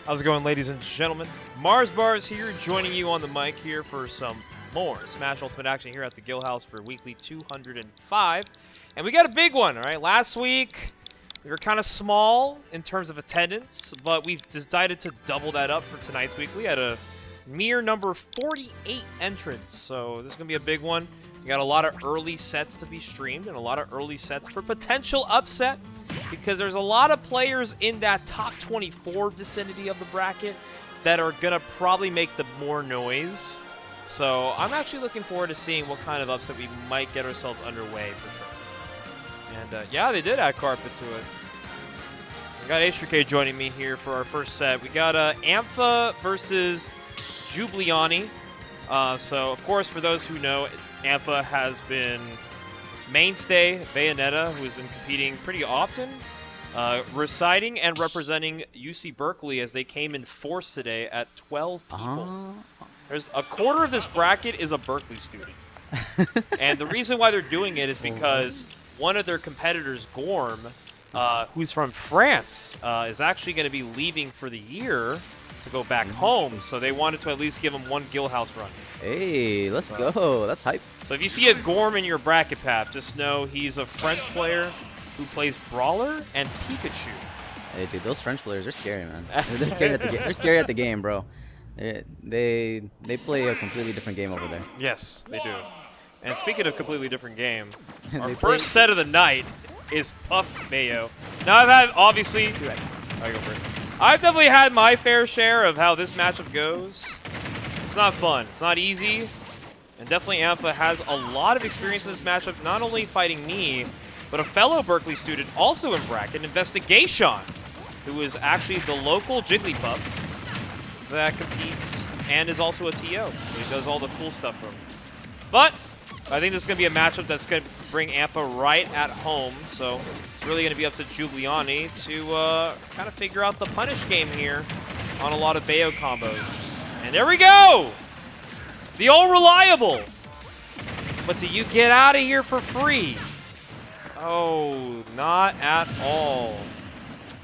How's it going, ladies and gentlemen? Mars Bars here, joining you on the mic here for some more Smash Ultimate action here at the Guildhouse for weekly 205. And we got a big one, all right? Last week, we were kind of small in terms of attendance, but we've decided to double that up for tonight's weekly at a mere number 48 entrants. So this is going to be a big one. We got a lot of early sets to be streamed and a lot of early sets for potential upset, because there's a lot of players in that top 24 vicinity of the bracket that are going to probably make the more noise. So I'm actually looking forward to seeing what kind of upset we might get ourselves underway for sure. And yeah, they did add carpet to it. We got meo2k joining me here for our first set. We got Ampha versus Jubliani. So of course, for those who know, Ampha has been mainstay Bayonetta, who has been competing pretty often, reciting and representing UC Berkeley as they came in force today at 12 people. There's a quarter of this bracket is a Berkeley student. And the reason why they're doing it is because one of their competitors, Gorm, who's from France, is actually going to be leaving for the year to go back home. So they wanted to at least give him one Guildhouse run. Hey, let's go. That's hype. So if you see a Gorm in your bracket path, just know he's a French player who plays Brawler and Pikachu. Hey, dude, those French players, they're scary, man. They're scary at the game. They're scary at the game, bro. They play a completely different game over there. Yes, they do. And speaking of completely different game, our first set of the night is Puff Mayo. Now I've had, obviously, I go for it. I've definitely had my fair share of how this matchup goes. It's not fun. It's not easy. And definitely Ampha has a lot of experience in this matchup, not only fighting me, but a fellow Berkeley student also in bracket, Investigation, who is actually the local Jigglypuff that competes and is also a TO. So he does all the cool stuff for him. But I think this is going to be a matchup that's going to bring Ampha right at home. So it's really going to be up to Jubliani to kind of figure out the punish game here on a lot of Bayo combos. And there we go! The old reliable. But do you get out of here for free? Oh, not at all.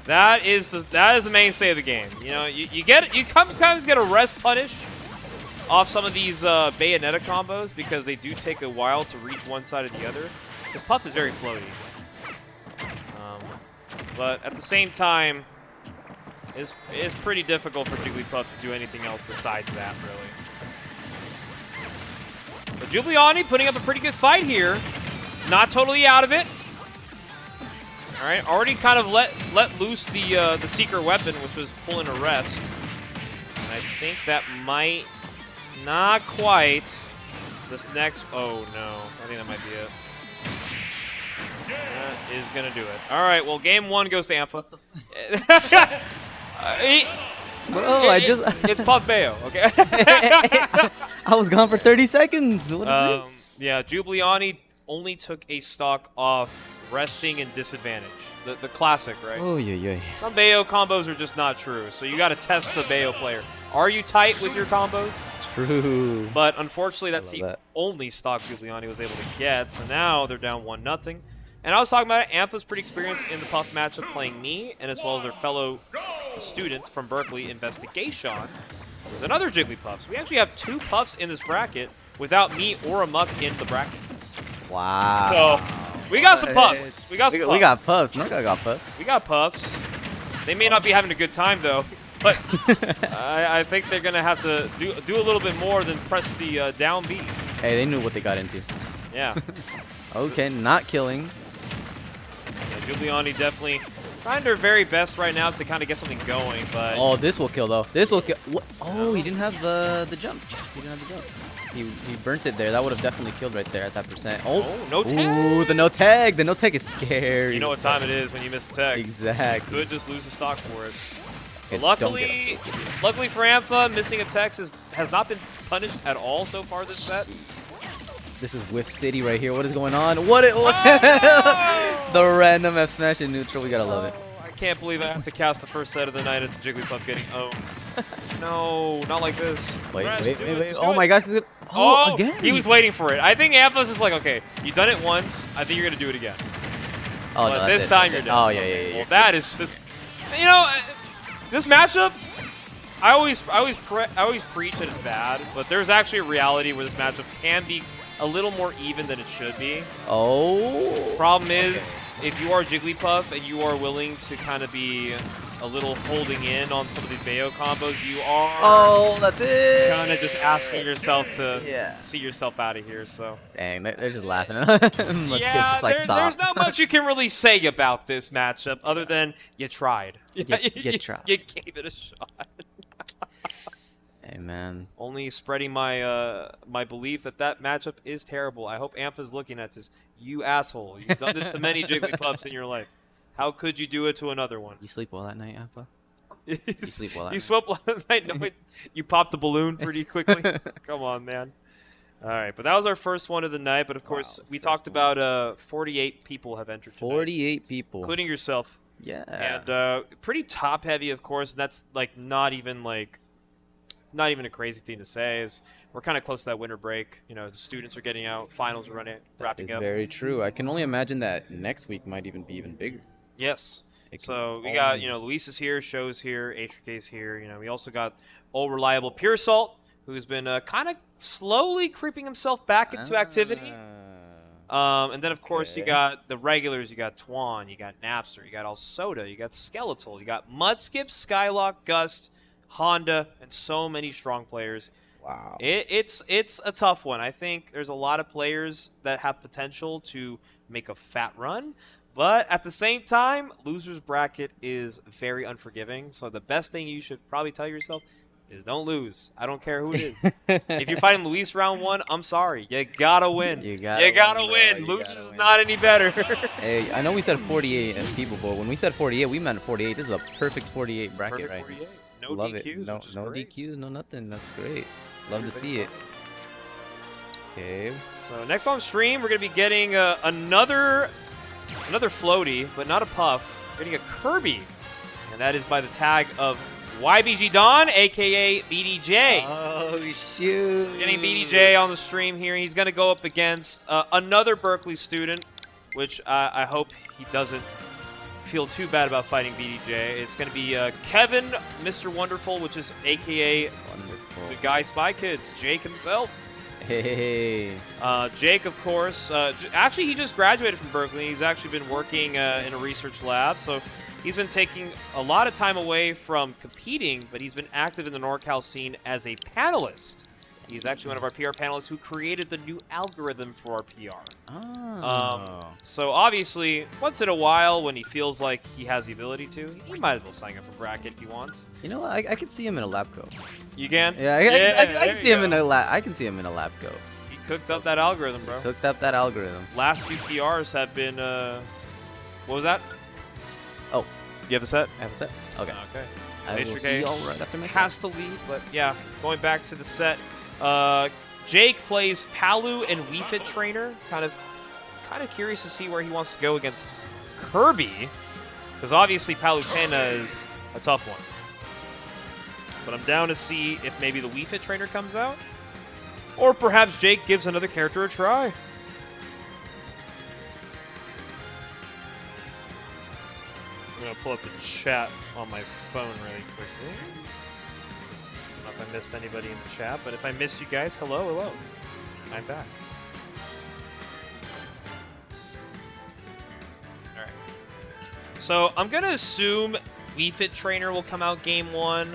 That is the mainstay of the game. You know, you sometimes get a rest punish off some of these Bayonetta combos because they do take a while to reach one side or the other. This Puff is very floaty. But at the same time, it's pretty difficult for Jigglypuff to do anything else besides that, really. But Jubliani putting up a pretty good fight here. Not totally out of it. All right, already kind of let loose the secret weapon, which was pulling a rest. And I think that might not quite. This next, oh no, I think that might be it. That is gonna do it. All right, well, game one goes to Ampha. It's Puff Bayo, okay? I was gone for 30 seconds. What is this? Yeah, Jubliani only took a stock off resting and disadvantage. The classic, right? Oh, yeah. Some Bayo combos are just not true, so you got to test the Bayo player. Are you tight with your combos? True. But unfortunately, that's the only stock Jubliani was able to get, so now they're down 1-0. And I was talking about it, Ampha's pretty experienced in the Puff matchup playing me, and as well as their fellow student from Berkeley, Investigation. There's another Jigglypuff. So we actually have two Puffs in this bracket without me or a Muck in the bracket. Wow. So we got some Puffs. We got Puffs. No guy got Puffs. We got Puffs. They may not be having a good time, though. But I think they're going to have to do a little bit more than press the down B. Hey, they knew what they got into. Yeah. Okay, not killing. Yeah, Jubliani definitely trying their very best right now to kind of get something going, but... Oh, this will kill, though. This will kill. What? Oh, he didn't have the jump. He didn't have the jump. He burnt it there. That would have definitely killed right there at that percent. Oh, no tag. Ooh, the no tag. The no tag is scary. You know what time it is when you miss a tag. Exactly. Could just lose the stock for it. But luckily for Ampha, missing a tech has not been punished at all so far this set. This is Whiff City right here. What is going on? What? Oh! The random F smash in neutral. We gotta love it. I can't believe I have to cast the first set of the night. It's a Jigglypuff getting owned. No, not like this. Wait. Oh my gosh. Oh, again. He was waiting for it. I think Ampha's just like, okay, you've done it once. I think you're going to do it again. Oh, but no, this time you're done. Oh, yeah. Well, that is just, you know, this matchup, I always preach that it's bad, but there's actually a reality where this matchup can be a little more even than it should be. Oh. Problem is, if you are Jigglypuff and you are willing to kind of be a little holding in on some of these Bayo combos, you are. Oh, that's it. Kind of just asking yourself to see yourself out of here. So. Dang, they're just laughing. Just like, stop. There's not much you can really say about this matchup other than you tried. You tried. You gave it a shot. Hey, man. Only spreading my my belief that matchup is terrible. I hope Ampha's looking at this. You asshole. You've done this to many Jigglypuffs in your life. How could you do it to another one? You sleep well at night, Ampha? You sleep well at night? You sleep well at night? No, you popped the balloon pretty quickly? Come on, man. All right, but that was our first one of the night. But, of course, we talked about 48 people have entered tonight. 48 people. Including yourself. Yeah. And pretty top-heavy, of course. And that's, like, not even a crazy thing to say. Is we're kind of close to that winter break. You know, the students are getting out, finals are wrapping up. That is very true. I can only imagine that next week might even be even bigger. Yes. So we got, Luis is here, Show's here, H3K's here. You know, we also got old reliable Pure Salt, who's been kind of slowly creeping himself back into activity. And then, of course, you got the regulars. You got Twan, you got Napster, you got Alsoda, you got Skeletal, you got Mudskip, Skylock, Gust, Honda, and so many strong players. Wow. It's a tough one. I think there's a lot of players that have potential to make a fat run. But at the same time, loser's bracket is very unforgiving. So the best thing you should probably tell yourself is don't lose. I don't care who it is. If you're fighting Luis round 1, I'm sorry. You gotta win. You gotta win. Losers is not any better. Hey, I know we said 48 people, but when we said 48, we meant 48. This is a perfect 48 bracket right here. No Love DQs, it. No DQs, no nothing. That's great. Love to see it. Okay. So next on stream, we're gonna be getting another floaty, but not a puff. We're getting a Kirby, and that is by the tag of YBG Don, aka BDJ. Oh shoot! So getting BDJ on the stream here. He's gonna go up against another Berkeley student, which I hope he doesn't feel too bad about fighting BDJ. It's gonna be Kevin, Mr. Wonderful, which is aka the guy Spy Kids, Jake himself. Hey. Jake, of course. Actually, he just graduated from Berkeley. He's actually been working in a research lab, so he's been taking a lot of time away from competing, but he's been active in the NorCal scene as a panelist. He's actually one of our PR panelists who created the new algorithm for our PR. Oh. So obviously, once in a while, when he feels like he has the ability to, he might as well sign up for bracket if he wants. You know what? I could see him in a lab coat. You can? Yeah, I can see him in a lab. I can see him in a lab coat. He cooked up that algorithm, bro. Cooked up that algorithm. Last few PRs have been. What was that? Oh, you have a set? I have a set. Okay. Okay. I will see y'all right after my set. Has to lead, but yeah, going back to the set. Jake plays Palu and Wii Fit Trainer. Kind of curious to see where he wants to go against Kirby, because obviously Palutena is a tough one. But I'm down to see if maybe the Wii Fit Trainer comes out, or perhaps Jake gives another character a try. I'm gonna pull up the chat on my phone really quickly. I don't know if I missed anybody in the chat, but if I missed you guys, hello. I'm back. Alright. So I'm going to assume Wii Fit Trainer will come out game 1.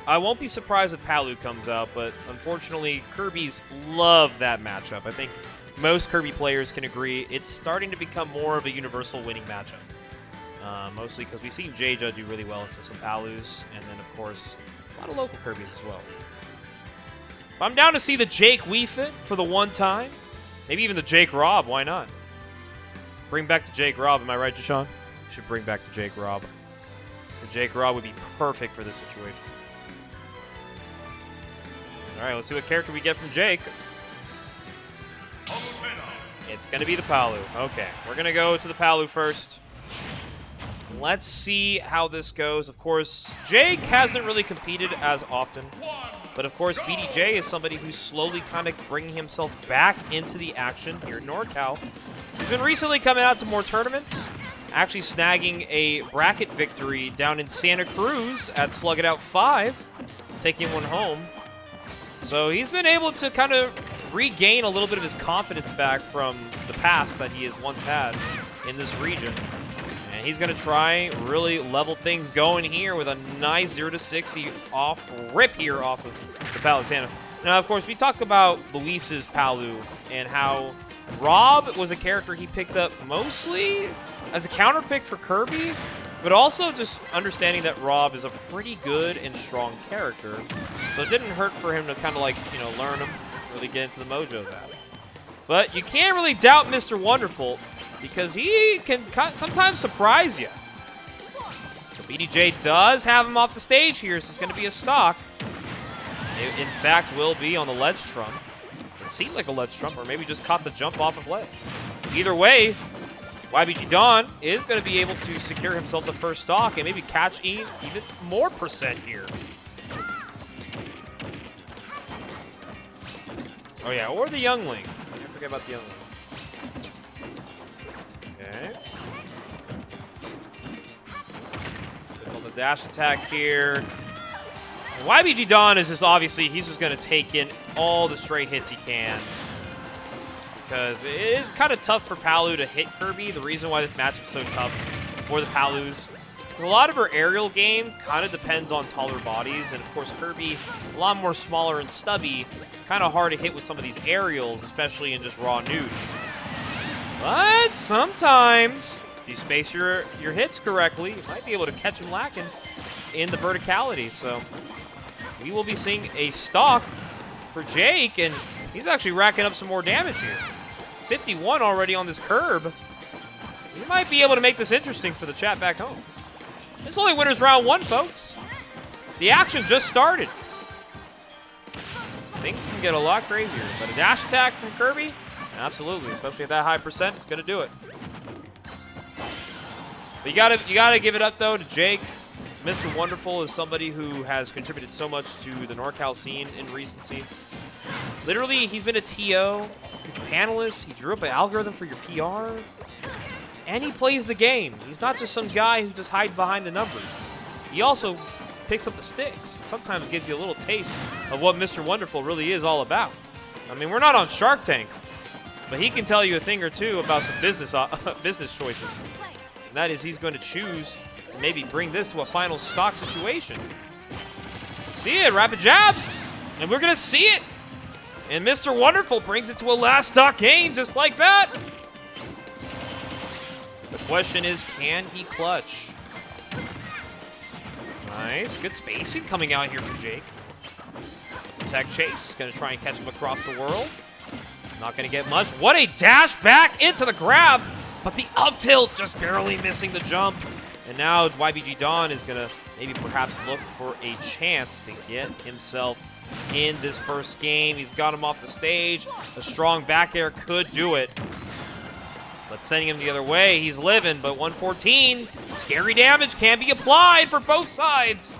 I won't be surprised if Palu comes out, but unfortunately, Kirby's love that matchup. I think most Kirby players can agree it's starting to become more of a universal winning matchup. Mostly because we've seen Jaja do really well into some Palus, and then, of course, a lot of local Kirby's as well. But I'm down to see the Jake Wii Fit for the one time. Maybe even the Jake Rob. Why not? Bring back the Jake Rob. Am I right, Deshaun? Should bring back the Jake Rob. The Jake Rob would be perfect for this situation. All right, let's see what character we get from Jake. It's going to be the Palu. Okay, we're going to go to the Palu first. Let's see how this goes. Of course, Jake hasn't really competed as often. But, of course, BDJ is somebody who's slowly kind of bringing himself back into the action here in NorCal. He's been recently coming out to more tournaments, actually snagging a bracket victory down in Santa Cruz at Slug It Out 5. taking one home. So he's been able to kind of regain a little bit of his confidence back from the past that he has once had in this region. And he's going to try really level things going here with a nice 0-60 off rip here off of the Palutena. Now, of course, we talk about Luis's Palu and how Rob was a character he picked up mostly as a counter pick for Kirby, but also just understanding that Rob is a pretty good and strong character. So it didn't hurt for him to kind of like, you know, learn him, really get into the mojo of that. But you can't really doubt Mr. Wonderful because he can sometimes surprise you. So BDJ does have him off the stage here, so it's going to be a stock. It, in fact, will be on the ledge trump. It seemed like a ledge trump, or maybe just caught the jump off of ledge. Either way, YBG Dawn is going to be able to secure himself the first stock and maybe catch even more percent here. Oh yeah, or the youngling. Don't forget about the youngling. Okay. On the dash attack here. And YBG Dawn is just obviously, he's just going to take in all the straight hits he can. Because it is kind of tough for Palu to hit Kirby. The reason why this matchup is so tough for the Palus is because a lot of her aerial game kind of depends on taller bodies. And of course, Kirby, a lot more smaller and stubby, kind of hard to hit with some of these aerials, especially in just raw nooch. But sometimes, if you space your hits correctly, you might be able to catch him lacking in the verticality. So we will be seeing a stock for Jake, and he's actually racking up some more damage here. 51 already on this curb. He might be able to make this interesting for the chat back home. It's only winners round 1, folks. The action just started. Things can get a lot crazier, but a dash attack from Kirby, absolutely, especially at that high percent, it's gonna do it. But you gotta give it up though to Jake. Mr. Wonderful is somebody who has contributed so much to the NorCal scene in recency. Literally, he's been a TO, he's a panelist, he drew up an algorithm for your PR, and he plays the game. He's not just some guy who just hides behind the numbers. He also picks up the sticks. It sometimes gives you a little taste of what Mr. Wonderful really is all about. I mean, we're not on Shark Tank, but he can tell you a thing or two about some business choices. And that is he's going to choose to maybe bring this to a final stock situation. See it, rapid jabs, and we're going to see it. And Mr. Wonderful brings it to a last stock game just like that. The question is, can he clutch? Nice, good spacing coming out here from Jake. Tech chase, gonna try and catch him across the world. Not gonna get much. What a dash back into the grab, but the up tilt just barely missing the jump. And now YBG Dawn is gonna maybe perhaps look for a chance to get himself in this first game. He's got him off the stage. A strong back air could do it. But sending him the other way, he's living, but 114. Scary damage can be applied for both sides.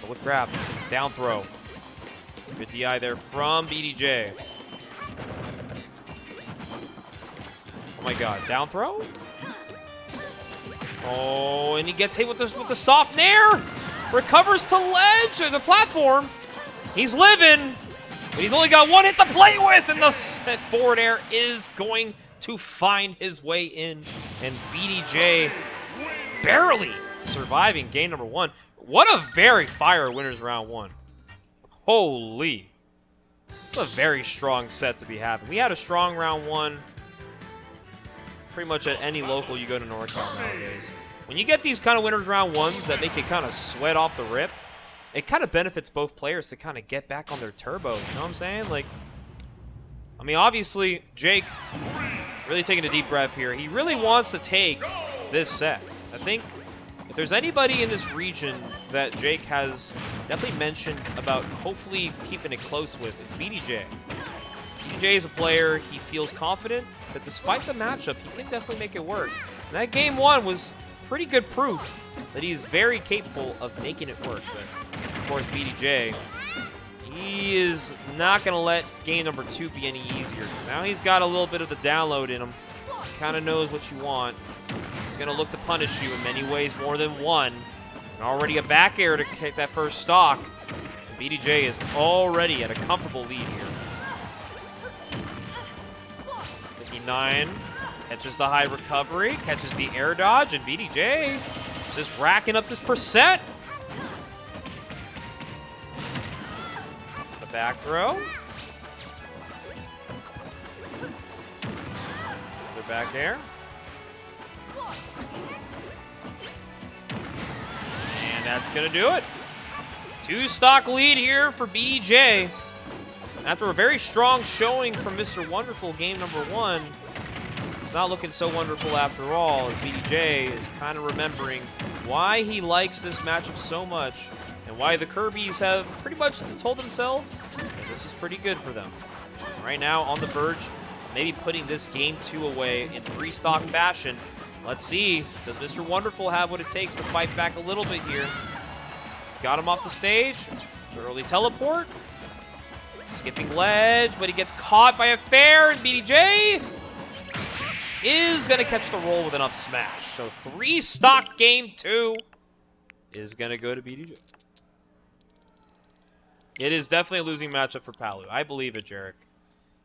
But with grab, down throw. Good DI there from BDJ. Oh my god, down throw? Oh, and he gets hit with the soft nair. Recovers to ledge, or the platform. He's living, but he's only got one hit to play with, and the forward air is going to find his way in, and BDJ barely surviving game number 1. What a very fire winners round 1. Holy. What a very strong set to be having. We had a strong round 1 pretty much at any local you go to NorCal nowadays. When you get these kind of winners round 1s that make you kind of sweat off the rip, it kind of benefits both players to kind of get back on their turbo, you know what I'm saying? Like, I mean, obviously, Jake really taking a deep breath here. He really wants to take this set. I think if there's anybody in this region that Jake has definitely mentioned about hopefully keeping it close with, it's BDJ. BDJ is a player, he feels confident that despite the matchup, he can definitely make it work. And that game 1 was pretty good proof that he is very capable of making it work. But of course, BDJ, he is not going to let game number 2 be any easier. Now he's got a little bit of the download in him. He kind of knows what you want. He's going to look to punish you in many ways, more than one. And already a back air to kick that first stock. And BDJ is already at a comfortable lead here. 59 catches the high recovery, catches the air dodge, and BDJ is just racking up this percent. The back throw. Another back air. And that's going to do it. 2-stock lead here for BDJ. After a very strong showing from Mr. Wonderful game number 1, it's not looking so wonderful after all, as BDJ is kind of remembering why he likes this matchup so much and why the Kirby's have pretty much told themselves that this is pretty good for them. Right now on the verge, maybe putting this game 2 away in 3-stock fashion. Let's see, does Mr. Wonderful have what it takes to fight back a little bit here? He's got him off the stage. Early teleport. Skipping ledge, but he gets caught by a fair, and BDJ is going to catch the roll with an up smash. So 3-stock game 2 is going to go to BDJ. It is definitely a losing matchup for Palu. I believe it, Jarek.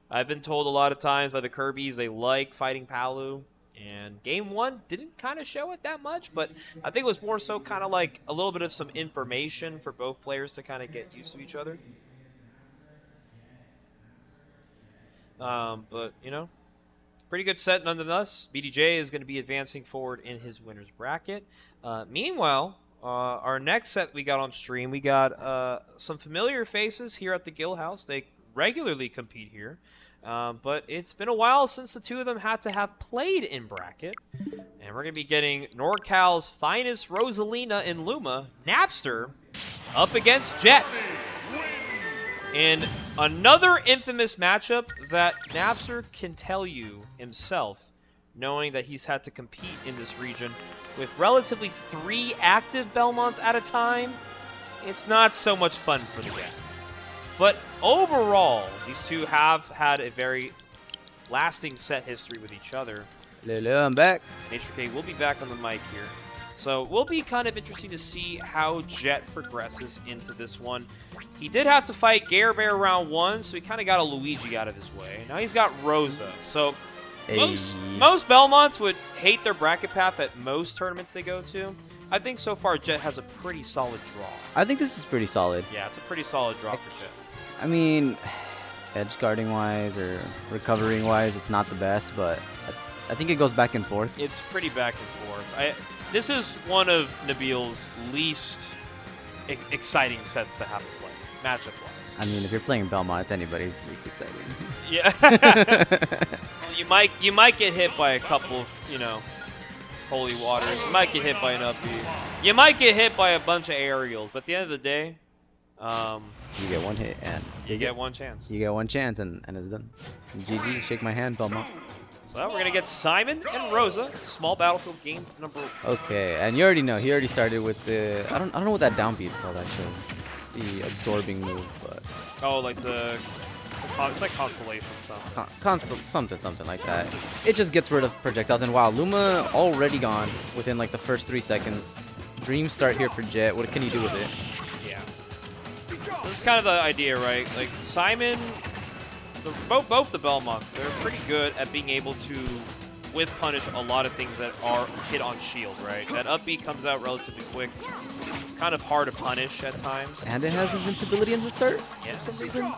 I've been told a lot of times by the Kirby's they like fighting Palu. And game 1 didn't kind of show it that much, but I think it was more so kind of like a little bit of some information for both players to kind of get used to each other. But, you know, pretty good set nonetheless. BDJ is going to be advancing forward in his winner's bracket. Meanwhile, our next set we got on stream, we got some familiar faces here at the Guildhouse. They regularly compete here. But it's been a while since the two of them had to have played in bracket. And we're going to be getting NorCal's finest Rosalina and Luma, Napster, up against Jet. In another infamous matchup that Napster can tell you himself, knowing that he's had to compete in this region with relatively 3 active Belmonts at a time, it's not so much fun for the guy. But overall, these two have had a very lasting set history with each other. Hello, I'm back. meo2k will be back on the mic here. So it will be kind of interesting to see how Jet progresses into this one. He did have to fight Gare Bear round 1, so he kind of got a Luigi out of his way. Now he's got Rosa. So most Belmonts would hate their bracket path at most tournaments they go to. I think so far Jet has a pretty solid draw. I think this is pretty solid. Yeah, it's a pretty solid draw for Jet. I mean, edge guarding wise or recovering wise, it's not the best, but I think it goes back and forth. It's pretty back and forth. This is one of Nabil's least exciting sets to have to play, matchup-wise. I mean, if you're playing Belmont, it's anybody's least exciting. Yeah. you might get hit by a couple of, you know, holy waters. You might get hit by an up B. You might get hit by a bunch of aerials, but at the end of the day, you get one hit and you get one chance. You get one chance and it's done. GG, shake my hand, Belmont. So we're gonna get Simon and Rosa, small battlefield game number 1. Okay, and you already know he already started with the I don't know what that down B is called actually, the absorbing move, but like it's like constellation something like that. It just gets rid of projectiles, and wow, Luma already gone within like the first 3 seconds. Dream start here for Jet. What can you do with it? Yeah, this is kind of the idea, right? Like Simon. Both the Belmonts, they're pretty good at being able to whiff punish a lot of things that are hit on shield, right? That up B comes out relatively quick. It's kind of hard to punish at times. And it has invincibility in the start for some reason.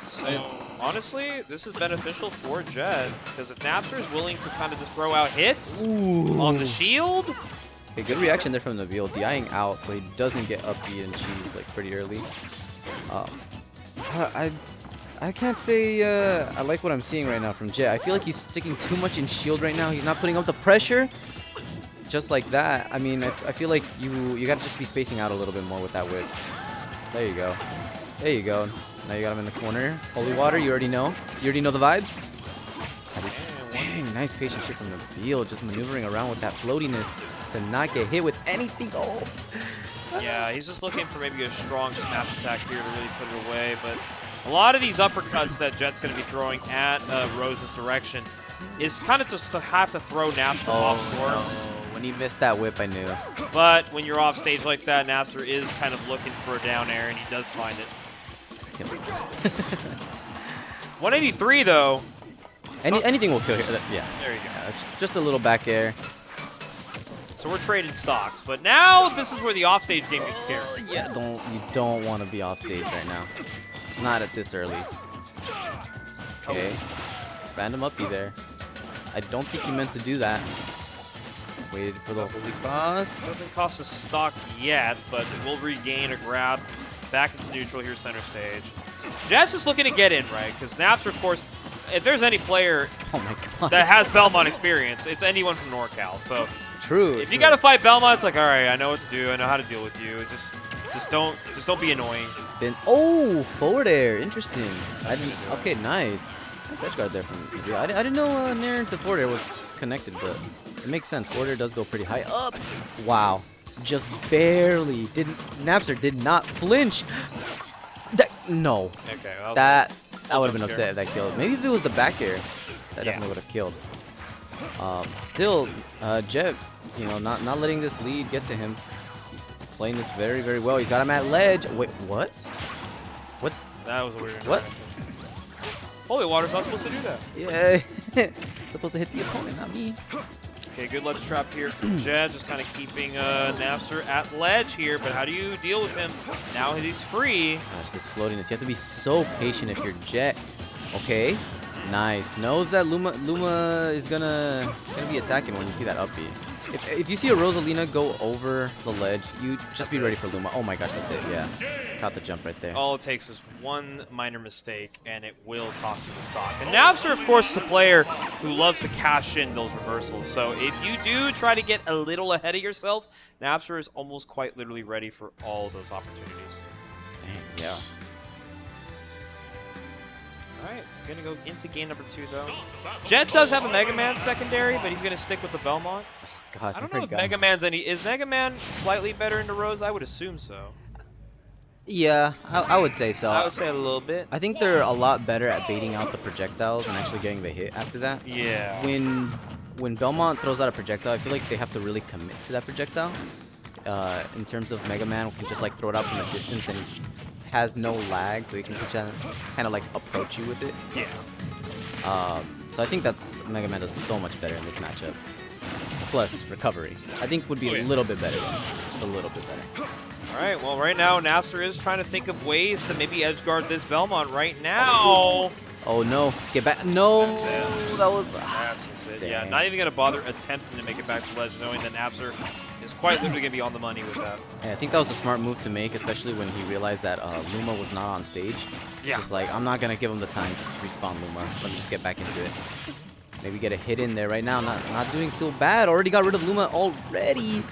So, honestly, this is beneficial for Jet, because if Napster is willing to kind of just throw out hits on the shield... Okay, good reaction there from Nabil, DIing out so he doesn't get up B and cheese like pretty early. I can't say I like what I'm seeing right now from Jet. I feel like he's sticking too much in shield right now. He's not putting up the pressure just like that. I mean, I feel like you got to just be spacing out a little bit more with that whip. There you go. There you go. Now you got him in the corner. Holy water, you already know. You already know the vibes. Dang, nice patience here from Nabil, just maneuvering around with that floatiness to not get hit with anything. Oh. Yeah, he's just looking for maybe a strong smash attack here to really put it away, but a lot of these uppercuts that Jet's going to be throwing at Rose's direction is kind of just to have to throw Napster off course. No. When he missed that whip, I knew. But when you're off stage like that, Napster is kind of looking for a down air, and he does find it. 183 though. Anything will kill here. Yeah. There you go. Yeah, just a little back air. So we're trading stocks, but now this is where the offstage game gets scary. Yeah, you don't want to be off stage right now. Not at this early. Okay. Random uppy there. I don't think he meant to do that. Waited for the holy cross. Doesn't cost a stock yet, but it will regain a grab. Back into neutral here, center stage. Jess is looking to get in, right? Because Napster, of course, if there's any player that has Belmont experience, it's anyone from NorCal. So true. If you got to fight Belmont, it's like, all right, I know what to do. I know how to deal with you. Just don't be annoying. Forward air. Interesting. Okay, nice. Nice edge guard there from Adria. I didn't know Nair into forward air was connected, but it makes sense. Forward air does go pretty high up. Wow. Just barely. Napster did not flinch. No. Okay. That I would have been upset if that killed. Maybe if it was the back air, that definitely would have killed. Still, Jet, not letting this lead get to him. He's playing this very, very well. He's got him at ledge. Wait, what? What? That was a weird. What? Holy Water's not supposed to do that. Yeah. Supposed to hit the opponent, not me. Okay, good ledge trap here from Jed, just kind of keeping Napster at ledge here, but how do you deal with him? Now he's free. Gosh, this floatiness. You have to be so patient if you're Jet. Okay, nice. Knows that Luma is gonna be attacking when you see that up B. If you see a Rosalina go over the ledge, you just be ready for Luma. Oh my gosh, that's it, yeah. Caught the jump right there. All it takes is one minor mistake, and it will cost you the stock. And Napster, of course, is a player who loves to cash in those reversals. So if you do try to get a little ahead of yourself, Napster is almost quite literally ready for all of those opportunities. Dang, yeah. Alright, we're going to go into game number 2, though. Jet does have a Mega Man secondary, but he's going to stick with the Belmont. Gosh, I don't know if Mega Man's is Mega Man slightly better into Rose? I would assume so. Yeah, I would say so. I would say a little bit. I think they're a lot better at baiting out the projectiles and actually getting the hit after that. Yeah. When Belmont throws out a projectile, I feel like they have to really commit to that projectile. In terms of Mega Man, can just like throw it out from a distance and he has no lag, so he can kind of like approach you with it. Yeah. So I think that's Mega Man does so much better in this matchup. Plus recovery, I think would be a little bit better, just a little bit better. All right, well, right now, Napster is trying to think of ways to maybe edge guard this Belmont right now. Oh, no. Get back. No. That's it. That was... That's just it. Dang. Yeah, not even going to bother attempting to make it back to ledge, knowing that Napster is quite literally going to be on the money with that. Yeah, I think that was a smart move to make, especially when he realized that Luma was not on stage. Yeah. Just like, I'm not going to give him the time to respawn Luma. Let me just get back into it. Maybe get a hit in there right now. Not doing so bad. Already got rid of Luma already.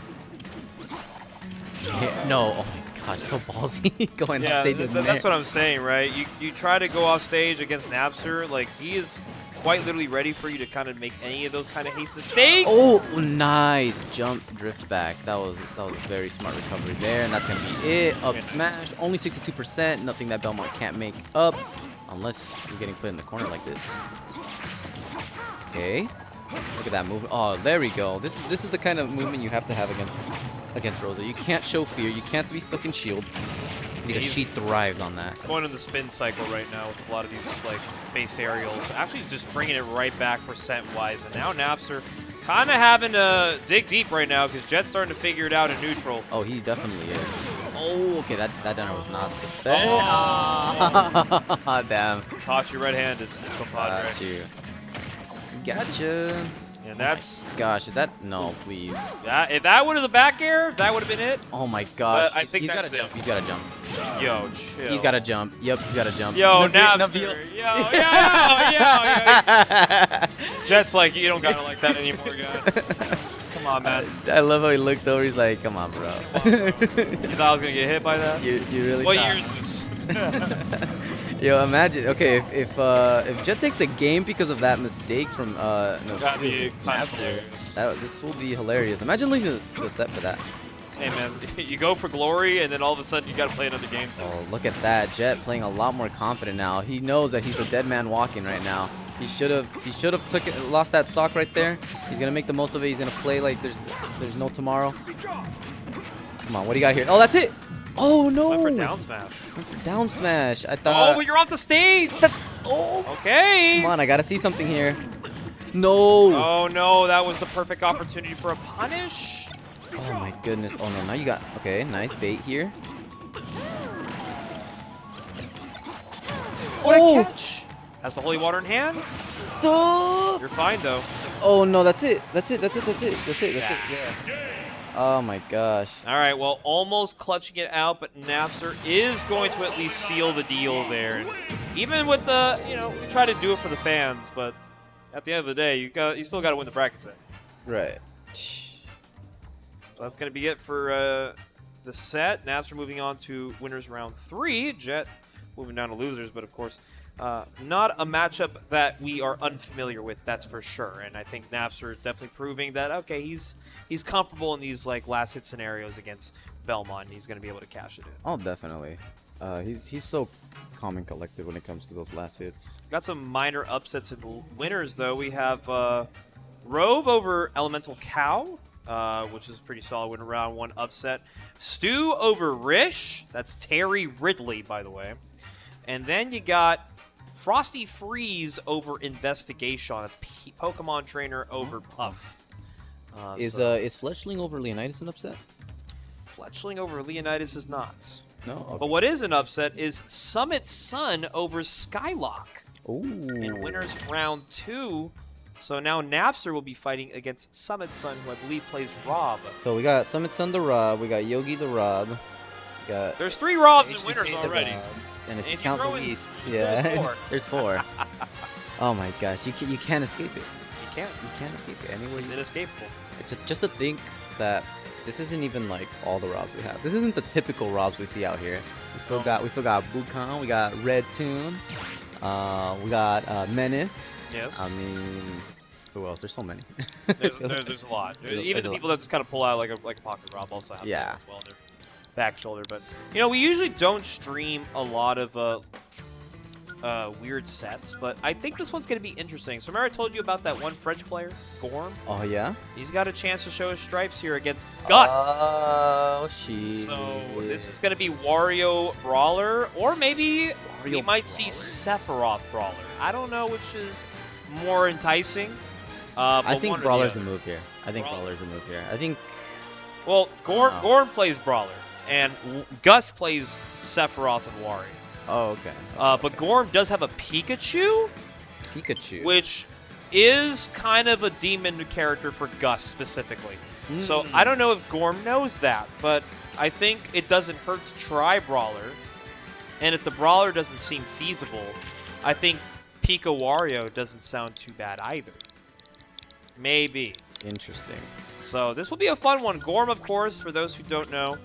Yeah, no. Oh my gosh, so ballsy going off stage with that's what I'm saying, right? You try to go off stage against Napster, like he is quite literally ready for you to kind of make any of those kind of haste mistakes. Oh, nice jump drift back. That was a very smart recovery there, and that's gonna be it. Up smash, only 62%. Nothing that Belmont can't make up, unless you're getting put in the corner like this. Okay, look at that movement. Oh, there we go. This is the kind of movement you have to have against Rosa. You can't show fear. You can't be stuck in shield because she thrives on that. Going in the spin cycle right now with a lot of these like spaced aerials. Actually just bringing it right back percent-wise. And now Napster kind of having to dig deep right now because Jet's starting to figure it out in neutral. Oh, he definitely is. Oh, okay, that downer was not the best. Oh. Damn. Caught you red-handed. Got you. Gotcha. And that's... Oh gosh, is that... No, please. If that would have the back air, that would have been it. Oh my gosh. But I think he's that's gotta jump. He's gotta jump. Yo, chill. He's gotta jump. Yep, he's gotta jump. Yo, Napster. Yo. Jet's like, you don't gotta like that anymore, guy. Come on, man. I love how he looked over. He's like, come on, bro. Come on, bro. You thought I was gonna get hit by that? You really What thought? year is this? Yo, imagine. Okay, if Jet takes the game because of that mistake from That'd be Napster, this will be hilarious. Imagine leaving the set for that. Hey man, you go for glory and then all of a sudden you gotta play another game. Oh, look at that. Jet playing a lot more confident now. He knows that he's a dead man walking right now. He should have lost that stock right there. He's gonna make the most of it. He's gonna play like there's no tomorrow. Come on, what do you got here? Oh, that's it. Oh no. Went for down smash. Down smash. I thought. Oh, but you're off the stage. Oh. Okay. Come on, I gotta see something here. No. Oh no, that was the perfect opportunity for a punish. Oh my goodness. Oh no, now you got. Okay, nice bait here. What Oh. a catch. Has the holy water in hand. Oh. You're fine though. Oh no, that's it. That's it. Yeah. Oh my gosh. All right, well, almost clutching it out, but Napster is going to at least seal the deal there. And even with the, we try to do it for the fans, but at the end of the day, you still got to win the bracket set. Right. So that's going to be it for the set. Napster moving on to winners round 3. Jet moving down to losers, but of course, not a matchup that we are unfamiliar with, that's for sure. And I think Napster is definitely proving that, okay, he's comfortable in these like last hit scenarios against Belmont. And he's going to be able to cash it in. Oh, definitely. He's so calm and collected when it comes to those last hits. Got some minor upsets in the winners, though. We have Rove over Elemental Cow, which is a pretty solid win, round 1 upset. Stu over Rish. That's Terry Ridley, by the way. And then you got Frosty Freeze over Investigation. That's Pokemon Trainer over Puff. Is Fletchling over Leonidas an upset? Fletchling over Leonidas is not. No. Okay. But what is an upset is Summit Sun over Skylock. Ooh. In winners round 2. So now Napster will be fighting against Summit Sun, who I believe plays Rob. So we got Summit Sun the Rob. We got Yogi the Rob. We got There's 3 Robs in HDK winners the already. Rob. And if And you if count you throw in- Luis, there's yeah, 4. there's 4. Oh my gosh, you can't escape it. You can't. You can't escape it anyway. It's inescapable. It's just to think that this isn't even like all the Robs we have. This isn't the typical Robs we see out here. We still got Bukan, we got Red Tune, we got Menace. Yes. I mean, who else? There's so many. There's a lot. Even the people that just kind of pull out like a pocket Rob also have that as well. Their back shoulder, but we usually don't stream a lot of weird sets, but I think this one's going to be interesting. So remember I told you about that one French player, Gorm? Oh yeah. He's got a chance to show his stripes here against Gust. Oh shit. So this is going to be Wario Brawler, or maybe we might see Sephiroth Brawler. I don't know which is more enticing. I think one or Brawler's the the move here. I think Well, Gorm plays Brawler, and Gus plays Sephiroth and Wario. Oh, okay. But Gorm does have a Pikachu, Pikachu. which is kind of a demon character for Gus specifically. So I don't know if Gorm knows that, but I think it doesn't hurt to try Brawler. And if the Brawler doesn't seem feasible, I think Pika Wario doesn't sound too bad either. Maybe. Interesting. So this will be a fun one. Gorm, of course, for those who don't know,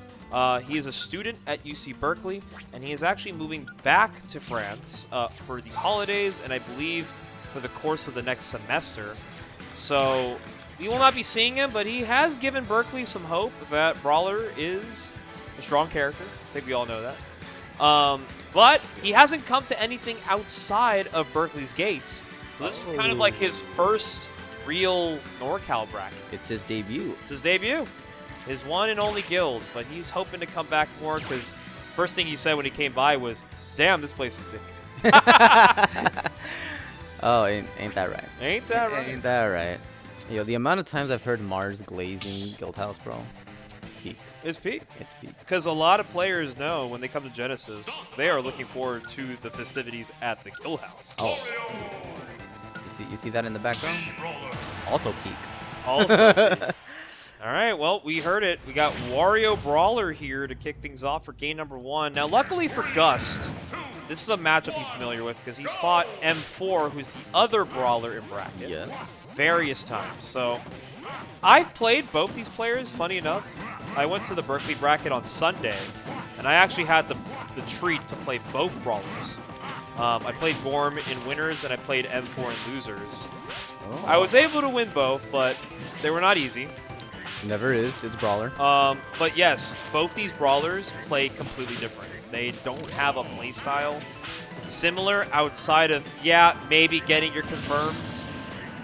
he is a student at UC Berkeley, and he is actually moving back to France for the holidays, and I believe for the course of the next semester. So we will not be seeing him, but he has given Berkeley some hope that Brawler is a strong character. I think we all know that. But he hasn't come to anything outside of Berkeley's gates. So this is kind of like his first real NorCal bracket. It's his debut. It's his debut. His one and only guild, but he's hoping to come back more because first thing he said when he came by was, "Damn, this place is big." Oh, ain't that right? Ain't that right? Ain't that right? Yo, the amount of times I've heard Mars glazing Guildhouse, bro. Peak. It's peak. It's peak. Because a lot of players know when they come to Genesis, they are looking forward to the festivities at the Guildhouse. Oh. You see that in the background? Also peak. Also. All right, well, we heard it. We got Wario Brawler here to kick things off for game number 1. Now, luckily for Gust, this is a matchup he's familiar with because he's fought M4, who's the other Brawler in bracket, various times. So I've played both these players, funny enough. I went to the Berkeley bracket on Sunday, and I actually had the treat to play both Brawlers. I played Gorm in winners, and I played M4 in losers. Oh. I was able to win both, but they were not easy. Never is. It's Brawler. But yes, both these Brawlers play completely different. They don't have a playstyle similar outside of, yeah, maybe getting your confirms.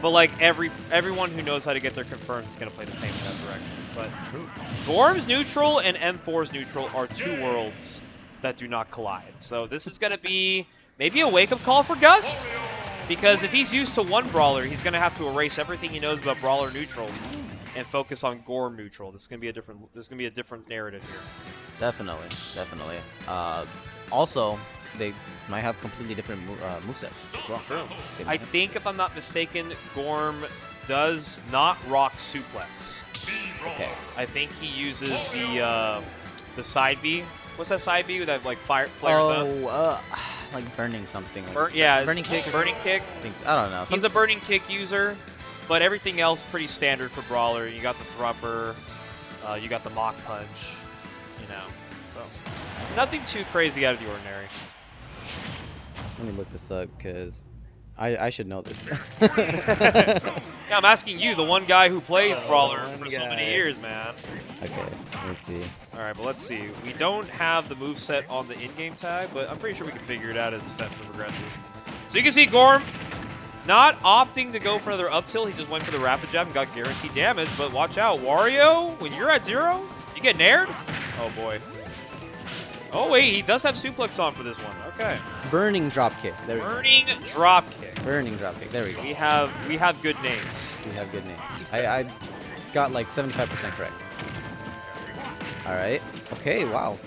But like everyone who knows how to get their confirms is going to play the same in that direction. But Gorm's neutral and M4's neutral are two worlds that do not collide. So this is going to be maybe a wake-up call for Gust. Because if he's used to one brawler, he's going to have to erase everything he knows about brawler neutral and focus on Gorm neutral. This is going to be a different narrative here. Definitely. Also, they might have completely different movesets as well. True. I think, if I'm not mistaken, Gorm does not rock suplex. Okay. I think he uses the side B. What's that side B that like flares up? Like burning something. Yeah, burning kick. Burning kick. I don't know. He's a burning kick user, but everything else pretty standard for brawler. You got the thrupper, you got the mock punch, you know. So nothing too crazy out of the ordinary. Let me look this up because I should know this. Yeah, I'm asking you, the one guy who plays brawler for so many years, man. Okay, let's see. All right, but let's see. We don't have the moveset on the in-game tag, but I'm pretty sure we can figure it out as the set progresses. So you can see Gorm not opting to go for another up tilt. He just went for the rapid jab and got guaranteed damage. But watch out, Wario, when you're at 0, you get nared? Oh, boy. Oh, wait, he does have suplex on for this one. Okay. Burning drop kick. There we go. Burning drop kick. Burning drop kick. There we go. We have good names. We have good names. I got like 75% correct. All right. Okay, wow.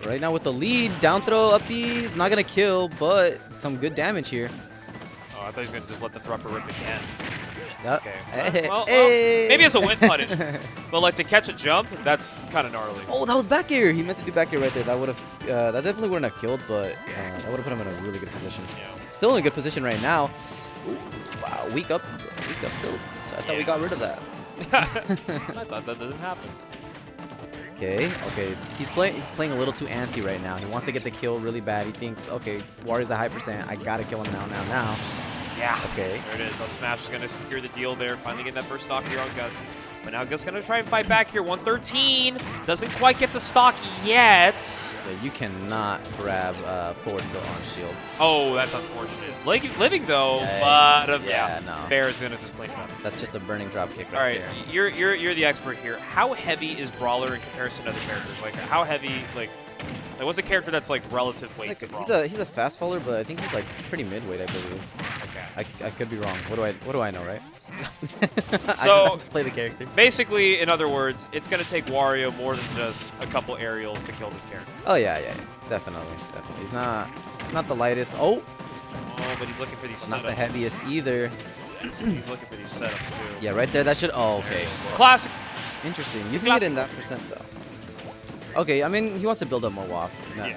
Right now with the lead, down throw, up B, not going to kill, but some good damage here. Oh, I thought he was going to just let the thrupper rip again. Yep. Okay. Well, maybe it's a win punish. But like to catch a jump, that's kind of gnarly. Oh, that was back air. He meant to do back air right there. That would have, that definitely wouldn't have killed, but that would have put him in a really good position. Yeah. Still in a good position right now. Ooh, wow, weak up tilts. I thought we got rid of that. I thought that doesn't happen. Okay. He's playing a little too antsy right now. He wants to get the kill really bad. He thinks, okay, Warrior's a high percent. I gotta kill him now. Yeah. Okay. There it is. Up smash is going to secure the deal there. Finally getting that first stock here on Gust. But now Gust going to try and fight back here. 113. Doesn't quite get the stock yet. Yeah, you cannot grab forward tilt on shield. Oh, that's unfortunate. Living though, but no. Bear is going to just clean it up. That's just a burning drop kick All right right, you're the expert here. How heavy is Brawler in comparison to other characters? Like how heavy, like what's a character that's like relative weight to Brawler? He's a fast faller, but I think he's like pretty mid-weight, I believe. Okay. I could be wrong. What do I know, right? So I just play the character. Basically, in other words, it's going to take Wario more than just a couple aerials to kill this character. Oh yeah, definitely. He's not the lightest. Oh, but he's looking for these setups. Not the heaviest either. He's looking for these setups too. Yeah, right there. That should. Oh, okay. Classic. Interesting. Using it in that percent though. Okay, I mean, he wants to build up more WAF.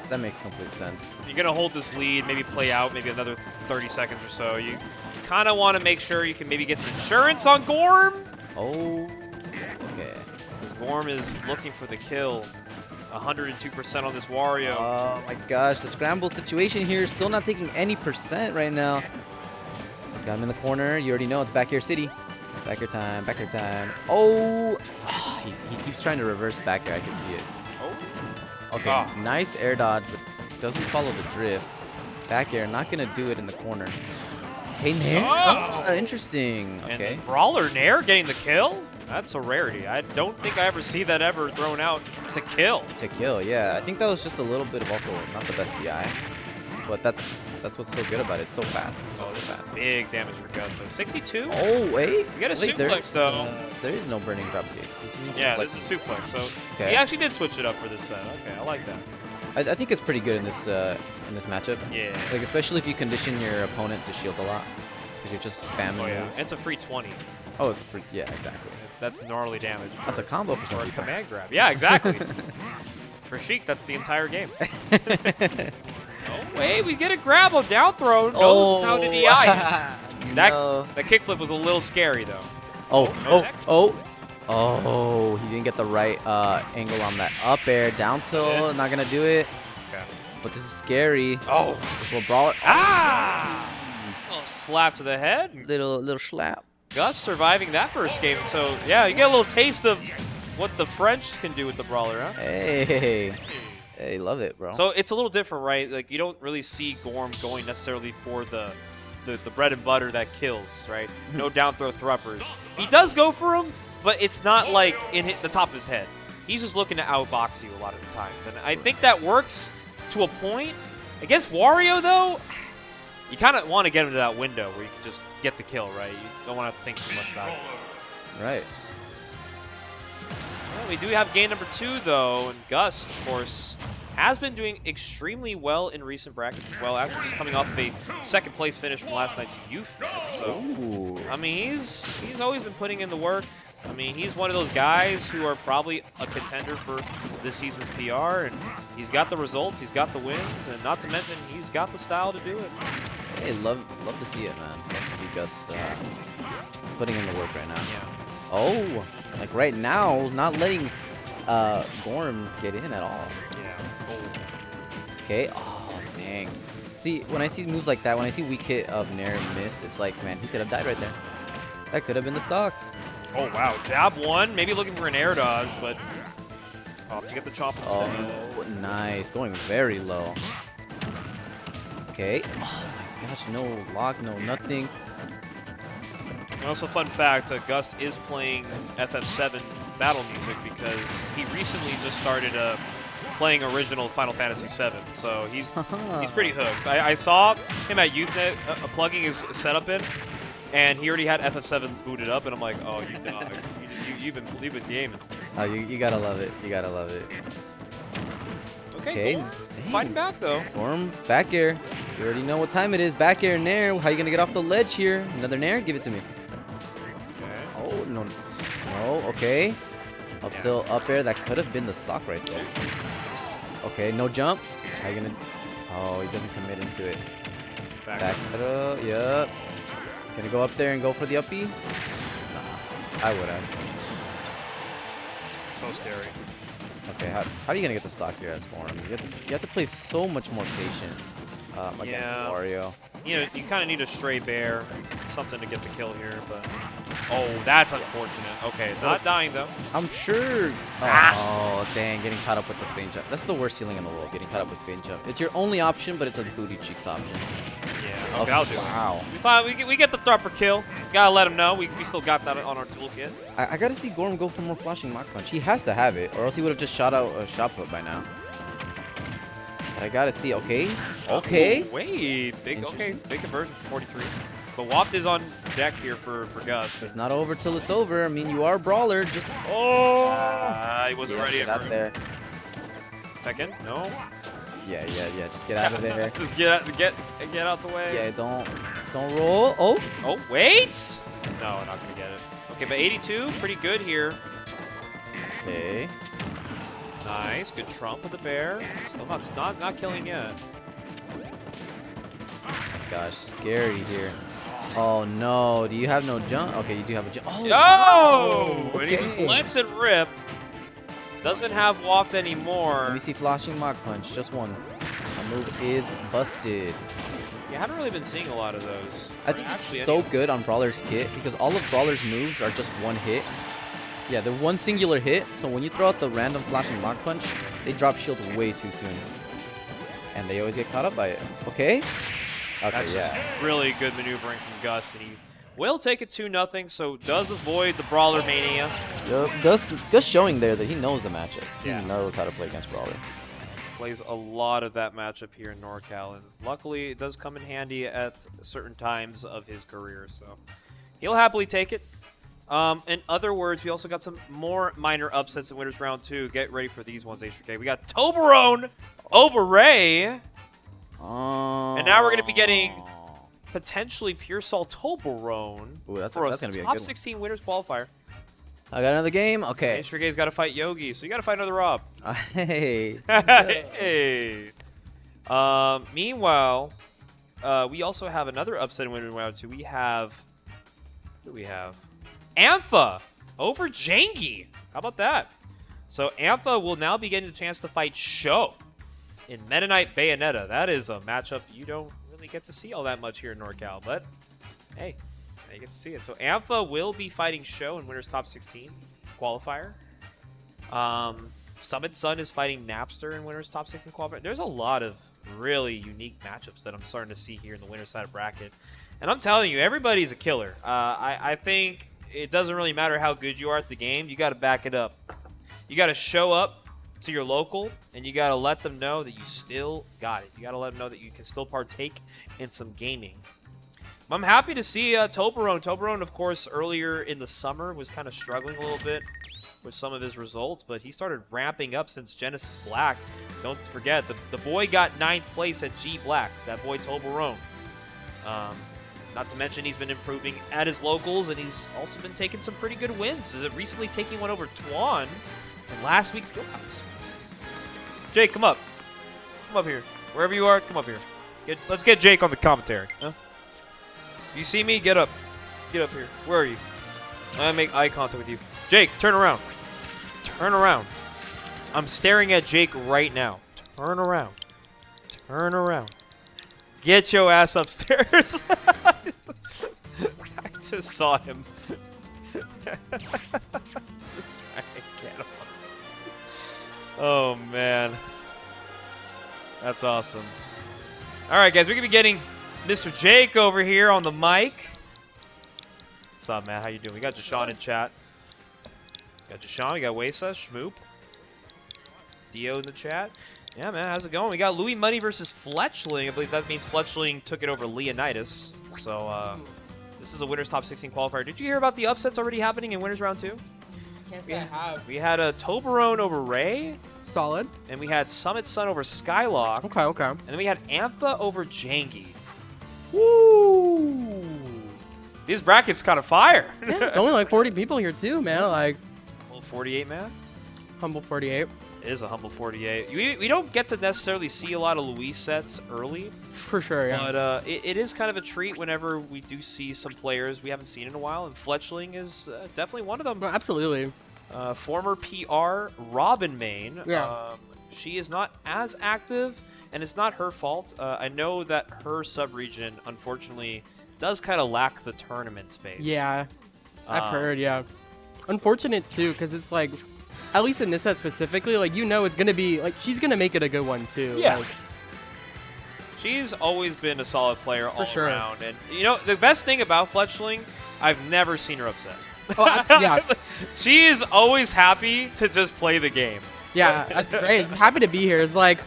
That makes complete sense. You're going to hold this lead, maybe play out maybe another 30 seconds or so. You kind of want to make sure you can maybe get some insurance on Gorm. Oh, okay. Because Gorm is looking for the kill. 102% on this Wario. Oh my gosh, the scramble situation here is still not taking any percent right now. Got him in the corner. You already know it's back air city. Back air time. Oh, he keeps trying to reverse back air. I can see it. Okay, nice air dodge, but doesn't follow the drift. Back air, not going to do it in the corner. Okay, Nair? Oh, interesting. Okay. And Brawler Nair getting the kill? That's a rarity. I don't think I ever see that ever thrown out to kill. To kill, yeah. I think that was just a little bit of also not the best DI. But that's what's so good about it. It's so fast. It's so fast. Big damage for Gust, though. 62? Oh, wait. We got a suplex, though. There is no burning drop kick. Yeah, this is suplex. So he actually did switch it up for this set. Okay, I like that. I think it's pretty good in this matchup. Yeah. Like, especially if you condition your opponent to shield a lot. Because you're just spamming moves. It's a free 20. Oh, it's a free... Yeah, exactly. That's gnarly damage. That's a combo for some Or a people. command grab. Yeah, exactly. For Sheik, that's the entire game. Oh, wait, we get a grab on down throw. Knows how to DI. That kickflip was a little scary, though. Oh, he didn't get the right angle on that up air. Down tilt, not going to do it. Okay. But this is scary. Oh. This will brawl it. Ah! Little slap to the head. Little slap. Gust surviving that first game. So, yeah, you get a little taste of what the French can do with the Brawler, huh? Hey. Hey, love it, bro. So it's a little different, right? Like, you don't really see Gorm going necessarily for the bread and butter that kills, right? No down throw thruppers. He does go for them, but it's not like in the top of his head. He's just looking to outbox you a lot of the times. And I think that works to a point. Against Wario, though, you kind of want to get him to that window where you can just get the kill, right? You don't want to have to think too much about it. Right. Well, we do have game number 2, though, and Gust, of course, has been doing extremely well in recent brackets as well, actually just coming off of a second-place finish from last night's youth net. So, Ooh. I mean, he's always been putting in the work. I mean, he's one of those guys who are probably a contender for this season's PR, and he's got the results, he's got the wins, and not to mention, he's got the style to do it. Hey, love to see it, man. Love to see Gust putting in the work right now. Yeah. Oh, like right now, not letting Gorm get in at all. Yeah. Okay. Oh, dang. See, when I see moves like that, when I see weak hit of Nair miss, it's like, man, he could have died right there. That could have been the stock. Oh, wow. Jab 1, maybe looking for an air dodge, but to get the chop instead. Oh, nice. Going very low. Okay. Oh, my gosh. No lock, no nothing. And also, fun fact, Gust is playing FF7 battle music because he recently just started playing original Final Fantasy VII, so he's pretty hooked. I saw him at YouthNet plugging his setup in, and he already had FF7 booted up, and I'm like, oh, you dog, you've been gaming. Oh, you gotta love it. You gotta love it. Okay, cool. Fighting back though. Gorm, back air. You already know what time it is. Back air, Nair. How you gonna get off the ledge here? Another Nair? Give it to me. Okay. Oh, no. No, okay. Up air. That could have been the stock right there. Okay, no jump. How you gonna... Oh, he doesn't commit into it. Back pedal. Yup. Gonna go up there and go for the uppie? Nah, I would have. So scary. Okay, how are you gonna get the stock here as Gorm? You have to play so much more patient against Wario. You know, you kind of need a stray bear, something to get the kill here, but... Oh, that's unfortunate. Okay, not dying, though. I'm sure... Oh, dang, getting caught up with the feint jump. That's the worst feeling in the world, getting caught up with feint jump. It's your only option, but it's a booty cheeks option. Yeah, okay, I'll do it. Wow. We get the thropper kill. Gotta let him know. We still got that on our toolkit. I gotta see Gorm go for more flashing Mach Punch. He has to have it, or else he would have just shot out a shot put by now. But I gotta see. Okay. Okay. Oh, wait. Big conversion for 43. But Waft is on deck here for Gust. It's not over till it's over. I mean, you are a brawler. Just... Oh! He wasn't ready. Get out there. Second? No? Yeah. Just get out of there. Just get out the way. Yeah, don't roll. Oh. Oh, wait! No, not gonna get it. Okay, but 82, pretty good here. Okay. Nice, good trump with the bear. Still not killing yet. Gosh, scary here. Oh no, do you have no jump? Okay, you do have a jump. Oh, okay. And he just lets it rip. Doesn't have Waft anymore. Let me see flashing Mach Punch, just one. My move is busted. You haven't really been seeing a lot of those. I think it's so good on Brawler's kit because all of Brawler's moves are just one hit. Yeah, they're one singular hit, so when you throw out the random flashing Mach Punch, they drop shield way too soon. And they always get caught up by it. Okay? Okay, that's really good maneuvering from Gust, and he will take it 2-0, so does avoid the Brawler Mania. Gust showing there that he knows the matchup. Yeah. He knows how to play against Brawler. Plays a lot of that matchup here in NorCal, and luckily it does come in handy at certain times of his career, so he'll happily take it. In other words, we also got some more minor upsets in Winners Round 2. Get ready for these ones, H3K. We got Toblerone over Ray. And now we're going to be getting potentially Pure Salt Toblerone for a top 16 winners qualifier. I got another game? Okay. H3K's got to fight Yogi, so you got to fight another Rob. Hey. Hey. Meanwhile, we also have another upset in Winners Round 2. We have... Who do we have? Ampha over Jangi. How about that? So Ampha will now be getting the chance to fight Sho in Meta Knight Bayonetta. That is a matchup you don't really get to see all that much here in NorCal, but hey, you get to see it. So Ampha will be fighting Sho in Winners Top 16 qualifier. Summit Sun is fighting Napster in Winners Top 16 qualifier. There's a lot of really unique matchups that I'm starting to see here in the winner's side bracket. And I'm telling you, everybody's a killer. I think it doesn't really matter how good you are at the game. You got to back it up. You got to show up to your local, and you got to let them know that you still got it. You got to let them know that you can still partake in some gaming. I'm happy to see Toblerone. Toblerone, of course, earlier in the summer was kind of struggling a little bit with some of his results, but he started ramping up since Genesis Black. Don't forget, the boy got 9th place at G Black, that boy Toblerone. Not to mention he's been improving at his locals, and he's also been taking some pretty good wins. Recently taking one over Twan in last week's Guildhouse. Jake, come up. Come up here. Wherever you are, come up here. Let's get Jake on the commentary. Huh? If you see me, get up. Get up here. Where are you? I make eye contact with you. Jake, turn around. Turn around. I'm staring at Jake right now. Turn around. Turn around. Get your ass upstairs. I just saw him. Just trying to get him. Oh, man. That's awesome. All right, guys, we're going to be getting Mr. Jake over here on the mic. What's up, man? How you doing? We got Jashawn in chat. We got Jashawn. We got Wesa, Schmoop. Dio in the chat. Yeah, man, how's it going? We got Louis Money versus Fletchling. I believe that means Fletchling took it over Leonidas. So, this is a Winners Top 16 qualifier. Did you hear about the upsets already happening in Winners Round 2? Can't say I have. We had a Toblerone over Ray. Solid. And we had Summit Sun over Skylock. Okay, okay. And then we had Antha over Jangy. Woo! These brackets kind of fire. Yeah, it's only like 40 people here too, man. Like, Little 48 man. humble 48. It is a humble 48. We don't get to necessarily see a lot of Luis sets early. For sure, yeah. But it is kind of a treat whenever we do see some players we haven't seen in a while, and Fletchling is definitely one of them. No, absolutely. Former PR Robin main. Yeah. She is not as active, and it's not her fault. I know that her sub-region, unfortunately, does kind of lack the tournament space. Yeah, I've heard, yeah. Unfortunate, too, because it's like, at least in this set specifically, like, you know it's going to be, like, she's going to make it a good one, too. Yeah. Like, She's always been a solid player all sure. around. And, you know, the best thing about Fletchling, I've never seen her upset. oh, yeah. She is always happy to just play the game. Yeah, that's great. Happy to be here. It's like,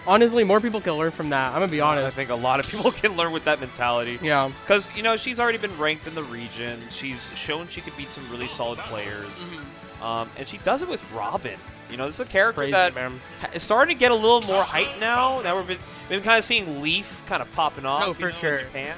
honestly, more people can learn from that. I'm going to be I honest. think a lot of people can learn with that mentality. Yeah. Because, you know, she's already been ranked in the region. She's shown she could beat some really solid players. And she does it with Robin. You know, this is a character Crazy, that man. is starting to get a little more hype now. Now we've been kind of seeing Leaf kind of popping off. Oh, for you know, sure. in Japan.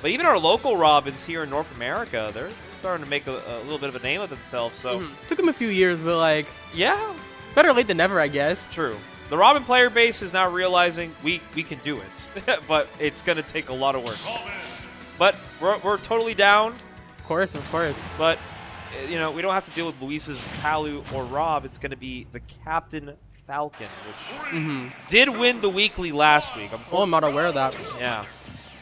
But even our local Robins here in North America, they're starting to make a little bit of a name of themselves. So, Took him a few years, but, like, yeah, better late than never, I guess. true. The Robin player base is now realizing we can do it, but it's going to take a lot of work. But we're totally down. Of course, of course. But, you know, we don't have to deal with Luis's Palu or Rob. It's going to be the Captain Falcon, which did win the weekly last week. Oh, I'm not aware of that. Yeah.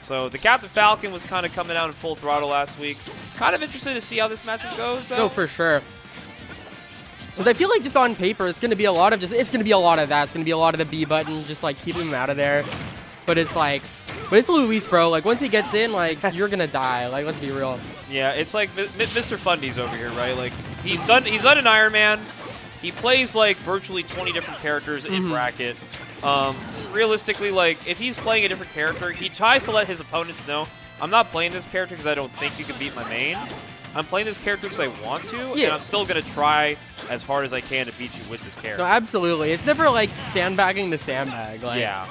So the Captain Falcon was kind of coming out in full throttle last week. Kind of interested to see how this matchup goes, though. No, for sure. Because I feel like just on paper, it's going to be a lot of that. It's going to be a lot of the B button, just like keeping him out of there. But it's like, but it's Luis, bro. Like once he gets in, like you're going to die. Like, let's be real. Yeah, it's like Mr. Fundy's over here, right? Like he's done an Iron Man. He plays like virtually 20 different characters in bracket. Realistically, like if he's playing a different character, he tries to let his opponents know, I'm not playing this character because I don't think you can beat my main. I'm playing this character because I want to, and I'm still going to try as hard as I can to beat you with this character. No, absolutely. It's never like sandbagging the sandbag. Like, yeah.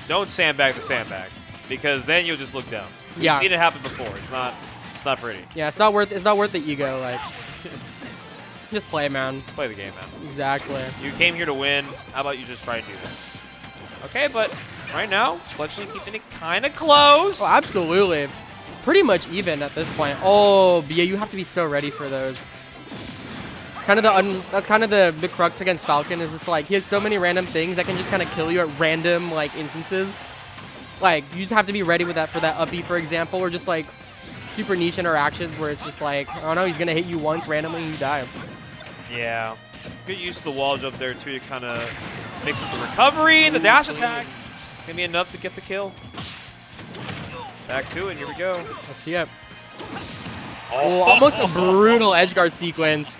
Don't sandbag the sandbag, because then you'll just look down. Yeah. We've seen it happen before. It's not pretty. Yeah, it's not worth the ego. Like, just play, man. Just play the game, man. Exactly. You came here to win. How about you just try and do that? Okay, but right now, Fletchling keeping it kind of close. Oh, absolutely. Pretty much even at this point. Oh, but yeah, you have to be so ready for those. Kind of that's kind of the crux against Falcon is just like he has so many random things that can just kind of kill you at random like instances. Like you just have to be ready with that for that up B, for example, or just like super niche interactions where it's just like, I don't know, he's gonna hit you once randomly and you die. Yeah. Good use of the wall jump there, too, to kind of mix up the recovery and the dash attack. It's going to be enough to get the kill. Back to it. Here we go. Let's see it. Oh, almost a brutal edge guard sequence.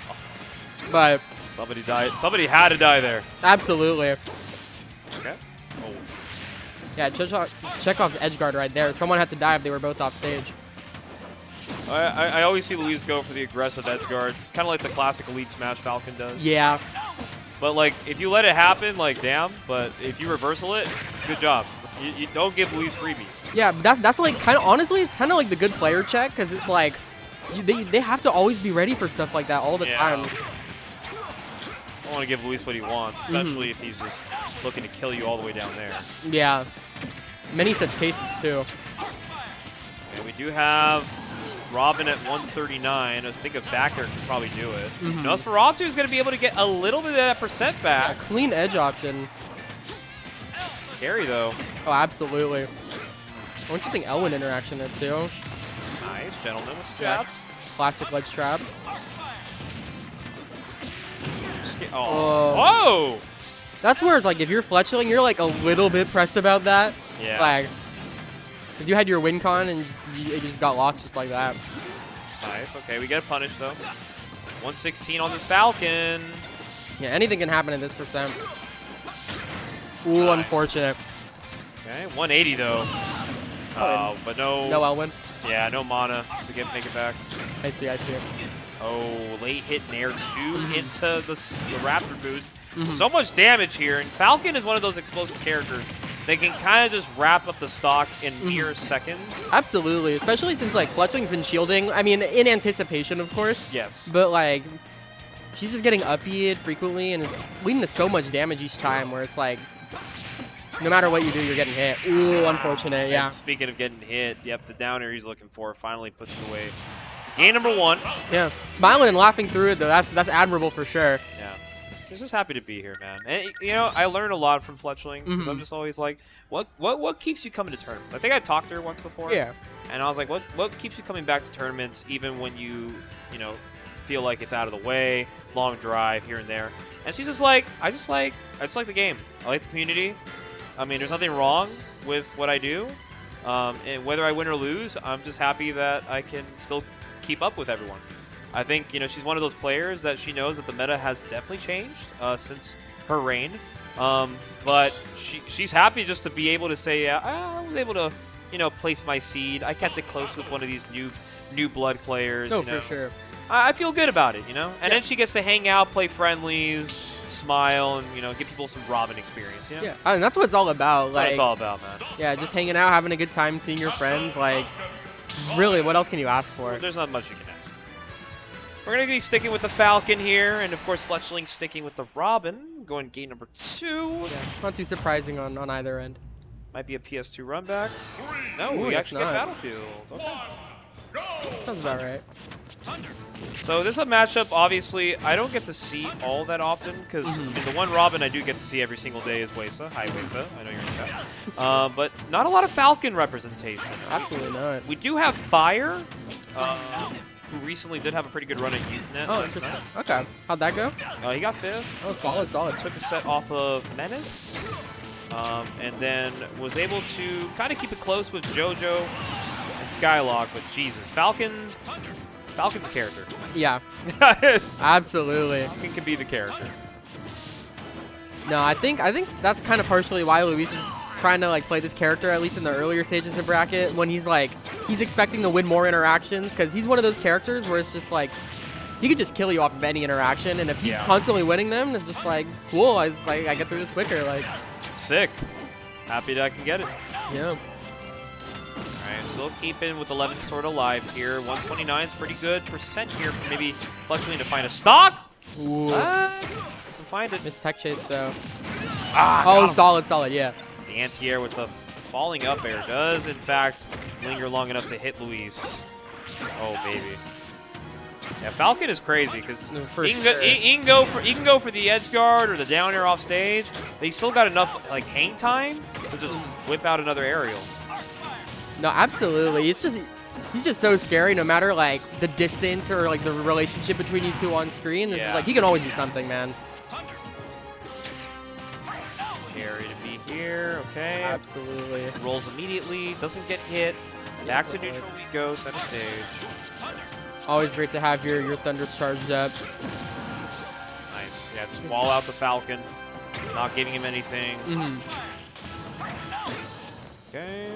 But somebody died. Somebody had to die there. Absolutely. Okay. Oh. Yeah, Chekhov's edge guard right there. Someone had to die if they were both off stage. I always see Luis go for the aggressive edge guards, kind of like the classic Elite Smash Falcon does. Yeah. But like, if you let it happen, like, damn. But if you reversal it, good job. You don't give Luis freebies. Yeah, but that's like kind of honestly, it's kind of like the good player check because it's like they have to always be ready for stuff like that all the time. I don't want to give Luis what he wants, especially if he's just looking to kill you all the way down there. Yeah, many such cases too. Okay, we do have Robin at 139. I think a backer can probably do it. Nosferatu is going to be able to get a little bit of that percent back. Yeah, clean edge option. Scary, though. Oh, absolutely. Oh, interesting Elwin interaction there, too. Nice, gentleman with jabs. Classic ledge trap. Oh. Whoa! That's where it's like, if you're Fletchling, you're like a little bit pressed about that. Yeah. Like, because you had your win con and you just got lost just like that. Nice. Okay, we get a punish, though. 116 on this Falcon. Yeah, anything can happen in this percent. Ooh, nice. Unfortunate. Okay, 180 though. But no. No Elwin. Yeah, no mana to make it back. I see. Oh, late hit Nair 2 into the Raptor boost. So much damage here, and Falcon is one of those explosive characters. They can kind of just wrap up the stock in mere seconds. Absolutely, especially since like Fletchling's been shielding. I mean, in anticipation, of course. Yes. But like, she's just getting up-E'd frequently and is leading to so much damage each time. Where it's like, no matter what you do, you're getting hit. Ooh, unfortunate. Yeah. And speaking of getting hit, yep, the downer he's looking for finally puts it away. Game number 1. Yeah, smiling and laughing through it though. That's admirable for sure. Yeah. I'm just happy to be here, man. And you know, I learned a lot from Fletchling because I'm just always like, what keeps you coming to tournaments? I think I talked to her once before. Yeah. And I was like, what keeps you coming back to tournaments even when you know, feel like it's out of the way, long drive here and there. And she's just like, I just like the game. I like the community. I mean, there's nothing wrong with what I do. And whether I win or lose, I'm just happy that I can still keep up with everyone. I think, you know, she's one of those players that she knows that the meta has definitely changed since her reign. But she's happy just to be able to say, yeah, I was able to, you know, place my seed. I kept it close with one of these new blood players. No, you know. for sure. I feel good about it, you know? And then she gets to hang out, play friendlies, smile, and, you know, give people some Robin experience, you know? Yeah, I mean, that's what it's all about. That's what it's all about, man. Yeah, just hanging out, having a good time, seeing your friends. Like, really, what else can you ask for? Well, there's not much you can ask for. We're going to be sticking with the Falcon here, and, of course, Fletchling sticking with the Robin, going game number 2. Yeah, not too surprising on either end. Might be a PS2 run back. No, Ooh, we it's actually get not. Battlefield. Okay. Sounds about right. So this is a matchup, obviously, I don't get to see all that often, because in the one Robin I do get to see every single day is Wesa. Hi, Wesa. I know you're in chat. But not a lot of Falcon representation. Absolutely not. We do have Fire, who recently did have a pretty good run at YouthNet. Oh, interesting. Okay. How'd that go? He got 5th. Oh, solid. Took a set off of Menace, and then was able to kind of keep it close with JoJo and Skylock, but Jesus, Falcon's a character. Yeah. Absolutely. Falcon can be the character. No, I think that's kind of partially why Luis is trying to like play this character, at least in the earlier stages of bracket, when he's expecting to win more interactions, because he's one of those characters where it's just like he could just kill you off of any interaction, and if he's constantly winning them, it's just like cool. I get through this quicker. Like sick. Happy that I can get it. Yeah. Alright, still keeping with 11 sort of alive here. 129 is pretty good percent here for maybe Fletchling to find a stock. Ooh. Doesn't find it. Missed tech chase though. Oh, solid, yeah. The anti-air with the falling up air does, in fact, linger long enough to hit Luis. Oh, baby. Yeah, Falcon is crazy because he can go for the edge guard or the down air off stage, but he's still got enough like hang time to just whip out another aerial. No, absolutely. He's just so scary no matter like the distance or like the relationship between you two on screen. It's just, like he can always do something, man. opportunity here. Okay. Absolutely. Rolls immediately. Doesn't get hit. Back to neutral we go. Center stage. Always great to have your Thunders charged up. Nice. Yeah, just wall out the Falcon. Not giving him anything. Okay.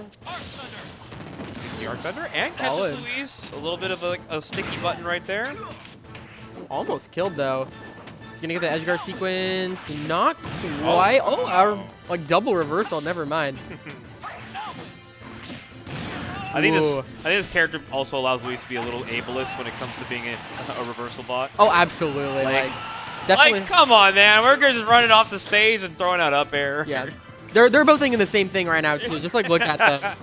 The Arc Thunder and catches Luis. A little bit of a sticky button right there. Almost killed though. He's gonna get the edge guard sequence. Not quite. Oh, our like double reversal. Never mind. I think this character also allows Luis to be a little ableist when it comes to being a reversal bot. Oh, absolutely. Like definitely. Like, come on, man. We're just running off the stage and throwing out up air. Yeah. They're both thinking the same thing right now too. Just like look at them.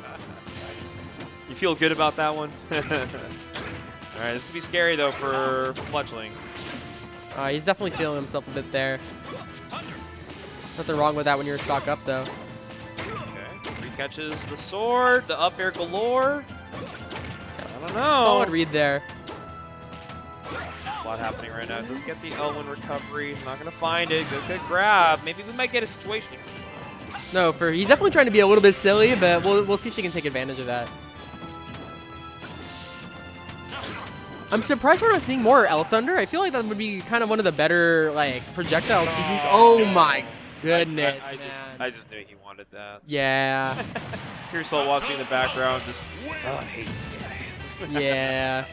You feel good about that one? All right, this could be scary though for Fletchling. He's definitely feeling himself a bit there. Nothing wrong with that when you're stock up though. Okay, re-catches the sword, the up air galore. I don't know. Solid read there. There's a lot happening right now. Just get the Elwin recovery. He's not gonna find it. Good grab. Maybe we might get a situation. No, he's definitely trying to be a little bit silly, but we'll see if she can take advantage of that. I'm surprised we're not seeing more Elf Thunder. I feel like that would be kind of one of the better like projectile species. Oh my goodness, I just knew he wanted that. Yeah. Here's all watching in the background. Just I hate this guy. Yeah.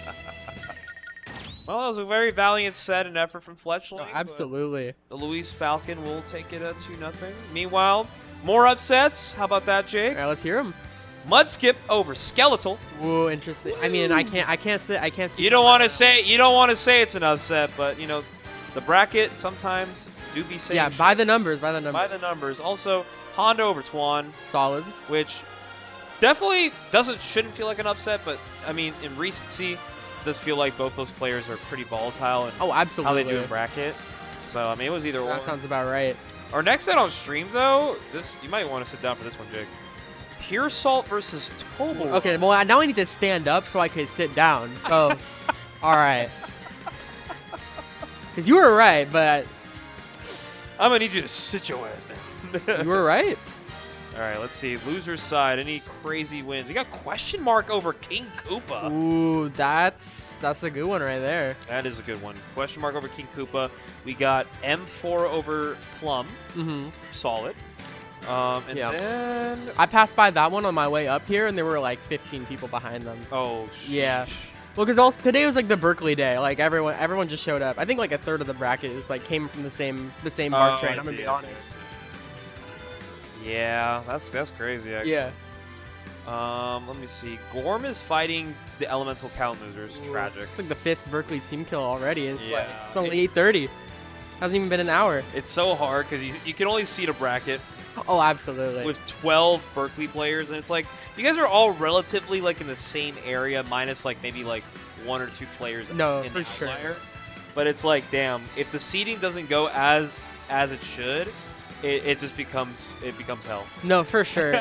Well, that was a very valiant set and effort from Fletchling. Oh, absolutely. The Luis Falcon will take it 2-0. Meanwhile, more upsets. How about that, Jake? All right, let's hear him. Mud skip over Skeletal. Ooh, interesting. I mean, I can't speak. You don't want to say it's an upset, but you know, the bracket sometimes do be saying. Yeah, by the numbers. By the numbers. Also, Honda over Twan. Solid. Which definitely shouldn't feel like an upset, but I mean, in recency, it does feel like both those players are pretty volatile. And absolutely. How they do in bracket. So I mean, it was either or. That sounds about right. Our next set on stream, though, you might want to sit down for this one, Jake. Pure Salt versus Toblerone. Okay, well, now I need to stand up so I could sit down. So, all right. Because you were right, but... I'm going to need you to sit your ass down. You were right. All right, let's see. Loser's side, any crazy wins? We got question mark over King Koopa. Ooh, that's a good one right there. That is a good one. Question mark over King Koopa. We got M4 over Plum. Solid. And then I passed by that one on my way up here, and there were like 15 people behind them. Oh, sheesh. Yeah. Well, because today was like the Berkeley day. Like everyone just showed up. I think like a third of the bracket is like came from the same BART train. I'm gonna be honest. Yeah, that's crazy. Actually. Yeah. Let me see. Gorm is fighting the Elemental Count losers. Ooh. Tragic. It's like the 5th Berkeley team kill already. It's yeah. it's only 8:30. Hasn't even been an hour. It's so hard because you can only seed a bracket. Oh, absolutely. With 12 Berkeley players, and it's like you guys are all relatively like in the same area, minus like maybe like 1 or 2 players. No, in for the sure. outlier. But it's like, damn, if the seeding doesn't go as it should, it just becomes hell. No, for sure.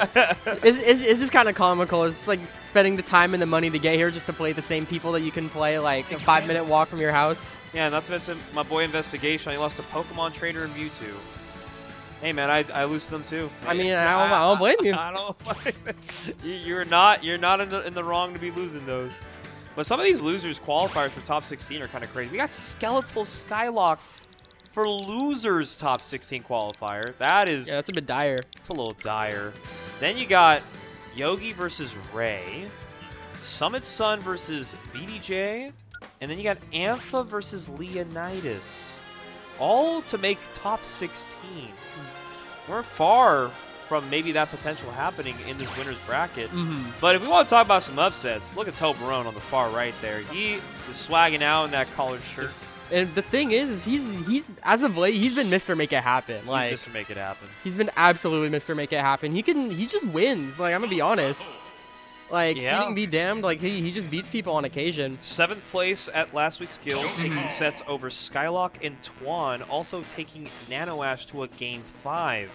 it's just kind of comical. It's like spending the time and the money to get here just to play the same people that you can play like a 5-minute walk from your house. Yeah, not to mention my boy Investigation. I lost a Pokemon trainer in Mewtwo. Hey man, I lose to them too. I mean, I don't blame you. I don't. You're not in the wrong to be losing those. But some of these losers qualifiers for top 16 are kind of crazy. We got Skeletal Skylock for losers top 16 qualifier. That is. Yeah, that's a bit dire. It's a little dire. Then you got Yogi versus Ray, Summit Sun versus BDJ, and then you got Ampha versus Leonidas. All to make top 16. We're far from maybe that potential happening in this winner's bracket. But if we want to talk about some upsets, look at Toblerone on the far right there. He is swagging out in that collared shirt. And the thing is he's as of late he's been Mr. Make It Happen. Like He's Mr. Make It Happen. He's been absolutely Mr. Make It Happen. He just wins. Like I'm gonna be honest. Like, seeding be damned, like, he just beats people on occasion. 7th place at last week's Guild, taking sets over Skylock and Twan, also taking Nano Ash to a Game 5.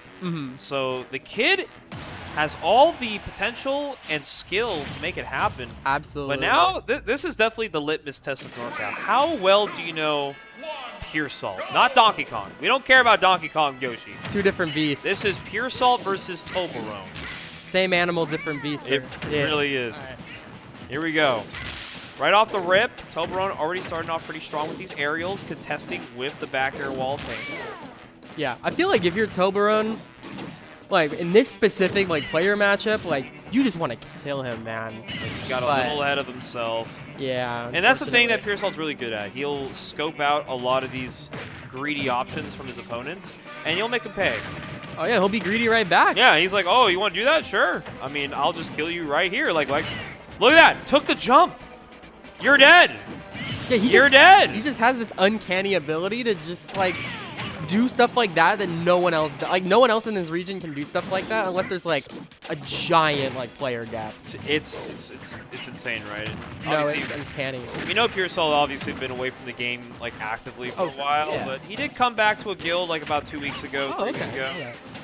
So the kid has all the potential and skill to make it happen. Absolutely. But now, this is definitely the litmus test of NorCal. How well do you know Pure Salt, not Donkey Kong. We don't care about Donkey Kong Yoshi. Two different beasts. This is Pure Salt versus Toblerone. Same animal, different beast. It really is. Right. Here we go. Right off the rip, Toblerone already starting off pretty strong with these aerials, contesting with the back air wall thing. Yeah, I feel like if you're Toblerone, like in this specific like player matchup, like you just want to kill him, man. He's got a little ahead of himself. Yeah. And that's the thing that Pure Salt's really good at. He'll scope out a lot of these greedy options from his opponents, and he'll make him pay. Oh yeah, he'll be greedy right back. Yeah, he's like, oh, you want to do that? Sure. I mean, I'll just kill you right here. Like, look at that. Took the jump. You're dead. Yeah, You're dead. He just has this uncanny ability to just like do stuff like that no one else does. Like no one else in this region can do stuff like that unless there's like a giant like player gap. It's insane, right? No, it's uncanny. We know Pure Salt obviously been away from the game like actively for a while, but he did come back to a guild like about 2 weeks ago, 3 weeks ago,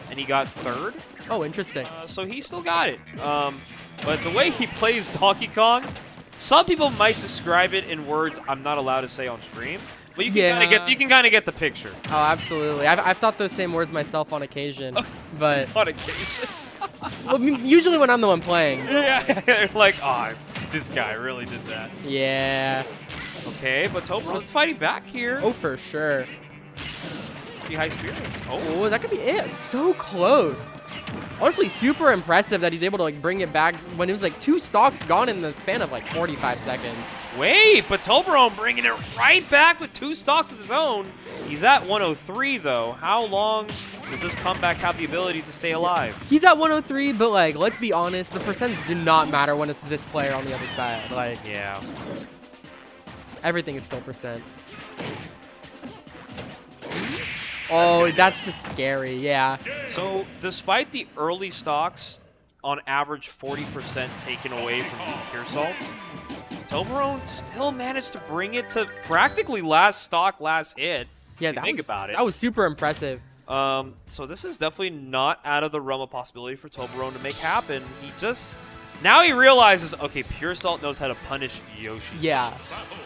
and he got third. Oh, interesting. So he still got it. But the way he plays Donkey Kong, some people might describe it in words I'm not allowed to say on stream. But you can kind of get the picture. Oh, absolutely. I've thought those same words myself on occasion, but on occasion. Well, usually when I'm the one playing. Yeah, like, oh, this guy really did that. Yeah. Okay, but Toblerone's fighting back here. Oh, for sure. Be high spirits. Oh, that could be it. So close. Honestly, super impressive that he's able to like bring it back when it was like 2 stocks gone in the span of like 45 seconds. Wait, but Toblerone bringing it right back with 2 stocks of his own. He's at 103 though. How long does this comeback have the ability to stay alive? He's at 103, but like let's be honest, the percents do not matter when it's this player on the other side. Like, yeah, everything is skill percent. Oh, that's just scary, yeah. So, despite the early stocks, on average 40% taken away from Pure Salt, Toblerone still managed to bring it to practically last stock, last hit. Yeah, think about it. That was super impressive. So this is definitely not out of the realm of possibility for Toblerone to make happen. Now he realizes, okay, Pure Salt knows how to punish Yoshi. Yeah.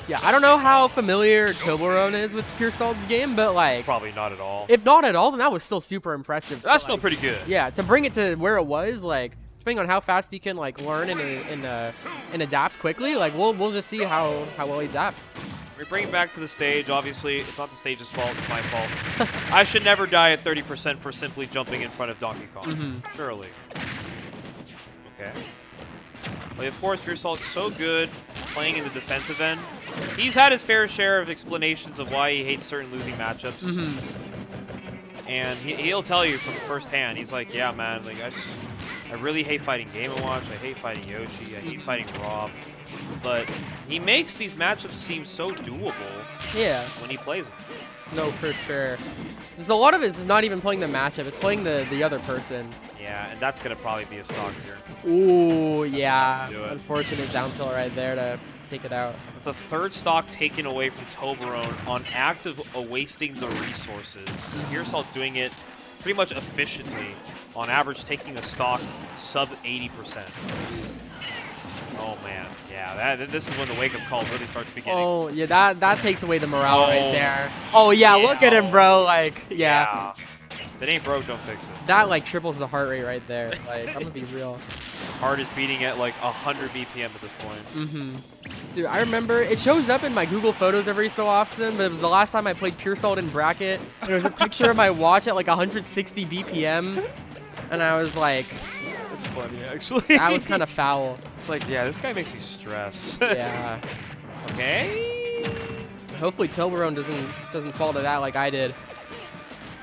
Yeah, I don't know how familiar Toblerone is with Pure Salt's game, but like... Probably not at all. If not at all, then that was still super impressive. That's still pretty good. Yeah, to bring it to where it was, like, depending on how fast he can, like, learn and adapt quickly, like, we'll just see how well he adapts. We bring it back to the stage. Obviously, it's not the stage's fault. It's my fault. I should never die at 30% for simply jumping in front of Donkey Kong. Surely. Okay. But of course, Pure Salt's so good playing in the defensive end. He's had his fair share of explanations of why he hates certain losing matchups. And he'll tell you from firsthand. He's like, yeah, man, like I really hate fighting Game & Watch. I hate fighting Yoshi. I hate fighting Rob. But he makes these matchups seem so doable when he plays them. No, for sure. There's a lot of it is not even playing the matchup. It's playing the other person. Yeah, and that's going to probably be a stock here. Ooh, yeah. Unfortunate down tilt right there to take it out. It's a 3rd stock taken away from Toblerone on act of wasting the resources. Pure Salt's doing it pretty much efficiently. On average, taking a stock sub 80%. Oh, man. Yeah, this is when the wake-up call really starts beginning. Oh, yeah, that takes away the morale right there. Oh, yeah, look at him, bro. Like, yeah. If it ain't broke, don't fix it. That, like, triples the heart rate right there. Like, I'm going to be real. Heart is beating at, like, 100 BPM at this point. Dude, I remember it shows up in my Google Photos every so often, but it was the last time I played Pure Salt in bracket. And there was a picture of my watch at, like, 160 BPM. And I was like... It's funny, actually. That was kind of foul. It's like, yeah, this guy makes me stress. Yeah. Okay. Hopefully Toblerone doesn't fall to that like I did.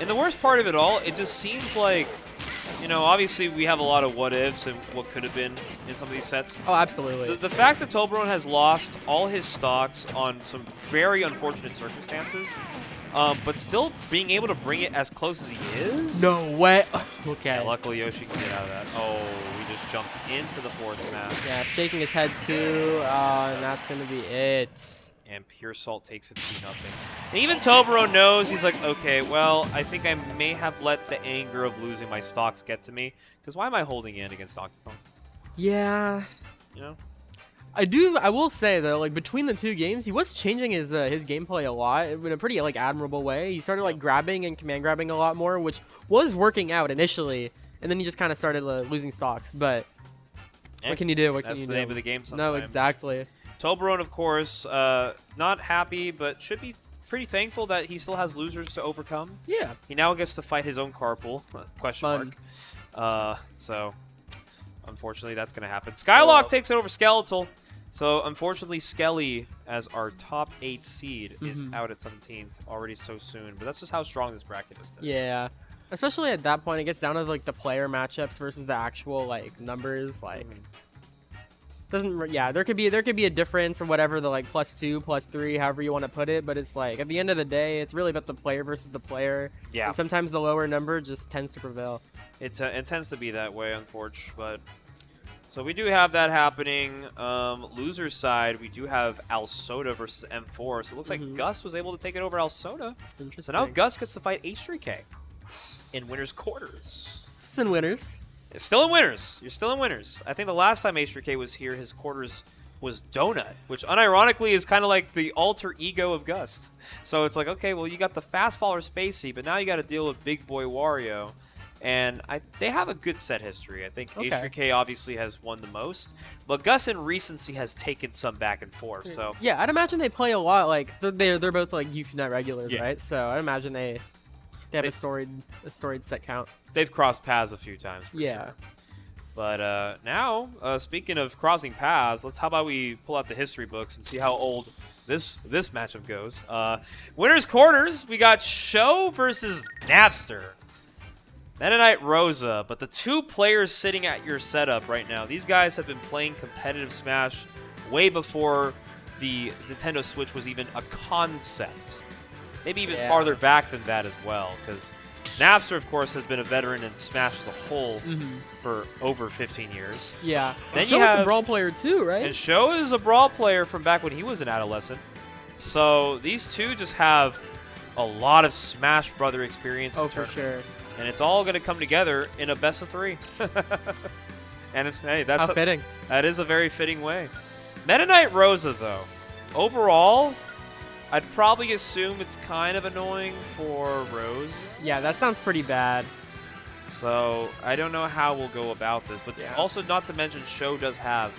And the worst part of it all, it just seems like, you know, obviously we have a lot of what-ifs and what could have been in some of these sets. Oh, absolutely. The fact that Toblerone has lost all his stocks on some very unfortunate circumstances, but still being able to bring it as close as he is? No way. Okay. Yeah, luckily Yoshi can get out of that. Oh, we just jumped into the forward smash. Yeah, shaking his head too, and that's going to be it. And Pure Salt takes it 2-0. And even Toblerone knows, he's like, okay, well, I think I may have let the anger of losing my stocks get to me. Because why am I holding in against Donkey Kong? Yeah. You know? I will say though, like between the two games, he was changing his gameplay a lot in a pretty like admirable way. He started like grabbing and command grabbing a lot more, which was working out initially, and then he just kind of started losing stocks. But what can you do? What can you do? That's the name of the game. No, exactly. Toblerone, of course, not happy, but should be pretty thankful that he still has losers to overcome. Yeah. He now gets to fight his own carpool. Question Fun. mark. So, unfortunately, that's going to happen. Skylock takes it over Skeletal. So, unfortunately, Skelly, as our top 8 seed, is out at 17th already so soon. But that's just how strong this bracket is today. Yeah. Especially at that point, it gets down to like the player matchups versus the actual like numbers. Like, there could be a difference or whatever, the like +2, +3, however you want to put it. But it's like at the end of the day, it's really about the player versus the player. Yeah. And sometimes the lower number just tends to prevail. It tends to be that way, unfortunately. But so we do have that happening. Loser's side, we do have Alsoda versus M4. So it looks like Gust was able to take it over Alsoda. Interesting. So now Gust gets to fight H3K in winners quarters. It's in winners. It's still in winners. You're still in winners. I think the last time H3K was here, his quarters was Donut, which unironically is kind of like the alter ego of Gust. So it's like, okay, well, you got the fast faller Spacey, but now you got to deal with Big Boy Wario. And they have a good set history. I think H3K obviously has won the most, but Gus in recency has taken some back and forth. So yeah, I'd imagine they play a lot. Like they're both like UFNet regulars, right? So I imagine they have a storied set count. They've crossed paths a few times. Yeah. Sure. But now, speaking of crossing paths, how about we pull out the history books and see how old this matchup goes. Winners quarters, we got Show versus Napster. Meta Knight Rosa, but the two players sitting at your setup right now, these guys have been playing competitive Smash way before the Nintendo Switch was even a concept. Maybe even farther back than that as well, because Napster, of course, has been a veteran in Smash as a whole for over 15 years. Yeah. Then Show is a Brawl player too, right? And Show is a Brawl player from back when he was an adolescent. So these two just have a lot of Smash Brother experience. Oh, for sure. And it's all going to come together in a best of 3. And hey, that's fitting. That is a very fitting way. Meta Knight Rosa, though, overall, I'd probably assume it's kind of annoying for Rose. Yeah, that sounds pretty bad. So I don't know how we'll go about this, but also not to mention Show does have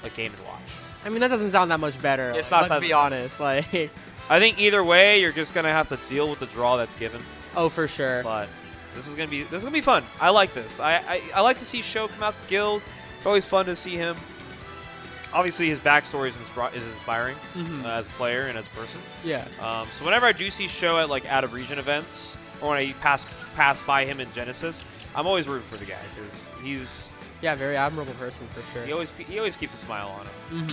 a Game & Watch. I mean, that doesn't sound that much better. It's not. Let's be honest. Like, I think either way, you're just gonna have to deal with the draw that's given. Oh, for sure. But this is gonna be fun. I like this. I like to see Show come out to Guild. It's always fun to see him. Obviously, his backstory is inspiring as a player and as a person. Yeah. So whenever I do see Show at like out of region events, or when I pass by him in Genesis, I'm always rooting for the guy because he's very admirable person for sure. He always keeps a smile on him.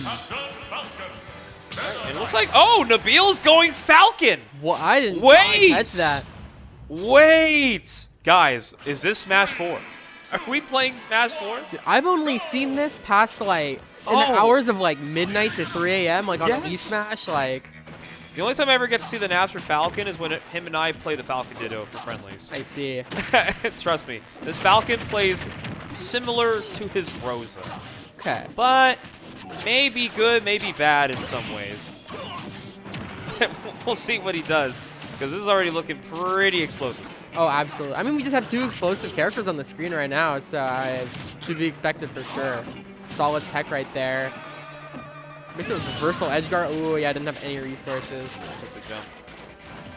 And it looks like Nabil's going Falcon. Well, I didn't catch that. Wait, guys, is this Smash 4? Are we playing Smash 4? Dude, I've only seen this past like in the hours of like midnight to 3 a.m. like on Wii Smash. Like the only time I ever get to see the Napster Falcon is when him and I play the Falcon Ditto for friendlies. I see. Trust me, this Falcon plays similar to his Rosa. Okay. But maybe good, maybe bad in some ways. We'll see what he does, because this is already looking pretty explosive. Oh, absolutely. I mean, we just have 2 explosive characters on the screen right now, so it should be expected for sure. Solid tech right there. Makes it a reversal edge guard. Ooh, yeah, I didn't have any resources. Took the jump.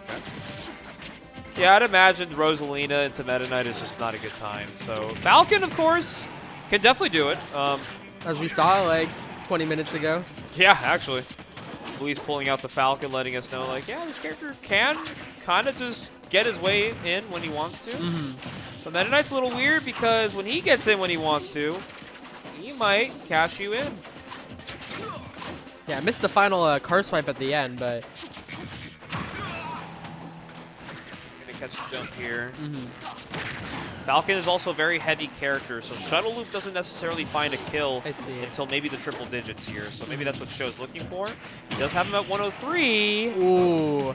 Okay. Yeah, I'd imagine Rosalina into Meta Knight is just not a good time. So Falcon, of course, can definitely do it. As we saw like 20 minutes ago. Yeah, actually. Luis pulling out the Falcon, letting us know, like, yeah, this character can kind of just get his way in when he wants to. So Meta Knight's a little weird because when he gets in when he wants to, he might cash you in. Yeah, I missed the final car swipe at the end, but Gonna catch the jump here. Falcon is also a very heavy character, so Shuttle Loop doesn't necessarily find a kill until maybe the triple digits here. So maybe that's what Show's looking for. He does have him at 103. Ooh,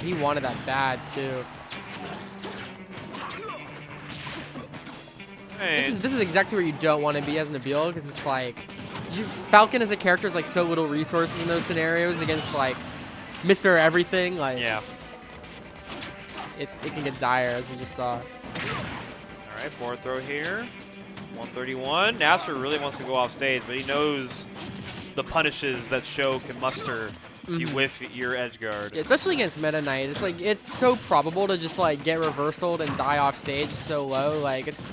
he wanted that bad too. Hey. This is exactly where you don't want to be as Nabil, because it's like Falcon as a character is like so little resources in those scenarios against like Mr. Everything. Like, Yeah. it can get dire as we just saw. All right, forward throw here. 131. Napster really wants to go off stage, but he knows the punishes that Show can muster if you whiff your edge guard. Yeah, especially against Meta Knight. It's like it's so probable to just like get reversaled and die off stage so low. Like it's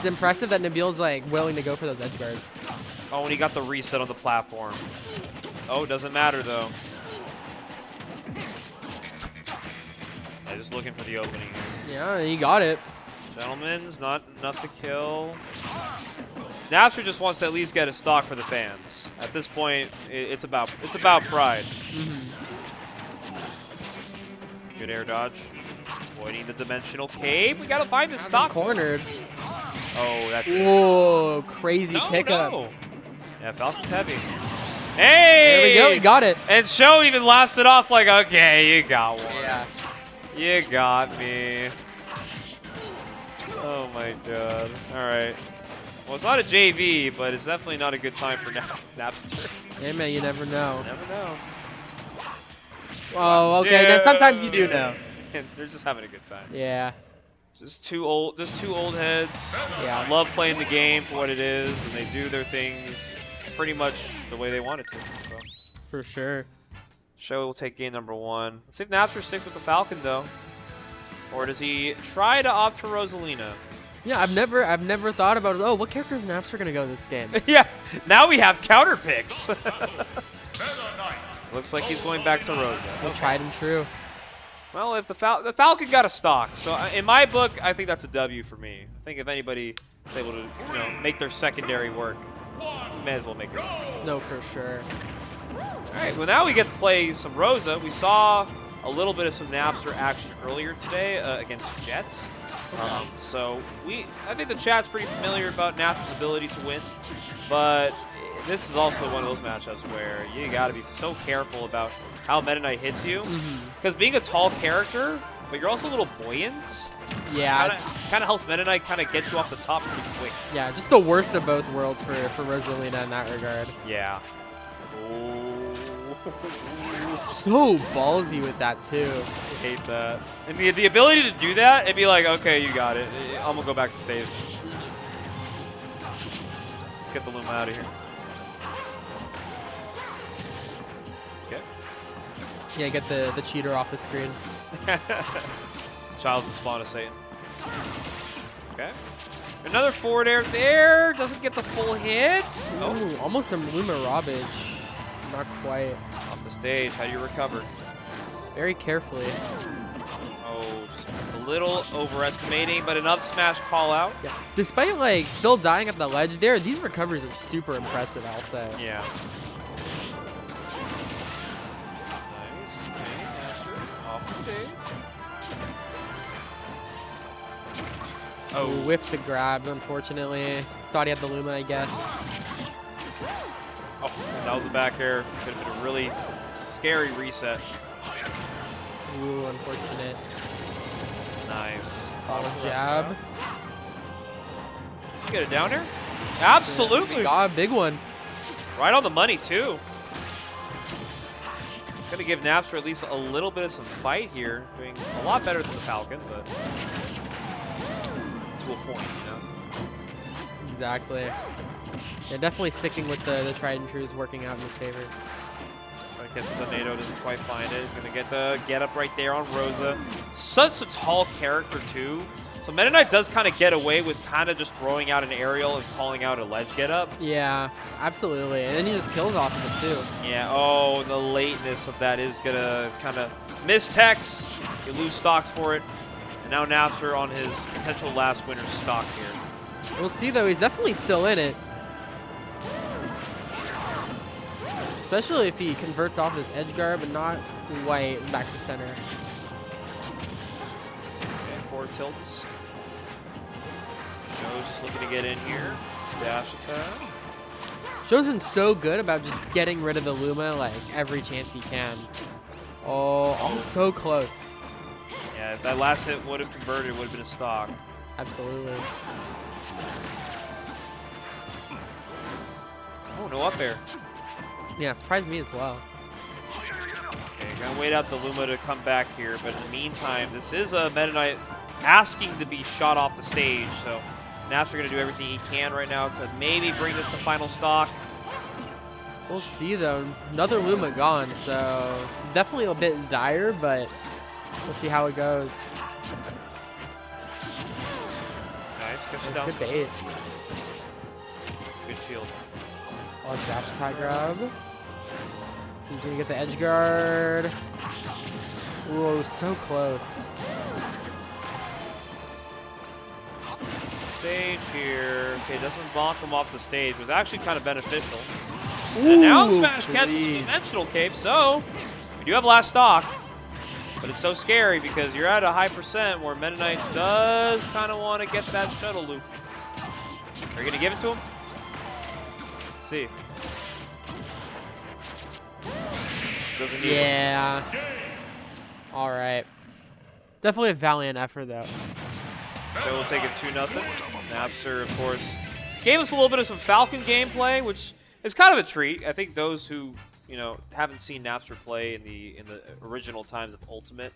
impressive that Nabil's like willing to go for those edge guards. Oh, and he got the reset on the platform. Oh, doesn't matter though. Yeah, just looking for the opening here. Yeah, he got it. Gentlemen's not enough to kill. Napster just wants to at least get a stock for the fans. At this point, it's about pride. Good air dodge. Avoiding the dimensional cape. We gotta find the stock. Cornered. Oh, that's good. Whoa, crazy No, pickup. no. Yeah, Falcon's heavy. Hey! There we go, he got it. And Show even laughs it off like, okay, you got one. Yeah. You got me. Oh my god. Alright. Well, it's not a JV, but it's definitely not a good time for Napster. Yeah, man, you never know. Never know. Oh, okay. Then sometimes you do know. And they're just having a good time. Yeah. Just two old heads. Yeah. Love playing the game for what it is, and they do their things pretty much the way they want it to. So. For sure. Show will take game number 1. Let's see if Napster sticks with the Falcon though, or does he try to opt for Rosalina? Yeah, I've never thought about it. Oh, what character is Napster gonna go this game? Yeah. Now we have counter picks. Looks like he's going back to Rosa. Well, tried and true. Well, if the Falcon got a stock, so in my book, I think that's a W for me. I think if anybody is able to, make their secondary work, we may as well make it. No, for sure. All right, well now we get to play some Rosa. We saw a little bit of some Napster action earlier today against Jet. So I think the chat's pretty familiar about Napster's ability to win, but this is also one of those matchups where you got to be so careful about how Meta Knight hits you, because being a tall character, but you're also a little buoyant. Yeah. Kind of helps Meta Knight kind of get you off the top pretty quick. Yeah, just the worst of both worlds for Rosalina in that regard. Yeah. Oh. So ballsy with that too. I hate that. And the ability to do that and be like, okay, you got it. I'm gonna go back to stage. Let's get the Luma out of here. Okay. Yeah, get the cheater off the screen. Child's the spawn of Satan. Okay. Another forward air there. Doesn't get the full hit. Oh, almost some Luma robbage. Not quite. Off the stage. How do you recover? Very carefully. Oh, just a little overestimating, but an up smash call out. Yeah. Despite like still dying at the ledge there, these recoveries are super impressive, I'll say. Yeah. Nice. Okay, Master. Off the stage. Oh, whiffed the grab, unfortunately. Just thought he had the Luma, I guess. Oh, that was a back air. Could have been a really scary reset. Ooh, unfortunate. Nice. Solid jab. Did you get it down there? Absolutely. Got a big one. Right on the money, too. It's going to give Napster at least a little bit of some fight here. Doing a lot better than the Falcon, but to a point, Exactly. Yeah, definitely sticking with the tried and true is working out in his favor. Trying to catch the NATO, doesn't quite find it. He's going to get the get up right there on Rosa. Such a tall character, too. So Meta Knight does kind of get away with kind of just throwing out an aerial and calling out a ledge get up. Yeah, absolutely. And then he just kills off of it, too. Yeah, oh, the lateness of that is going to kind of miss techs. You lose stocks for it. And now Napster on his potential last winner's stock here. We'll see, though. He's definitely still in it. Especially if he converts off his edge guard, but not quite back to center. Okay, forward tilts. Show's just looking to get in here. Dash attack. Show's been so good about just getting rid of the Luma like every chance he can. Oh, so close. Yeah, if that last hit would have converted, it would have been a stock. Absolutely. Oh, no no up air. Yeah, surprised me as well. Okay, gonna wait out the Luma to come back here, but in the meantime, this is a Meta Knight asking to be shot off the stage, so Napster gonna do everything he can right now to maybe bring this to final stock. We'll see though. Another Luma gone, so it's definitely a bit dire, but we'll see how it goes. Nice, good That's down. good bait. Good shield. Oh, dash attack grab. So he's gonna get the edge guard. Whoa, so close. Stage here. Okay, doesn't bonk him off the stage. Was actually kind of beneficial. And now Smash catches the dimensional cape, so we do have last stock. But it's so scary because you're at a high percent where Meta Knight does kind of want to get that shuttle loop. Are you going to give it to him? Let's see. Doesn't need it. Yeah. All right. Definitely a valiant effort though. So we'll take it 2-0. Napster, of course, gave us a little bit of some Falcon gameplay, which is kind of a treat. I think those who haven't seen Napster play in the original times of Ultimate,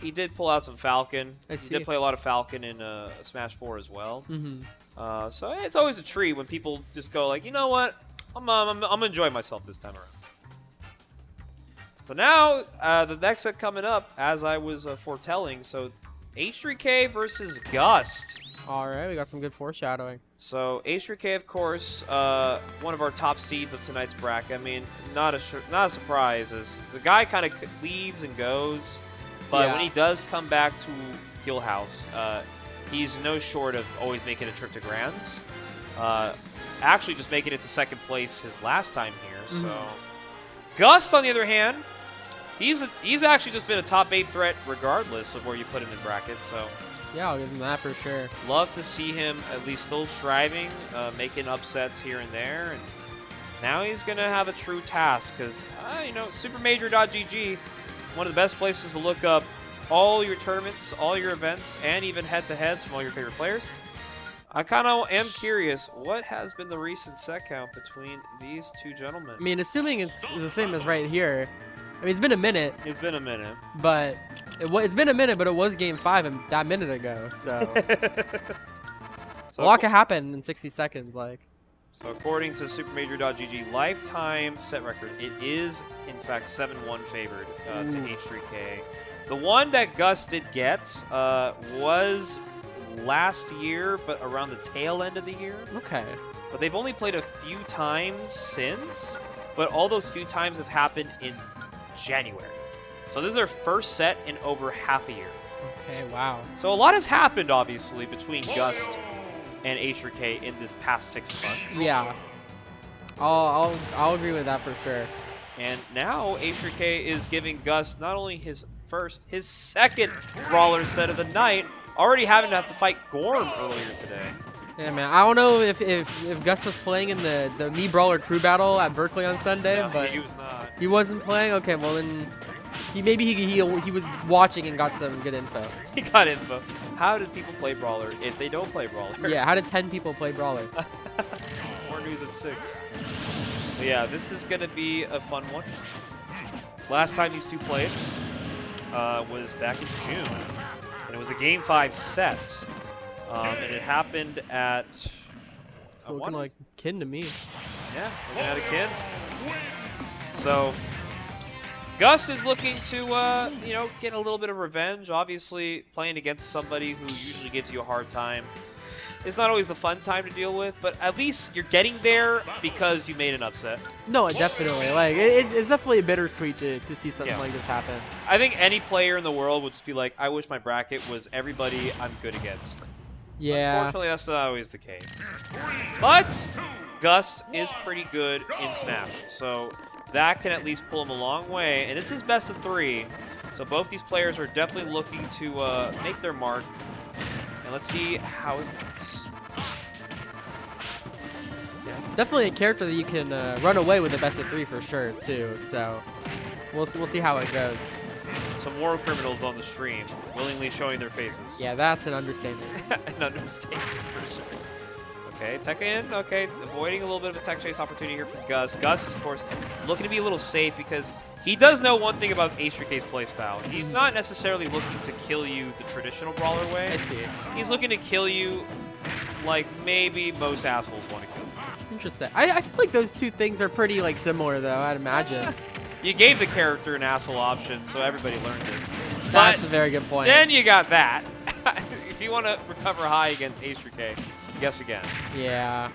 he did pull out some Falcon. I He see. did play a lot of Falcon in Smash 4 as well. Mm-hmm. So it's always a treat when people just go like, you know what, I'm enjoying myself this time around. So now the next set coming up, as I was foretelling, so H3K versus Gust. All right, we got some good foreshadowing. So H3K, of course, one of our top seeds of tonight's bracket. I mean, not a surprise, as the guy kind of leaves and goes, but when he does come back to Guildhouse, he's no short of always making a trip to Grands. Actually, just making it to second place his last time here. So Gust, on the other hand, he's actually just been a top 8 threat regardless of where you put him in brackets. So. Yeah, I'll give him that for sure. Love to see him at least still striving, making upsets here and there. And now he's going to have a true task because, supermajor.gg, one of the best places to look up all your tournaments, all your events, and even head-to-heads from all your favorite players. I kind of am curious, what has been the recent set count between these two gentlemen? I mean, assuming it's the same as right here. I mean, it's been a minute. It's been a minute. But it's been a minute, but it was game 5 that minute ago. So, So a lot can happen in 60 seconds. So according to supermajor.gg lifetime set record, it is in fact 7-1 favored to H3K. The one that Gust did get was last year, but around the tail end of the year. Okay. But they've only played a few times since, but all those few times have happened in January. So this is their first set in over half a year. Okay, wow. So a lot has happened, obviously, between Gust and H3K in this past 6 months. Yeah. I'll agree with that for sure. And now H3K is giving Gust not only his second brawler set of the night, already having to have to fight Gorm earlier today. Yeah, man. I don't know if Gus was playing in the Me Brawler crew battle at Berkeley on Sunday, Yeah, but he was not. he wasn't playing. Okay, well then he was watching and got some good info. He got info. How did people play Brawler if they don't play Brawler? Yeah, how did 10 people play Brawler? More news at 6. But yeah, this is going to be a fun one. Last time these two played was back in June. And it was a Game 5 set. And it happened at... It's looking like Kin to me. Yeah, looking at a kid. So, Gus is looking to, get a little bit of revenge. Obviously, playing against somebody who usually gives you a hard time. It's not always the fun time to deal with, but at least you're getting there because you made an upset. No, definitely. It's definitely bittersweet to see something like this happen. I think any player in the world would just be like, I wish my bracket was everybody I'm good against. Yeah. Unfortunately, that's not always the case. But Gus is pretty good in Smash, so that can at least pull him a long way. And this is best of 3, so both these players are definitely looking to make their mark. And let's see how it works. Yeah. Definitely a character that you can run away with the best of 3 for sure, too. So we'll see how it goes. Some war criminals on the stream, willingly showing their faces. Yeah, that's an understatement. An understatement for sure. Okay, tech in. Okay, avoiding a little bit of a tech chase opportunity here from Gust. Gust is, of course, looking to be a little safe because he does know one thing about H3K's playstyle. He's not necessarily looking to kill you the traditional brawler way. I see. He's looking to kill you like maybe most assholes want to kill you. Interesting. I feel like those two things are pretty like similar though, I'd imagine. You gave the character an asshole option, so everybody learned it. That's But a very good point. then you got that. If you want to recover high against H3K, guess again. Yeah.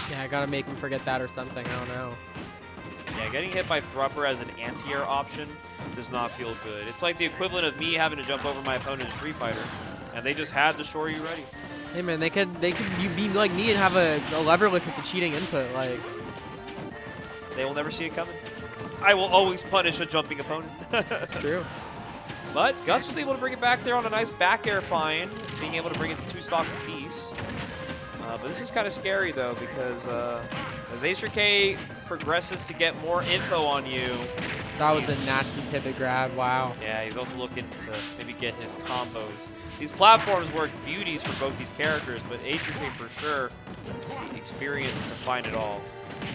Yeah, I gotta make him forget that or something. I don't know. Yeah, getting hit by Thrupper as an anti-air option does not feel good. It's like the equivalent of me having to jump over my opponent in Street Fighter, and they just had the Shore You ready. Hey man, they could you be like me and have a leverless with the cheating input. Like, They will never see it coming. I will always punish a jumping opponent. that's true. But Gus was able to bring it back there on a nice back air find, being able to bring it to 2 stocks apiece. But this is kind of scary though, because as H3K progresses to get more info on you. That was a nasty pivot grab. Wow. Yeah, he's also looking to maybe get his combos. These platforms work beauties for both these characters, but H3K for sure the experience to find it all.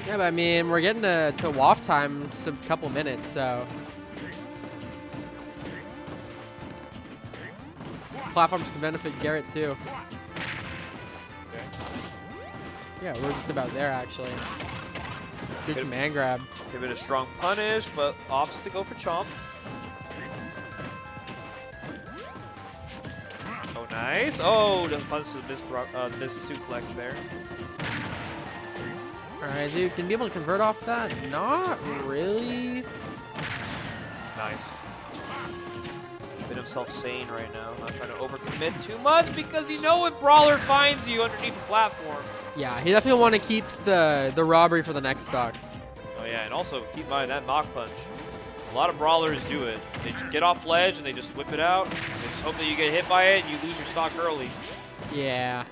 Yeah, but I mean, we're getting to waft time in just a couple minutes, so. Platforms can benefit Garrett too. Okay. Yeah, we're just about there actually. Good command grab. Give it a strong punish, but opts to go for chomp. Oh, nice. Oh, doesn't punish the miss suplex there. Alright, dude, can you be able to convert off that? Not really. Nice. Keeping himself sane right now. Not trying to overcommit too much because you know if Brawler finds you underneath the platform. Yeah, he definitely want to keep the robbery for the next stock. Oh yeah, and also keep in mind that Mach Punch. A lot of Brawlers do it. They just get off ledge and they just whip it out. They just hope that you get hit by it and you lose your stock early. Yeah.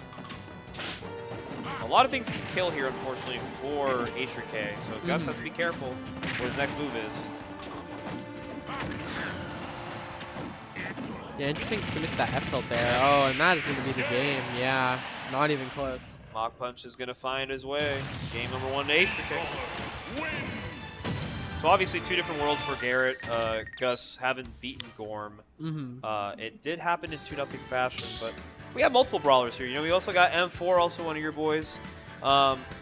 A lot of things can kill here, unfortunately, for H3K. So Gus has to be careful what his next move is. Yeah, interesting to miss that F tilt there. Oh, and that is going to be the game. Yeah, not even close. Mach Punch is going to find his way. Game number 1 to H3K. So obviously 2 different worlds for Garrett. Gus haven't beaten Gorm. It did happen in 2-0 fashion, but we have multiple brawlers here. You know, we also got M4, also one of your boys.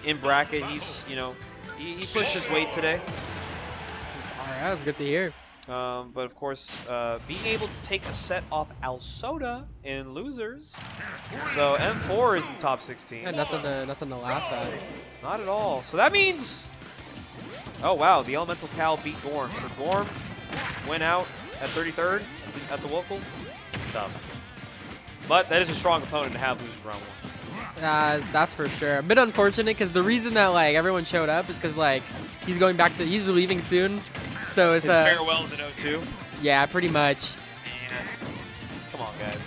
In bracket, he's, you know, he pushed his weight today. All right, that's good to hear. But of course, being able to take a set off Al Soda in losers. So M4 is in top 16. Yeah, nothing to laugh at. Not at all. So that means, oh wow, the Elemental Cal beat Gorm. So Gorm went out at 33rd at the local. It's tough. But that is a strong opponent to have losers round 1. That's for sure. A bit unfortunate because the reason that like everyone showed up is because like he's leaving soon. So it's his farewell's in 0-2. Yeah, pretty much. Man. Come on, guys.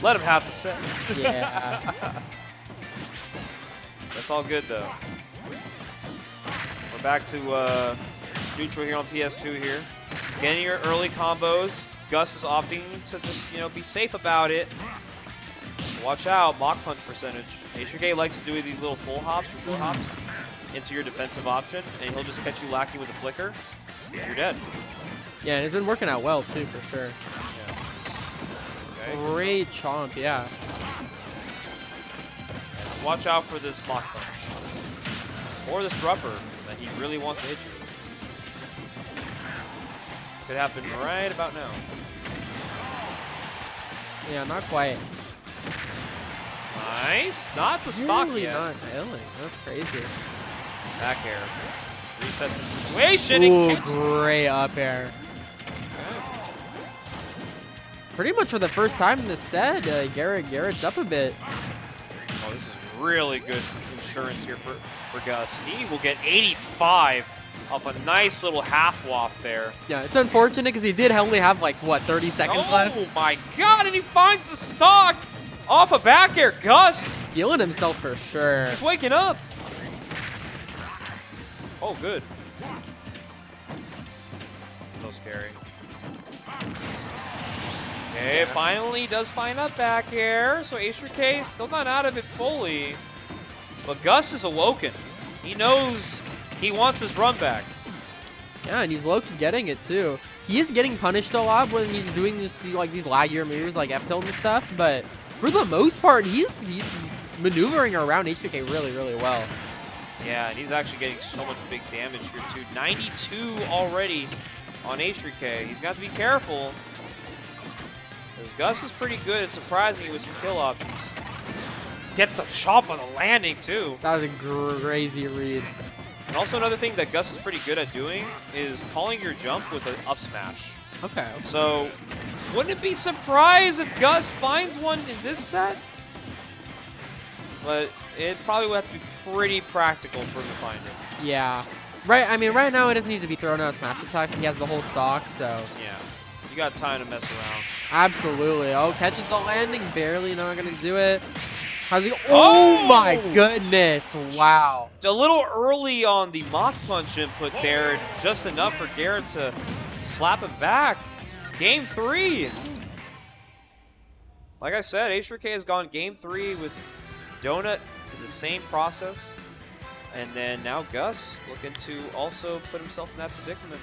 Let him have the set. Yeah. That's all good, though. We're back to neutral here on PS2 here. Getting your early combos. Gus is opting to just, you know, be safe about it. Watch out, Mach Punch percentage. H3K likes to do these little full hops or short hops into your defensive option, and he'll just catch you lacking with a flicker. You're dead. Yeah, and it's been working out well too, for sure. Yeah. Okay. Great chomp, yeah. And watch out for this Mach Punch. Or this Rupper that he really wants to hit you. Could happen right about now. Yeah, not quite. Nice. Not the stock Really yet. not nailing. That's crazy. Back air. Resets the situation. Ooh, great up air. Pretty much for the first time in this set, Garrett's up a bit. Oh, this is really good insurance here for Gus. He will get 85 off a nice little half waft there. Yeah, it's unfortunate because he did only have like, what, 30 seconds left? Oh my god, and he finds the stock off a back air. Gust Feeling himself for sure. he's waking up. Oh, good. So scary. Okay, Yeah. finally does find up back air. So H3K still not out of it fully. But Gust is awoken. He knows he wants his run back. Yeah, and he's low-key getting it too. He is getting punished a lot when he's doing this, like these laggier moves like F-tilt and stuff, but for the most part, he's maneuvering around H3K really, really well. Yeah, and he's actually getting so much big damage here too. 92 already on H3K. He's got to be careful. Because Gus is pretty good at surprising you with some kill options. Get the chop on the landing too. That was a crazy read. And also another thing that Gus is pretty good at doing is calling your jump with an up smash. Okay. So, wouldn't it be surprised if Gus finds one in this set? But it probably would have to be pretty practical for him to find it. Yeah. Right. I mean, right now it doesn't need to be thrown out smash attacks. He has the whole stock, so. Yeah. You got time to mess around. Absolutely. Oh, catches the landing. Barely. Not going to do it. How's he? Oh my goodness. Wow. A little early on the Mach Punch input there. Just enough for Garrett to slap him back. It's game 3. Like I said, H3K has gone game 3 with Donut in the same process. And then now Gus looking to also put himself in that predicament.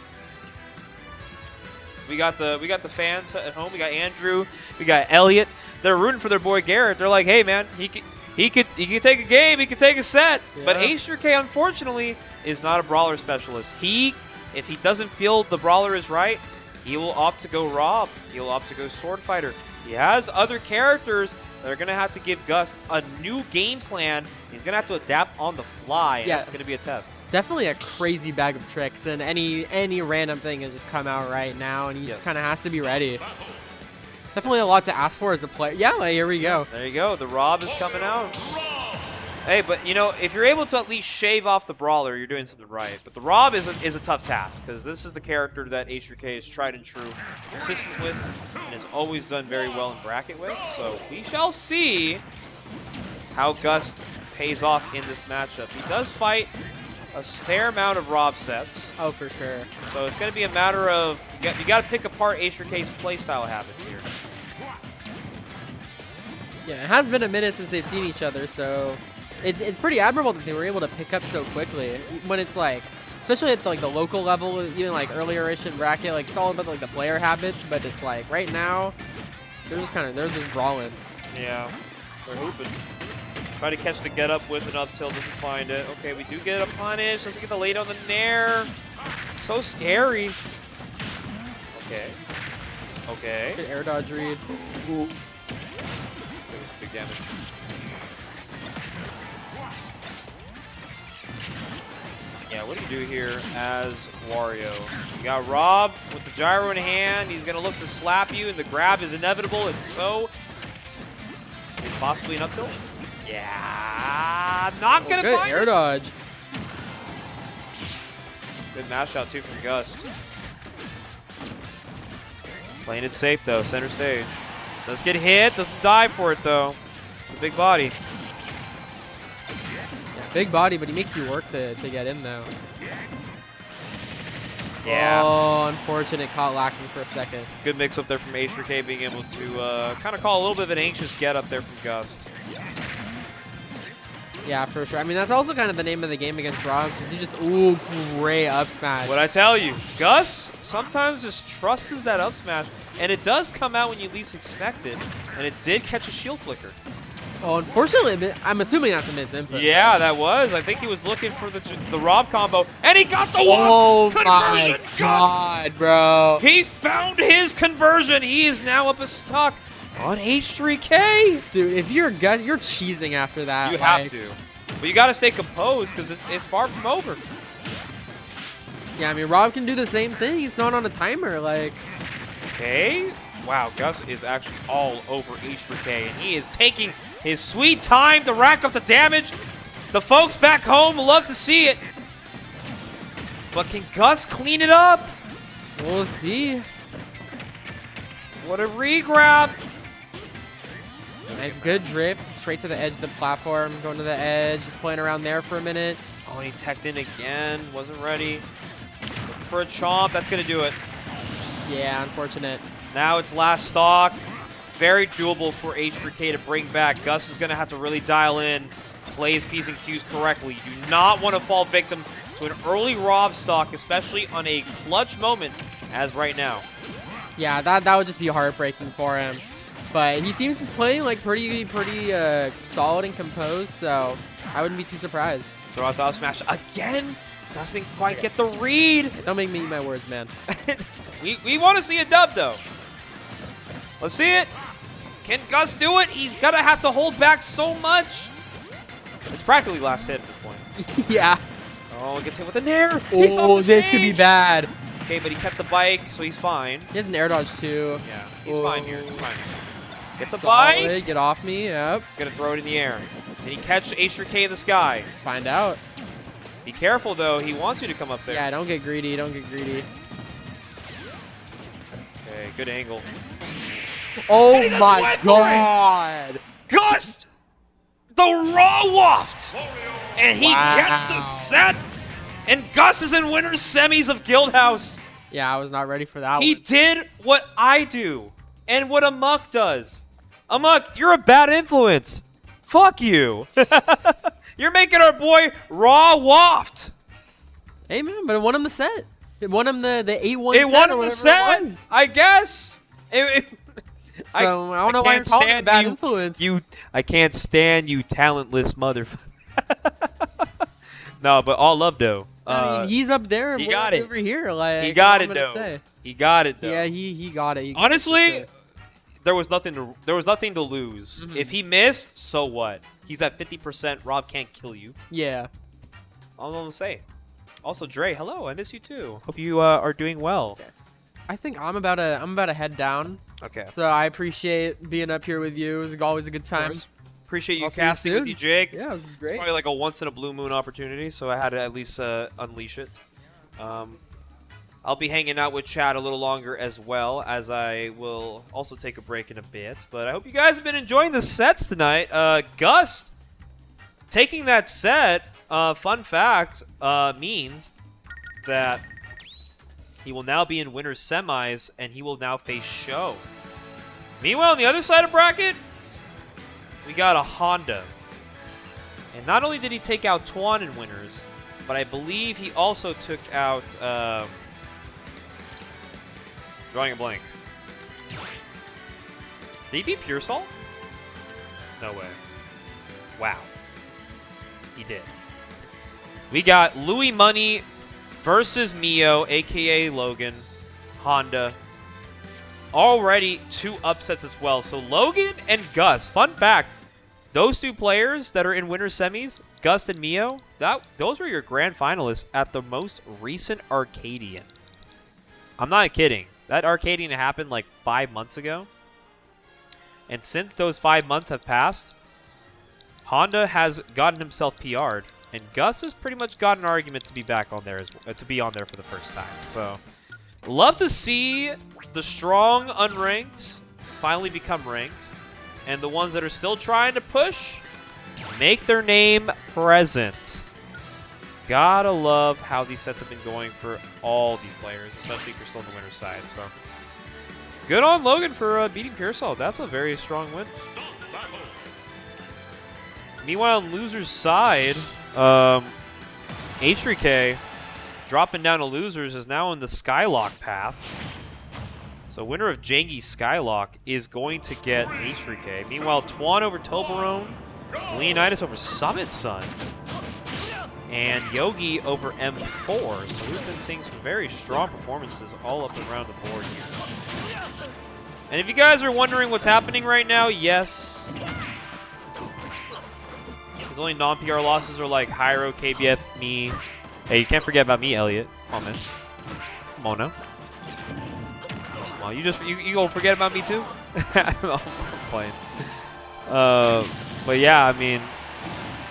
We got the fans at home. We got Andrew. We got Elliot. They're rooting for their boy Garrett. They're like, hey man, he could take a game. He could take a set. Yeah. But H3K unfortunately is not a brawler specialist. If he doesn't feel the brawler is right, he will opt to go Rob. He will opt to go Sword Fighter. He has other characters that are going to have to give Gust a new game plan. He's going to have to adapt on the fly, and that's going to be a test. Definitely a crazy bag of tricks, and any random thing can just come out right now, and he just kind of has to be ready. Definitely a lot to ask for as a player. Yeah, like, here we go. There you go. The Rob is coming out. Hey, but, you know, if you're able to at least shave off the brawler, you're doing something right. But the Rob is a tough task, because this is the character that H3K is tried and true, consistent with, and has always done very well in bracket with. So we shall see how Gust pays off in this matchup. He does fight a fair amount of Rob sets. Oh, for sure. So it's going to be a matter of, you got to pick apart H3K's playstyle habits here. Yeah, it has been a minute since they've seen each other, so it's pretty admirable that they were able to pick up so quickly. When it's like, especially at like the local level, even like earlier-ish in bracket, like it's all about like the player habits. But it's like right now, they're just brawling. Yeah, they're hooping. Try to catch the get up with an up tilt, doesn't find it. Okay, we do get a punish. Doesn't get the late on the nair. It's so scary. Okay. Okay. Good air dodge read. Ooh. It was big damage. Yeah, what do you do here as Wario? You got Rob with the gyro in hand. He's going to look to slap you, and the grab is inevitable. It's possibly an up tilt. Yeah, not going to Good find air it. dodge. Good mash out, too, from Gust. Playing it safe, though. Center stage. Does get hit. Doesn't die for it, though. It's a big body. Yeah, big body, but he makes you work to get in, though. Yeah. Oh, unfortunate. Caught lacking for a second. Good mix up there from H3K being able to kind of call a little bit of an anxious get up there from Gust. Yeah, for sure. I mean, that's also kind of the name of the game against Rob, because you just, ooh, great up smash. What I tell you, Gus sometimes just trusts that up smash, and it does come out when you least expect it, and it did catch a shield flicker. Oh, unfortunately, I'm assuming that's a misinput. Yeah, that was. I think he was looking for the Rob combo, and he got the one Oh conversion. my God, bro. He found his conversion. He is now up a stock on H3K. Dude, if you're Gus, you're cheesing after that. You have to. But you got to stay composed because it's far from over. Yeah, I mean, Rob can do the same thing. He's not on a timer. Like, Okay. Wow, Gus is actually all over H3K, and he is taking his sweet time to rack up the damage. The folks back home love to see it. But can Gus clean it up? we'll see. What a re-grab. Nice, good drift. Straight to the edge of the platform. Going to the edge. Just playing around there for a minute. Oh, and he teched in again. Wasn't ready. Looking for a chomp. That's going to do it. Yeah, unfortunate. Now it's last stock. Very doable for H3K to bring back. Gust is going to have to really dial in, play his P's and Q's correctly. You do not want to fall victim to an early rob stock, especially on a clutch moment as right now. Yeah, that would just be heartbreaking for him. But he seems to be playing like pretty solid and composed, so I wouldn't be too surprised. Throw out the up smash again. Doesn't quite get the read. Don't make me eat my words, man. we want to see a dub, though. Let's see it. Can Gust do it? He's going to have to hold back so much. It's practically last hit at this point. Yeah. Oh, he gets hit with a nair. He's off Oh, the this could be stage. bad. Okay, but he kept the bike, so he's fine. He has an air dodge, too. Yeah, he's fine here. He's fine here. Gets a Solid. bike. Get off me. Yep. He's going to throw it in the air. Can he catch H3K in the sky? Let's find out. Be careful, though. He wants you to come up there. Yeah, don't get greedy. Don't get greedy. Okay, good angle. Oh he my went for god. Gust! The raw waft! And he gets the Wow. set! And Gust is in winner's semis of Guildhouse. Yeah, I was not ready for that He one. did what I do and what Amok does. Amok, you're a bad influence. Fuck you. You're making our boy raw waft. Hey, man, but it won him the set. It won him the 8-1 It set won or him the whatever set, it was. I guess. So, I don't know why you're can't calling it stand bad you- influence. I can't stand you talentless motherfucker. No, but all love, though. I mean, he's up there and he we're got it. over here. Like, He got it, what am I gonna though. say? He got it, though. Yeah, he got it. Honestly, there was nothing to lose. Mhm. If he missed, so what? He's at 50%. Rob can't kill you. Yeah. All I'm gonna say. Also, Dre, hello. I miss you too. Hope you are doing well. I think I'm about to head down. Okay. So I appreciate being up here with you. It was always a good time. Appreciate you I'll see you casting with soon. you, Jake. Yeah, it was It's great. probably like a once in a blue moon opportunity, so I had to at least unleash it. I'll be hanging out with Chad a little longer as well, as I will also take a break in a bit. But I hope you guys have been enjoying the sets tonight. Gust taking that set, fun fact, means that he will now be in winner's semis, and he will now face Show. Meanwhile, on the other side of bracket, we got a Honda. And not only did he take out Twan in winners, but I believe he also took out... drawing a blank. Did he beat Pure Salt? No way. Wow. He did. We got Louis Money versus Meo, a.k.a. Logan, Honda. Already 2 upsets as well. So Logan and Gust. Fun fact, those 2 players that are in winner semis, Gust and Meo, those were your grand finalists at the most recent Arcadian. I'm not kidding. That Arcadian happened like 5 months ago. And since those 5 months have passed, Honda has gotten himself PR'd, and Gus has pretty much got an argument to be back on there to be on there for the first time. So, love to see the strong unranked finally become ranked, and the ones that are still trying to push make their name present. Gotta love how these sets have been going for all these players, especially if you're still on the winner's side. So, good on Logan for beating Pearsall. That's a very strong win. Meanwhile, on loser's side, H3K dropping down to losers is now in the Skylock path. So winner of Jangi Skylock is going to get H3K. Meanwhile, Twan over Toblerone, Leonidas over Summit Sun, and Yogi over M4. So we've been seeing some very strong performances all up and around the board here. And if you guys are wondering what's happening right now, yes. His only non-PR losses are like Hyro, KBF, me. Hey, you can't forget about me, Elliot. Come on, man. Come on now. Come on, you gonna forget about me too? I'm playing. But yeah, I mean,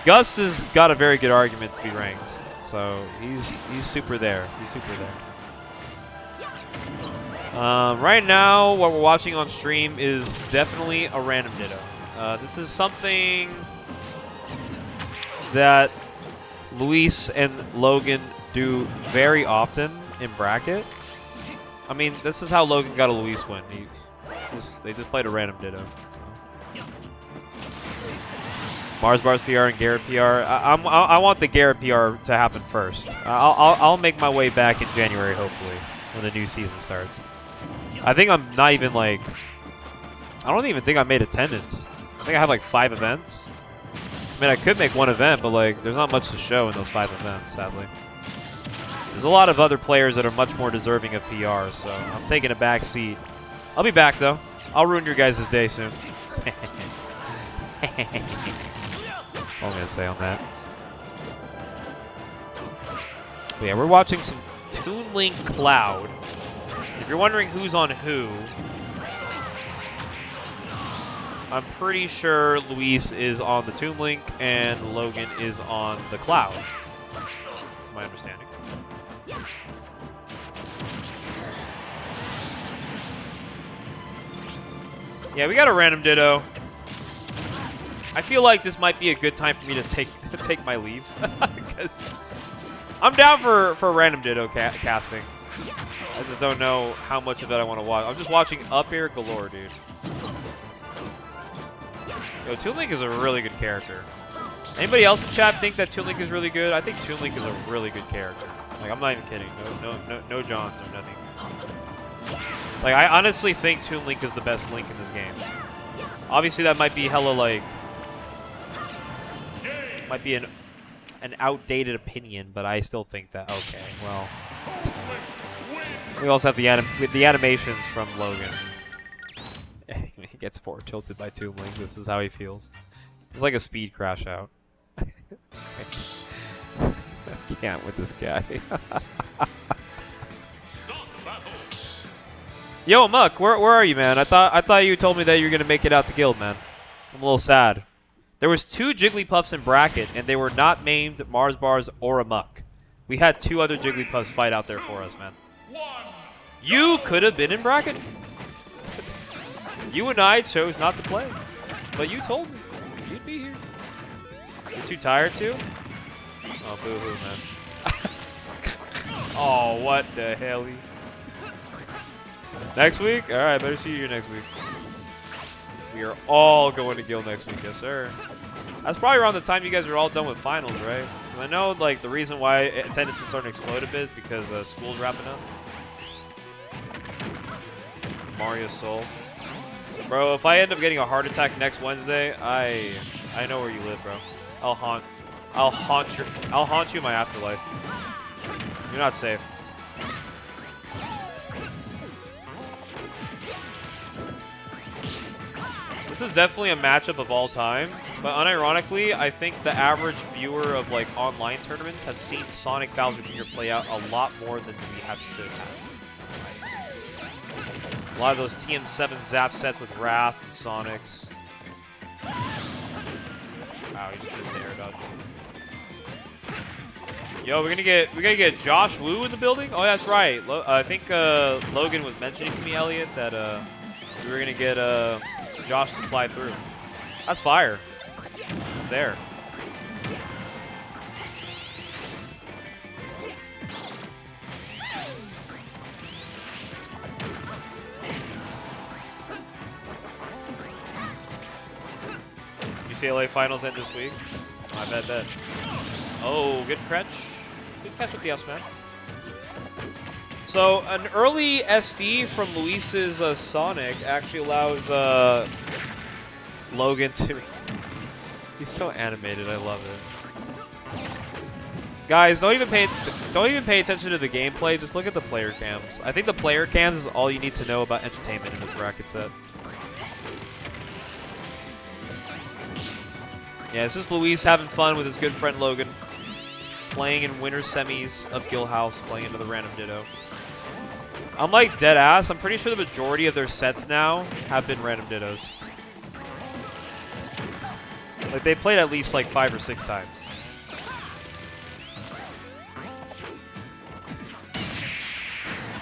Gus has got a very good argument to be ranked. So he's super there. He's super there. Right now, what we're watching on stream is definitely a random ditto. This is something that Luis and Logan do very often in bracket. I mean, this is how Logan got a Luis win. They just played a random Ditto. So. Mars Bars PR and Garrett PR. I want the Garrett PR to happen first. I'll make my way back in January, hopefully, when the new season starts. I think I'm not even like. I don't even think I made attendance. I think I have like 5 events. I mean, I could make one event, but like, there's not much to show in those 5 events, sadly. There's a lot of other players that are much more deserving of PR, so I'm taking a back seat. I'll be back though. I'll ruin your guys' day soon. All I'm gonna say on that. But yeah, we're watching some Toon Link Cloud. If you're wondering who's on who, I'm pretty sure Luis is on the Toon Link and Logan is on the Cloud. That's my understanding. Yeah, we got a random Ditto. I feel like this might be a good time for me to take my leave because I'm down for random Ditto casting. I just don't know how much of it I want to watch. I'm just watching up air galore, dude. Yo, Toon Link is a really good character. Anybody else in chat think that Toon Link is really good? I think Toon Link is a really good character. Like, I'm not even kidding. No Johns or nothing. Like, I honestly think Toon Link is the best Link in this game. Obviously, that might be hella, like... Might be an outdated opinion, but I still think that... Okay, well... We also have the animations from Logan. He gets forward tilted by Toon Link. This is how he feels. It's like a speed crash out. I can't with this guy. Yo, Muck, where are you, man? I thought you told me that you were gonna make it out to Guild, man. I'm a little sad. There was 2 Jigglypuffs in bracket, and they were not named Mars Bars or a Muck. We had 2 other Jigglypuffs fight out there for us, man. You could have been in bracket. You and I chose not to play, but you told me you'd be here. You're too tired to? Oh, boo-hoo, man. Oh, what the hell? Next week? All right, better see you here next week. We are all going to Guild next week, yes, sir. That's probably around the time you guys are all done with finals, right? 'Cause I know, like, the reason why attendance is starting to explode a bit is because school's wrapping up. Mario Soul. Bro, if I end up getting a heart attack next Wednesday, I know where you live, bro. I'll haunt you in my afterlife. You're not safe. This is definitely a matchup of all time, but unironically, I think the average viewer of like online tournaments have seen Sonic Bowser Jr. play out a lot more than we should have. A lot of those TM7 zap sets with Wrath and Sonics. Wow, he just missed the air dodge. Yo, we're gonna get Josh Wu in the building. Oh, that's right. I think Logan was mentioning to me, Elliot, that we were gonna get Josh to slide through. That's fire. There. UCLA finals end this week. I bet. Oh, good catch. Good catch with the up smash. So, an early SD from Luis's Sonic actually allows Logan to... He's so animated, I love it. Guys, don't even pay attention to the gameplay, just look at the player cams. I think the player cams is all you need to know about entertainment in this bracket set. Yeah, it's just Luis having fun with his good friend Logan. Playing in winter semis of Guildhouse, playing into the random Ditto. I'm like dead ass. I'm pretty sure the majority of their sets now have been random Dittos. Like they played at least like 5 or 6 times.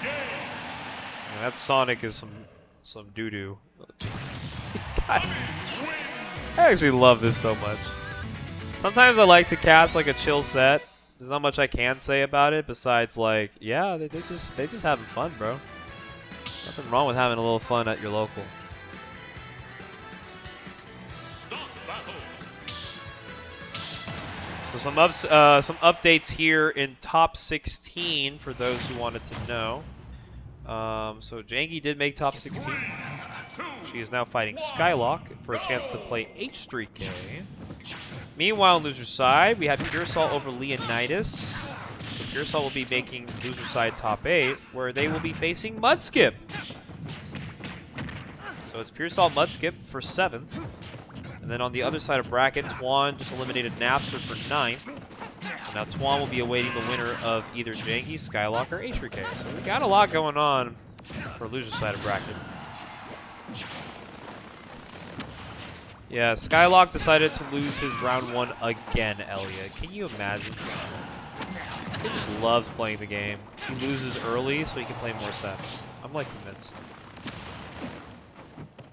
Yeah, that Sonic is some doo doo. I actually love this so much. Sometimes I like to cast like a chill set. There's not much I can say about it besides like, yeah, they just having fun, bro. Nothing wrong with having a little fun at your local. So some updates here in top 16 for those who wanted to know. So Jangi did make top 16. She is now fighting Skylock for a chance to play H3K. Meanwhile, on loser side, we have Pure Salt over Leonidas. So Pure Salt will be making loser side top 8, where they will be facing Mudskip. So it's Pure Salt Mudskip for 7th. And then on the other side of bracket, Twan just eliminated Napster for 9th. And now Twan will be awaiting the winner of either Jangi, Skylock, or H3K. So we got a lot going on for loser side of bracket. Yeah, Skylock decided to lose his round 1 again, Elliot. Can you imagine? He just loves playing the game. He loses early so he can play more sets. I'm like convinced.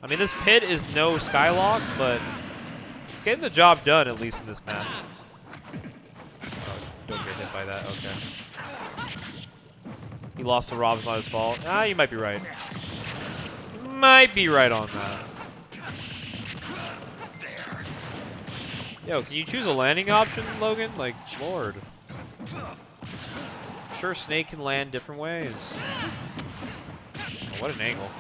I mean, this pit is no Skylock, but it's getting the job done, at least in this match. Oh, don't get hit by that, okay. He lost to Rob's, not his fault. Ah, you might be right. You might be right on that. Yo, can you choose a landing option, Logan? Like, Lord. Sure, Snake can land different ways. Oh, what an angle.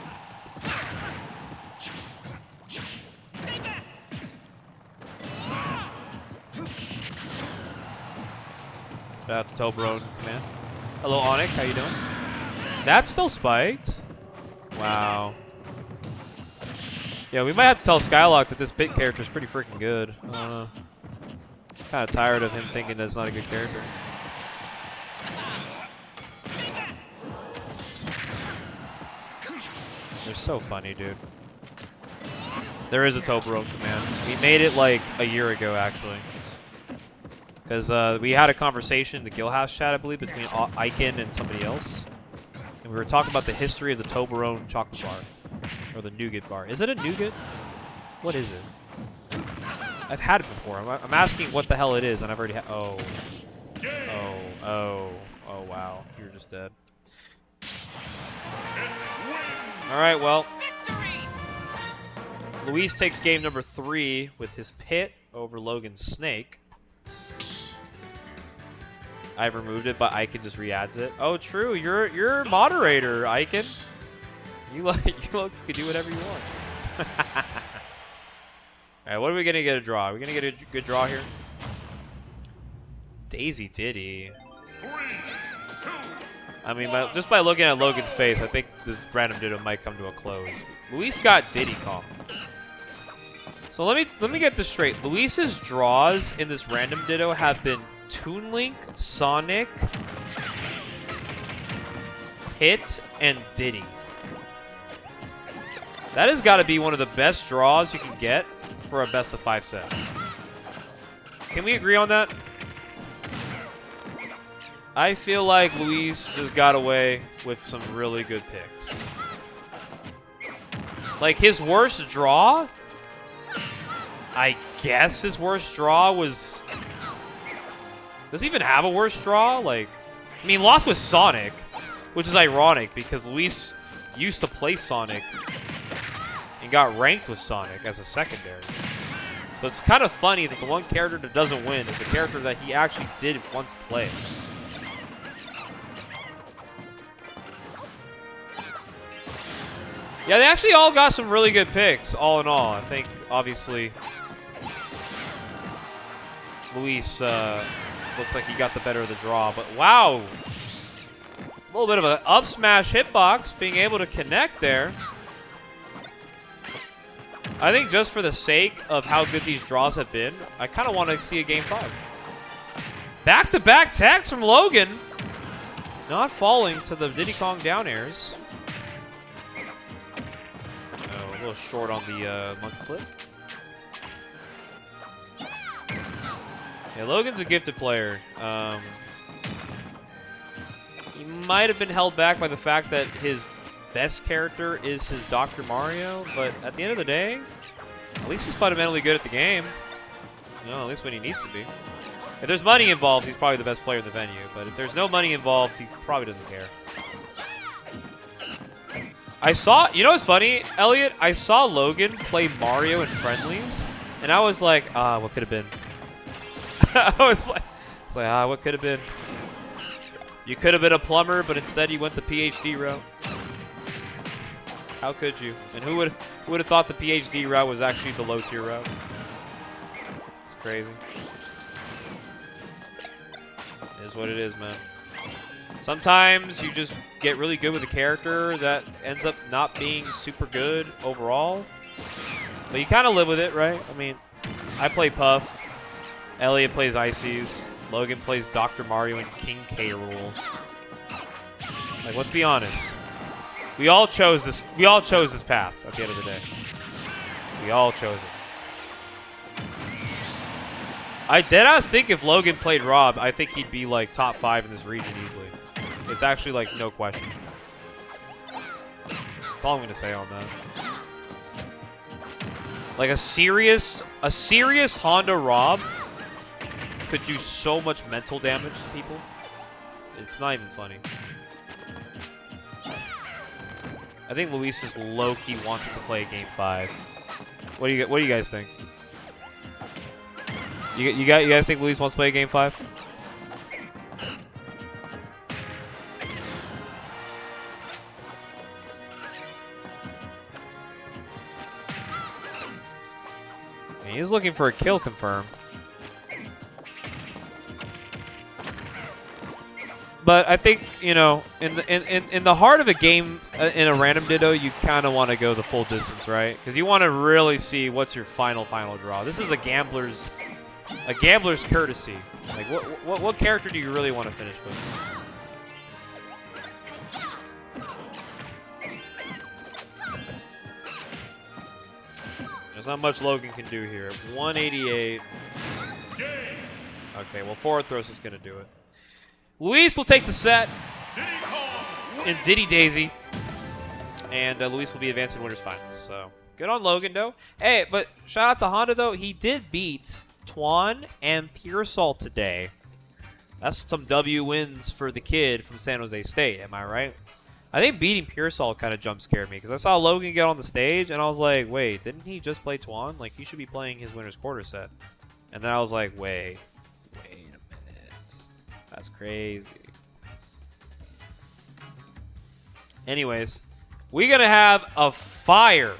Shout out to Toblerone Command. Hello, Onyx. How you doing? That's still spiked. Wow. Yeah, we might have to tell Skylock that this pit character is pretty freaking good. I don't know. Kind of tired of him thinking that's not a good character. They're so funny, dude. There is a Toblerone Command. We made it like a year ago, actually. Because we had a conversation in the Guildhouse chat, I believe, between Aiken and somebody else. And we were talking about the history of the Toblerone chocolate bar. Or the nougat bar. Is it a nougat? What is it? I've had it before. I'm asking what the hell it is, and I've already had... Oh. Oh, wow. You're just dead. Alright, well. Luis takes game number 3 with his pit over Logan's Snake. I've removed it, but Aiken just re-adds it. Oh, true. You're a moderator, Aiken. You can do whatever you want. Alright, what are we gonna get a draw? Are we gonna get a good draw here? Daisy Diddy. I mean, just by looking at Logan's face, I think this random ditto might come to a close. Luis got Diddy Kong. So let me get this straight. Luis's draws in this random ditto have been Toon Link, Sonic, Hit, and Diddy. That has got to be one of the best draws you can get for a best of 5 set. Can we agree on that? I feel like Luis just got away with some really good picks. Like, his worst draw? I guess his worst draw was... Does he even have a worst draw? Like, I mean, lost with Sonic, which is ironic because Luis used to play Sonic and got ranked with Sonic as a secondary. So it's kind of funny that the one character that doesn't win is the character that he actually did once play. Yeah, they actually all got some really good picks, all in all. I think, obviously, Luis looks like he got the better of the draw. But, wow! A little bit of an up smash hitbox, being able to connect there. I think just for the sake of how good these draws have been, I kind of want to see a Game 5. Back-to-back techs from Logan. Not falling to the Diddy Kong down airs. Oh, a little short on the monkey flip. Yeah, Logan's a gifted player. He might have been held back by the fact that his best character is his Dr. Mario, but at the end of the day, at least he's fundamentally good at the game. No, at least when he needs to be. If there's money involved, he's probably the best player in the venue, but if there's no money involved, he probably doesn't care. I saw, you know what's funny, Elliot? I saw Logan play Mario in friendlies, and I was like, what could have been? I was like, what could have been? You could have been a plumber, but instead you went the PhD route. How could you? And who would have thought the PhD route was actually the low tier route? It's crazy. It is what it is, man. Sometimes you just get really good with a character that ends up not being super good overall. But you kind of live with it, right? I mean, I play Puff. Elliot plays Ices. Logan plays Dr. Mario and King K. Rool. Like, let's be honest. We all chose this. We all chose this path at the end of the day. We all chose it. I deadass think if Logan played Rob, I think he'd be like top 5 in this region easily. It's actually like no question. That's all I'm gonna say on that. Like a serious Honda Rob could do so much mental damage to people. It's not even funny. I think Luis is low-key wanting to play Game 5. What do you guys think? You guys think Luis wants to play Game 5? He's looking for a kill confirm. But I think, you know, in the heart of a game, in a random ditto, you kind of want to go the full distance, right? Because you want to really see what's your final draw. This is a gambler's courtesy. Like, what character do you really want to finish with? There's not much Logan can do here. 188. Okay, well, forward throw's just gonna do it. Luis will take the set in Diddy Daisy, and Luis will be advancing winners finals. So good on Logan, though. Hey, but shout out to Honda, though. He did beat Twan and Pearsall today. That's some W wins for the kid from San Jose State. Am I right? I think beating Pearsall kind of jump scared me because I saw Logan get on the stage, and I was like, wait, didn't he just play Twan? Like, he should be playing his winner's quarter set. And then I was like, wait a minute. That's crazy. Anyways, we're going to have a fire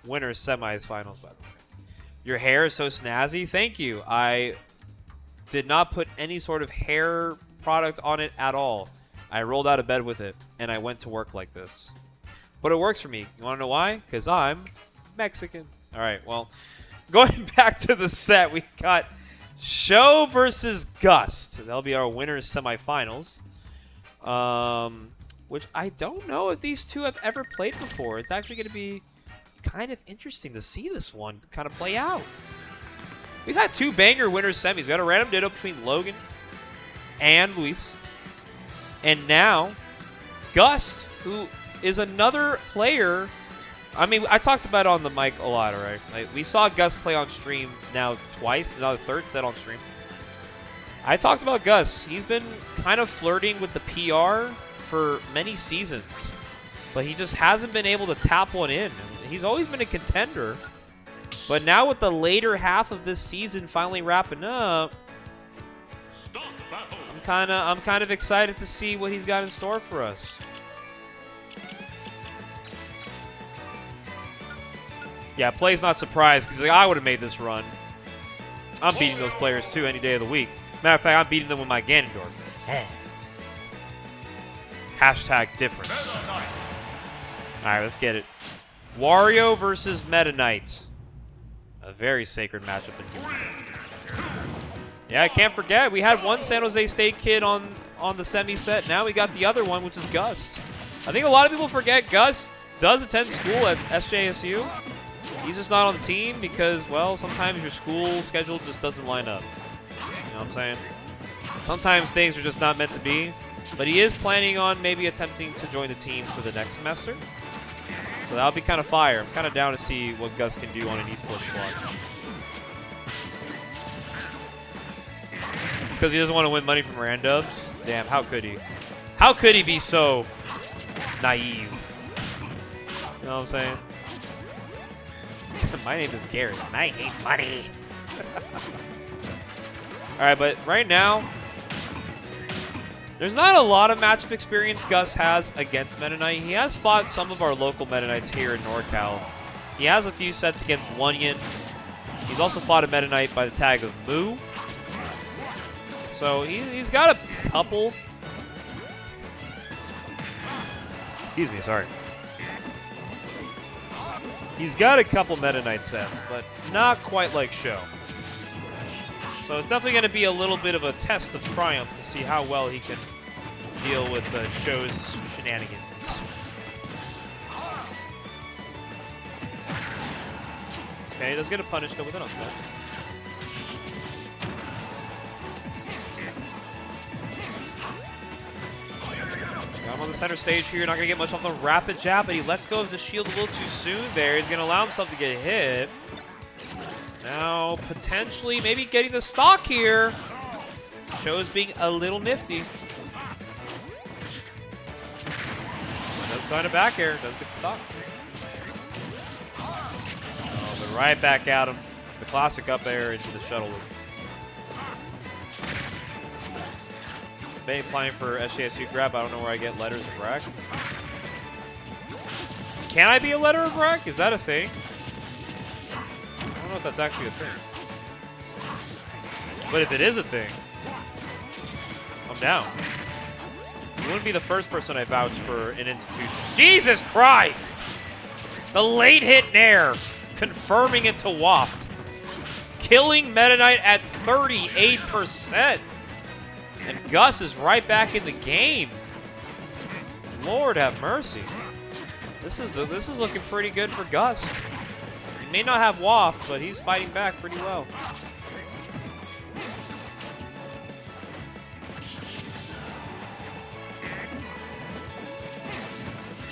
winner's semis finals, by the way. Your hair is so snazzy. Thank you. I did not put any sort of hair product on it at all. I rolled out of bed with it, and I went to work like this. But it works for me. You want to know why? Because I'm Mexican. All right, well, going back to the set, we got Show versus Gust. That'll be our winners semifinals. Which I don't know if these two have ever played before. It's actually going to be kind of interesting to see this one kind of play out. We've had two banger winners semis. We had a random ditto between Logan and Luis. And now, Gust, who is another player. I mean, I talked about it on the mic a lot, right? Like, we saw Gust play on stream now twice. Now the third set on stream. I talked about Gust. He's been kind of flirting with the PR for many seasons. But he just hasn't been able to tap one in. He's always been a contender. But now with the later half of this season finally wrapping up, I'm kind of excited to see what he's got in store for us. Yeah, Play's not surprised because like, I would have made this run. I'm beating those players too any day of the week. Matter of fact, I'm beating them with my Ganondorf. Hashtag difference. All right, let's get it. Wario versus Meta Knight. A very sacred matchup indeed. Yeah, I can't forget. We had one San Jose State kid on the semi set. Now we got the other one, which is Gust. I think a lot of people forget Gust does attend school at SJSU. He's just not on the team because, well, sometimes your school schedule just doesn't line up. You know what I'm saying? Sometimes things are just not meant to be. But he is planning on maybe attempting to join the team for the next semester. So that'll be kind of fire. I'm kind of down to see what Gust can do on an esports squad. It's because he doesn't want to win money from randubs. Damn, how could he? How could he be so naive? know what I'm saying? My name is Gary, and I hate money. All right, but right now, there's not a lot of matchup experience Gus has against Meta Knight. He has fought some of our local Meta Knights here in NorCal. He has a few sets against Wonyan. He's also fought a Meta Knight by the tag of Moo. So he's got a couple. Excuse me, sorry. He's got a couple Meta Knight sets, but not quite like Show. So it's definitely going to be a little bit of a test of triumph to see how well he can deal with the Show's shenanigans. Okay, he does get a punish though with an upset. Got him on the center stage here. Not going to get much off the rapid jab, but he lets go of the shield a little too soon there. He's going to allow himself to get hit. Now, potentially, maybe getting the stock here. Show's being a little nifty. Does find a back air. Does get the stock. Oh, but right back at him. The classic up air into the shuttle loop. Bane applying for SJSU grab. I don't know where I get letters of rec. Can I be a letter of rec? Is that a thing? I don't know if that's actually a thing. But if it is a thing, I'm down. You wouldn't be the first person I vouch for an institution. Jesus Christ! The late hit Nair, confirming it to Waft. Killing Meta Knight at 38%. And Gus is right back in the game. Lord have mercy. This is looking pretty good for Gust. He may not have Waft, but he's fighting back pretty well.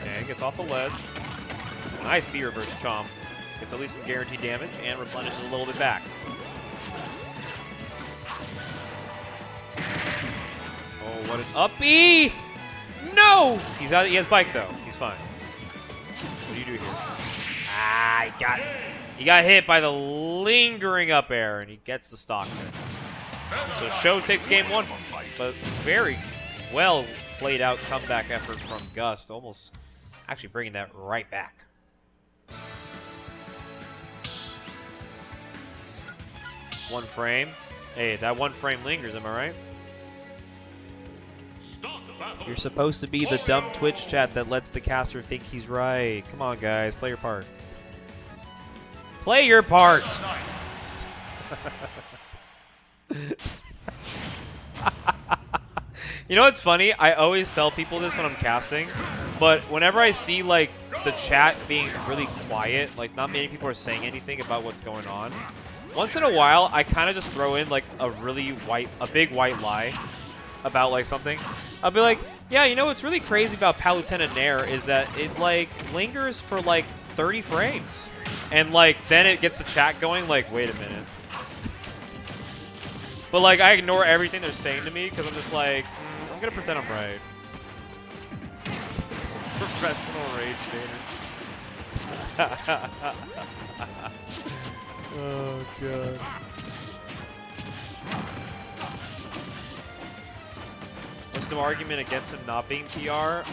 Okay, gets off the ledge. Nice B reverse chomp. Gets at least some guaranteed damage and replenishes a little bit back. Oh, what an up B! No! He has bike though. He's fine. What do you do here? Ah, he got hit by the lingering up air, and he gets the stock there. So Show takes game one, but very well played out comeback effort from Gust, almost actually bringing that right back. One frame. Hey, that one frame lingers, am I right? You're supposed to be the dumb Twitch chat that lets the caster think he's right. Come on, guys. Play your part. Play your part! You know what's funny? I always tell people this when I'm casting, but whenever I see, like, the chat being really quiet, like, not many people are saying anything about what's going on, once in a while, I kind of just throw in, like, a big white lie about, like, something. I'll be like, yeah, you know what's really crazy about Palutena Nair is that it, like, lingers for, like, 30 frames. And, like, then it gets the chat going, like, wait a minute. But, like, I ignore everything they're saying to me because I'm just like, I'm going to pretend I'm right. Professional rage standard. Oh, God. What's the argument against him not being PR?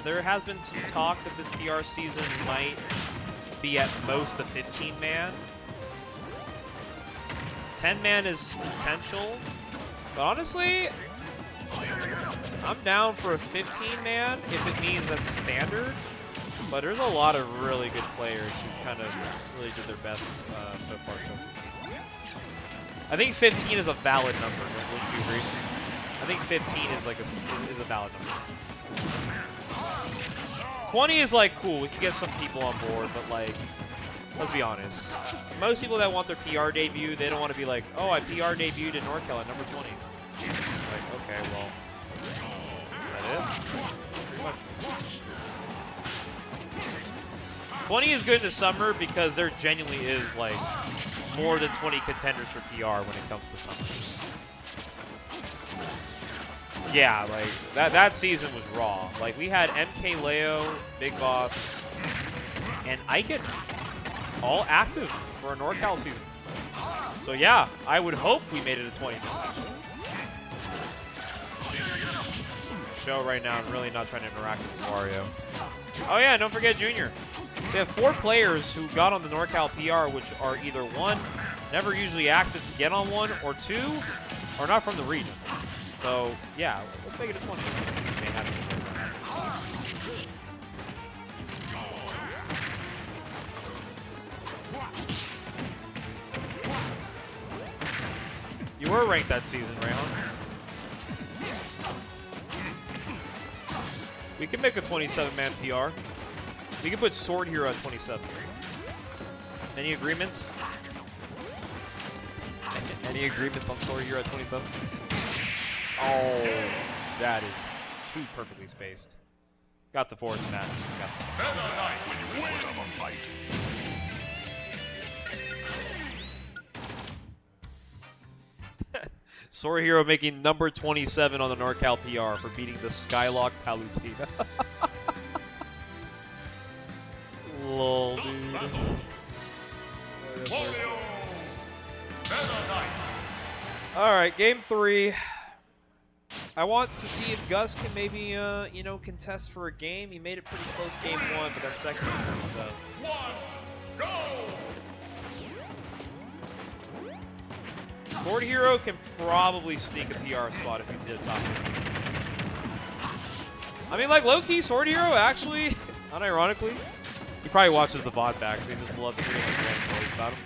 There has been some talk that this PR season might be at most a 15-man. 10-man is potential. But honestly, I'm down for a 15-man if it means that's a standard. But there's a lot of really good players who kind of really did their best so far this season. I think 15 is a valid number. Wouldn't you agree? I think 15 is like a valid number. 20 is like cool. We can get some people on board, but like, let's be honest. Most people that want their PR debut, they don't want to be like, oh, I PR debuted in NorCal at number 20. Like, okay, well, that is pretty much. 20 is good in the summer because there genuinely is like more than 20 contenders for PR when it comes to summer. Yeah, like that season was raw. Like we had MK Leo, Big Boss, and Icon all active for a NorCal season. So yeah, I would hope we made it a 20 match. Show right now, I'm really not trying to interact with Wario. Oh yeah, don't forget Junior. We have 4 players who got on the NorCal PR, which are either 1, never usually active to get on 1, or 2, are not from the region. So yeah, let's make it a 20. May have to. You were ranked that season, Rayhan. We can make a 27-man PR. We can put Sword Hero at 27. Any agreements? Any agreements on Sword Hero at 27? Oh, that is too perfectly spaced. Got the force match. Got the Sword Hero making number 27 on the NorCal PR for beating the Skylock Palutena. Lol, dude. Alright, game 3. I want to see if Gust can maybe, you know, contest for a game. He made it pretty close game 1, but that second game was tough. 1, go! Sword Hero can probably sneak a PR spot if he did a top 50. I mean, like, low-key, Sword Hero, actually, unironically, he probably watches the VOD back, so he just loves hearing like about him.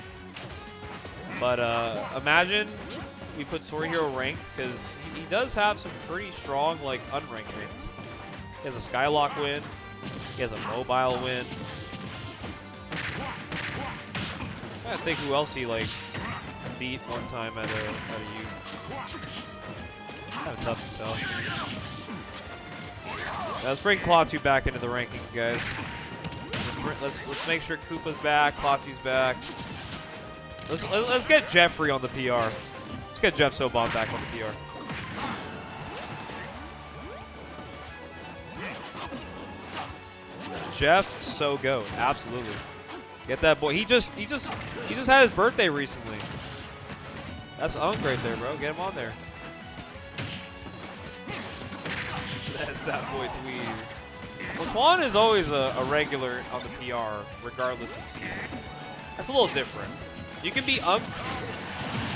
But imagine we put Sword Hero ranked, because he does have some pretty strong, like, unranked wins. He has a Skylock win. He has a mobile win. I gotta think who else he, like, beat one time at a youth. Kind of tough to tell. Now, let's bring Klaatu back into the rankings, guys. Let's make sure Koopa's back, Klaatu's back. Let's get Jeffrey on the PR. Let's get Jeff Sobon back on the PR. Jeff So-Go, absolutely. Get that boy. He just had his birthday recently. That's Unk right there, bro. Get him on there. That's that boy Dweez. Well, Twan is always a regular on the PR, regardless of season. That's a little different. You can be Unk,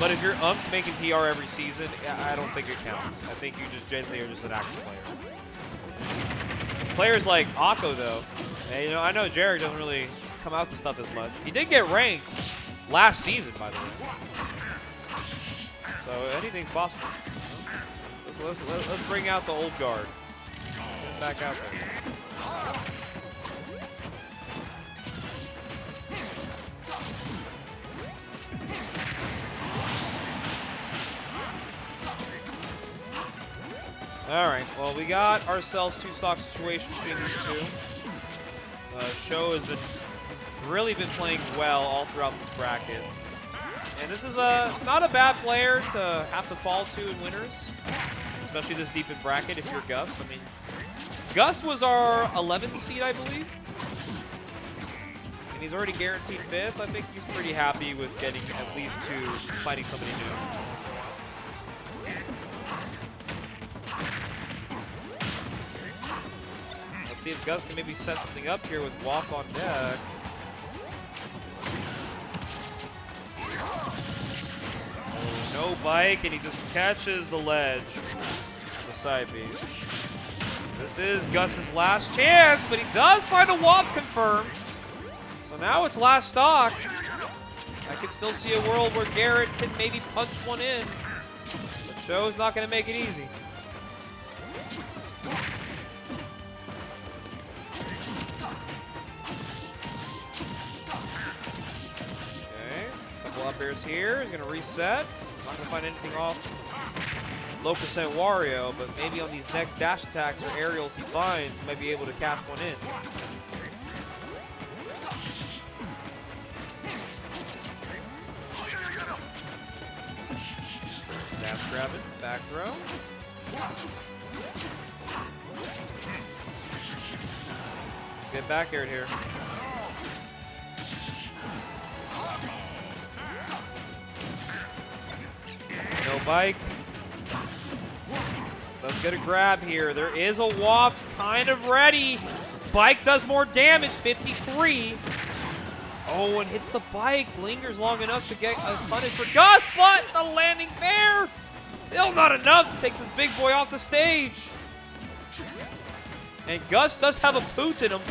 but if you're Unk making PR every season, I don't think it counts. I think you just generally are just an active player. Players like Akko, though, and, you know, I know Jarek doesn't really come out to stuff as much. He did get ranked last season, by the way. So anything's possible. Let's bring out the old guard. Get back out there. All right. Well, we got ourselves 2-stock situation between these two. Show has really been playing well all throughout this bracket. And this is not a bad player to have to fall to in winners, especially this deep in bracket if you're Gust. I mean, Gust was our 11th seed, I believe. And he's already guaranteed 5th. I think he's pretty happy with getting at least to fighting somebody new. Let's see if Gust can maybe set something up here with Walk on deck. No bike, and he just catches the ledge. The side B. This is Gus's last chance, but he does find a WAP confirmed. So now it's last stock. I can still see a world where Garrett can maybe punch one in. But Show's not going to make it easy. Okay, couple up airs here. He's going to reset. Not going to find anything off low percent Wario, but maybe on these next dash attacks or aerials he finds, he might be able to cash one in. Dash grabbing, back throw. Get back aired here. No bike. Let's get a grab here. There is a waft kind of ready. Bike does more damage, 53. Oh, and hits the bike. Lingers long enough to get a punish for Gust, but the landing fair. Still not enough to take this big boy off the stage. And Gust does have a poot in him.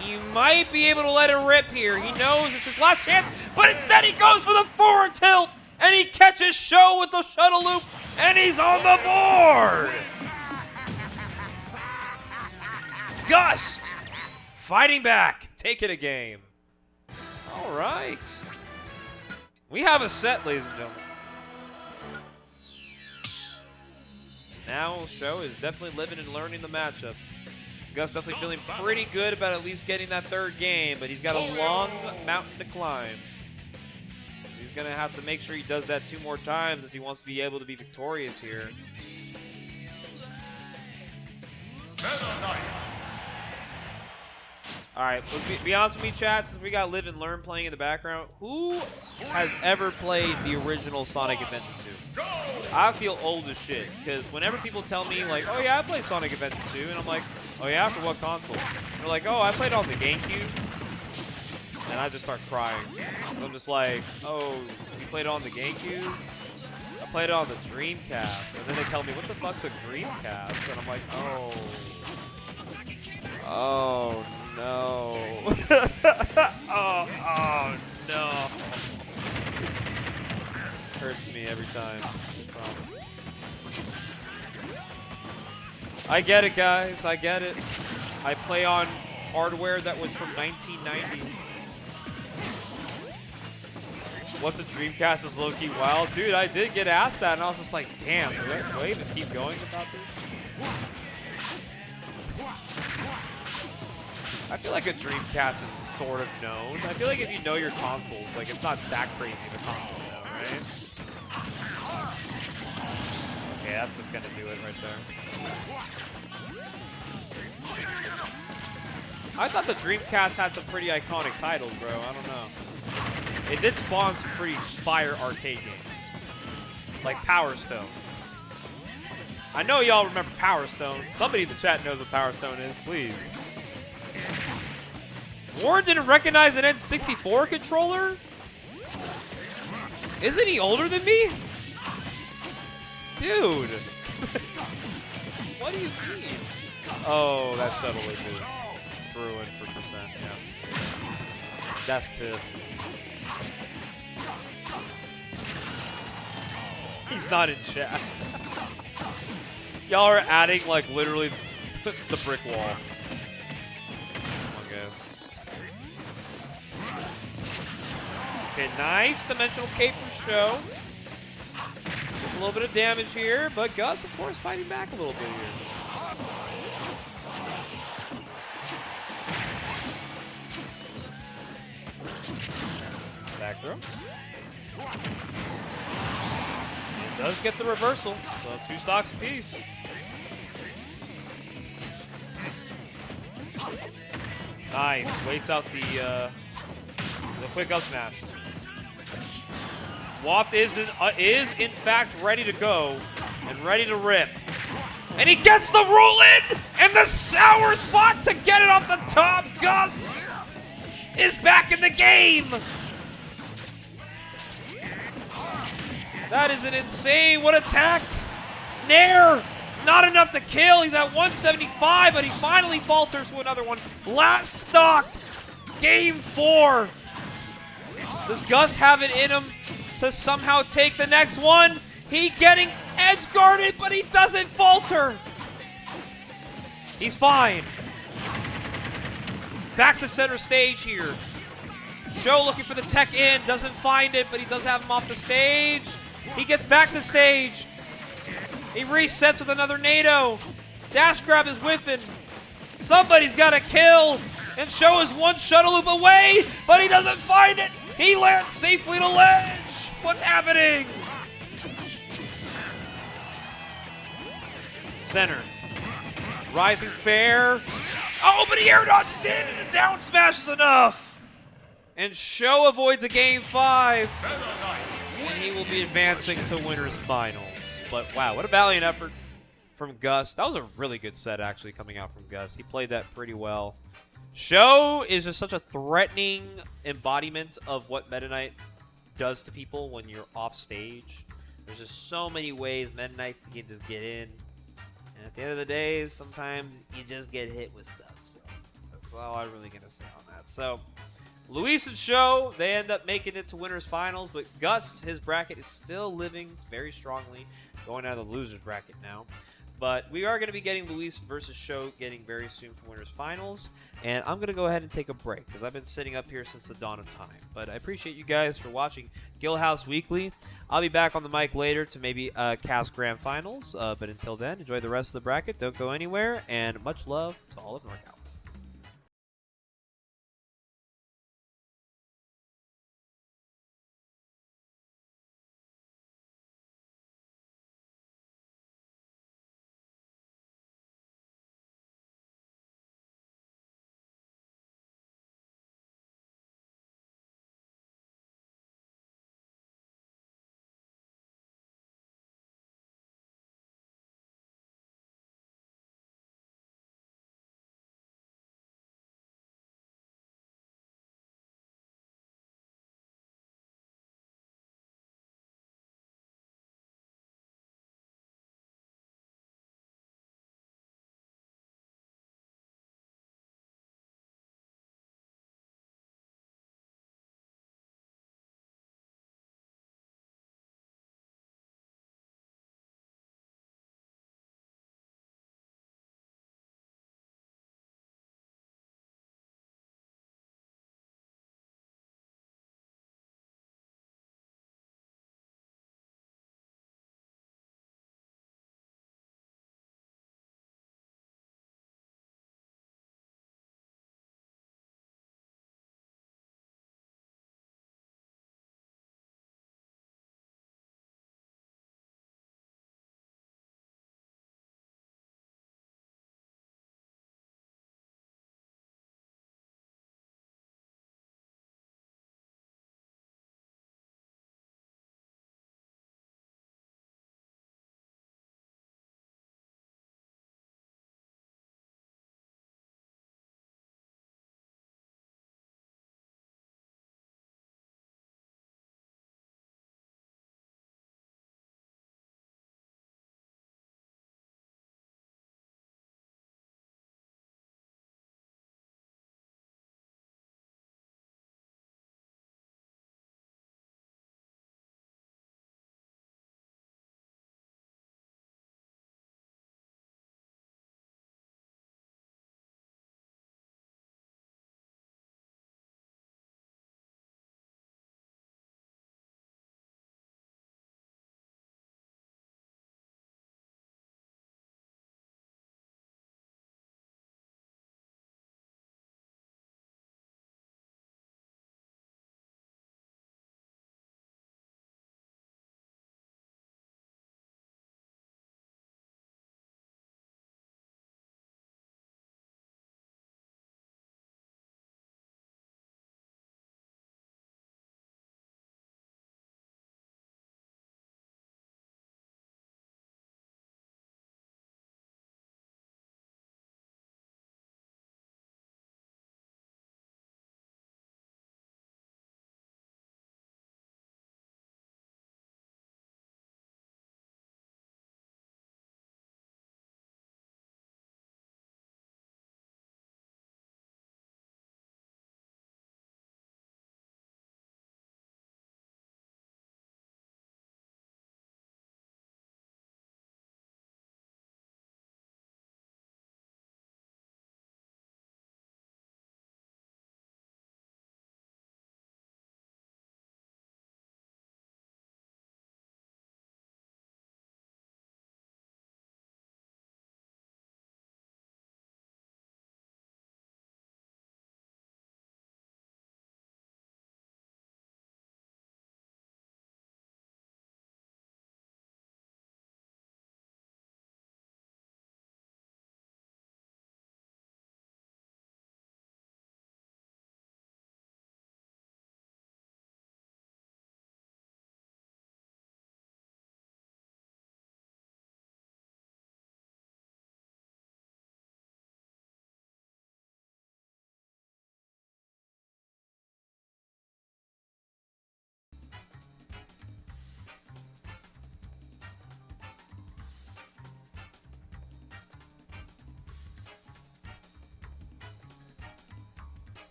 He might be able to let it rip here. He knows it's his last chance, but instead he goes for the forward tilt, and he catches Sho with the shuttle loop, and he's on the board. Gust fighting back, taking a game. All right. We have a set, ladies and gentlemen. Now Sho is definitely living and learning the matchup. Gust definitely feeling pretty good about at least getting that third game, but he's got a long mountain to climb. He's going to have to make sure he does that 2 more times if he wants to be able to be victorious here. All right, let's be honest with me, chat, since we got Live and Learn playing in the background. Who has ever played the original Sonic Adventure 2? I feel old as shit, because whenever people tell me, like, oh yeah, I played Sonic Adventure 2, and I'm like, oh yeah, for what console? They're like, oh, I played it on the GameCube. And I just start crying. So I'm just like, oh, you played it on the GameCube? I played it on the Dreamcast. And then they tell me, what the fuck's a Dreamcast? And I'm like, oh. Oh, no. oh, no. Hurts me every time, I promise. I get it, guys. I get it. I play on hardware that was from 1990. What's a Dreamcast is low-key wild? Dude, I did get asked that, and I was just like, damn, do I wait and keep going about this? I feel like a Dreamcast is sort of known. I feel like if you know your consoles, like, it's not that crazy of a console, though, right? Okay, that's just gonna do it right there. I thought the Dreamcast had some pretty iconic titles, bro. I don't know. It did spawn some pretty fire arcade games. Like Power Stone. I know y'all remember Power Stone. Somebody in the chat knows what Power Stone is, please. Warren didn't recognize an N64 controller? Isn't he older than me? Dude. What do you mean? Oh, that shuttle loop is ruined for percent, yeah. That's Tiff. He's not in chat. Y'all are adding, like, literally the brick wall. Come on, guys. Okay, nice dimensional cape from Sho. Gets a little bit of damage here, but Gust, of course, fighting back a little bit here. Back throw. Does get the reversal, so 2 stocks apiece. Nice, waits out the quick up smash. Waft is in fact ready to go and ready to rip. And he gets the roll in and the sour spot to get it off the top. Gust is back in the game. That is an insane, what attack. Nair, not enough to kill. He's at 175, but he finally falters with another one. Last stock, game 4. Does Gust have it in him to somehow take the next one? He getting edge guarded, but he doesn't falter. He's fine. Back to center stage here. Sho looking for the tech in, doesn't find it, but he does have him off the stage. He gets back to stage. He resets with another NATO. Dash grab is whiffing. Somebody's got to kill. And Sho is one shuttle loop away, but he doesn't find it. He lands safely to ledge. What's happening? Center. Rising fair. Oh, but he air dodges in and the down smash is enough. And Sho avoids a game 5. And he will be advancing to winners finals. But wow, what a valiant effort from Gust. That was a really good set actually coming out from Gust. He played that pretty well. Sho is just such a threatening embodiment of what Meta Knight does to people when you're off stage. There's just so many ways Meta Knight can just get in. And at the end of the day, sometimes you just get hit with stuff. So that's all I'm really going to say on that. So Luis and Sho, they end up making it to winners finals, but Gust, his bracket is still living very strongly, going out of the losers bracket now. But we are going to be getting Luis versus Sho getting very soon for winners finals, and I'm going to go ahead and take a break because I've been sitting up here since the dawn of time. But I appreciate you guys for watching Guildhouse Weekly. I'll be back on the mic later to maybe cast grand finals, but until then, enjoy the rest of the bracket. Don't go anywhere, and much love to all of NorCal.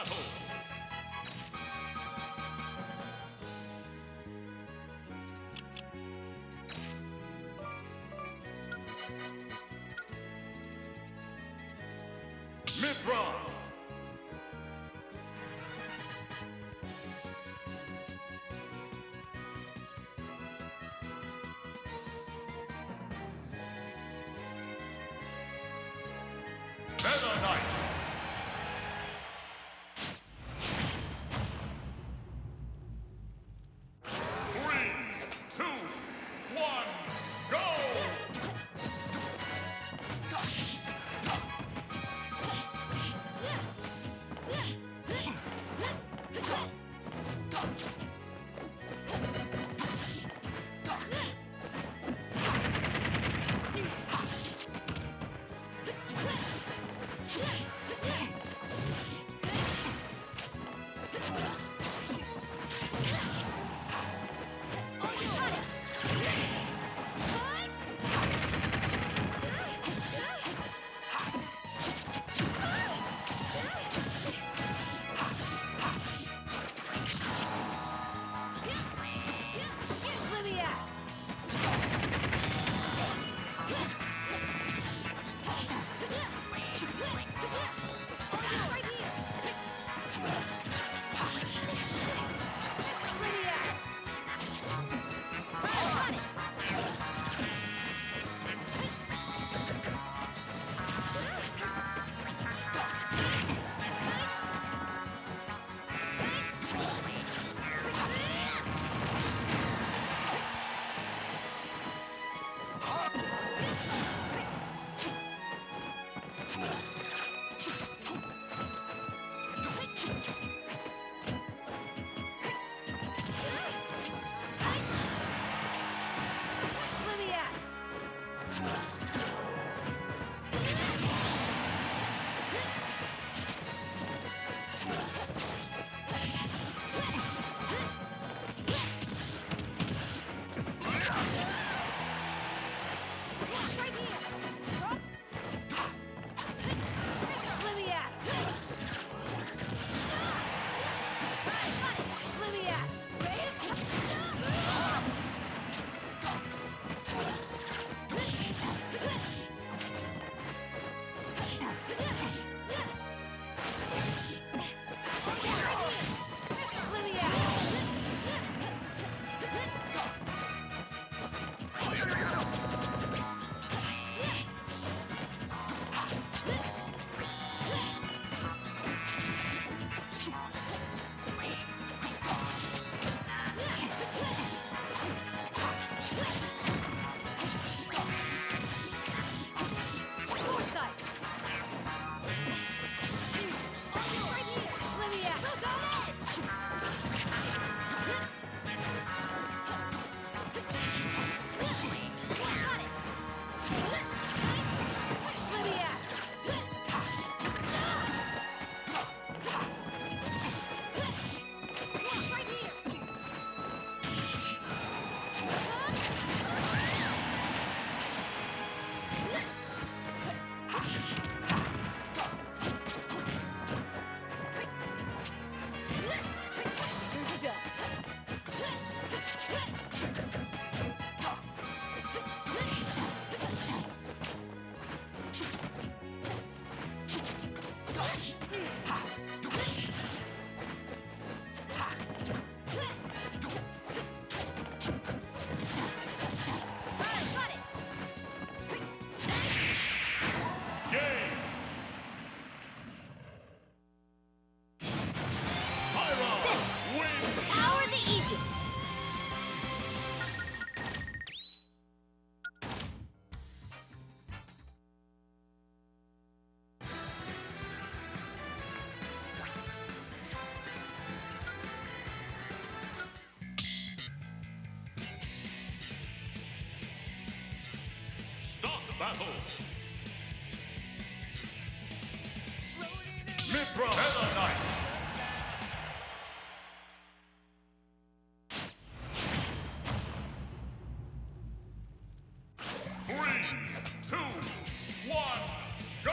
battle. Mithra. Meta Knight. Three, two, one, go! battle. Mithra Meta Knight. Three, two, one, go!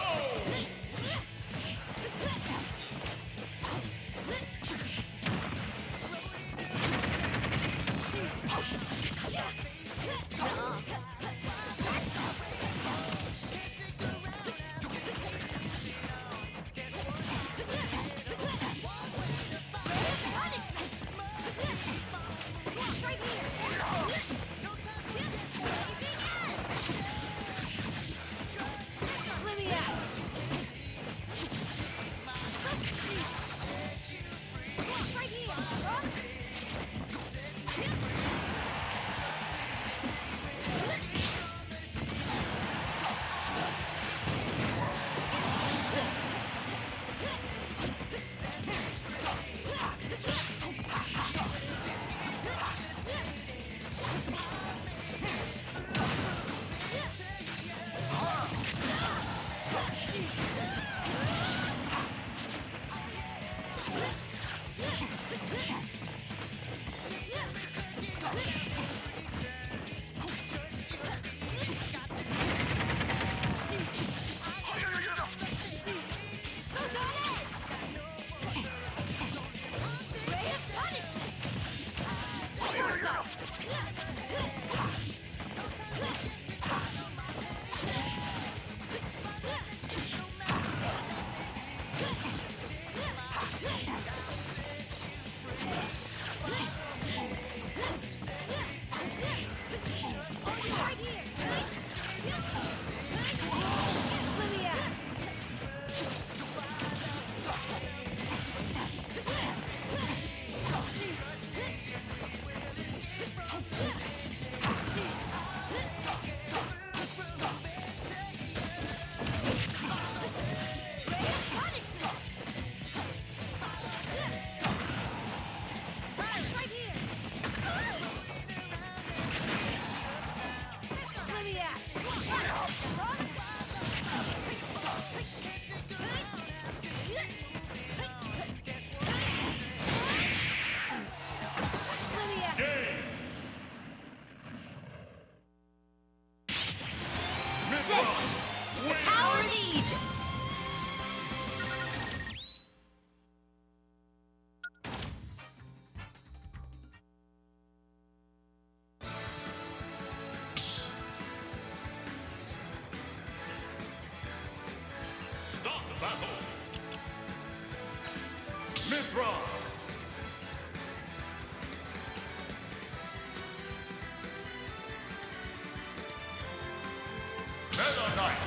Meta Knight.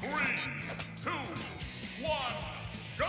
Three, two, one, go!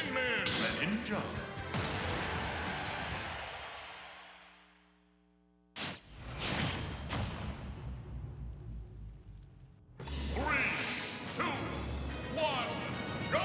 Man. The ninja. Three, two, one, go!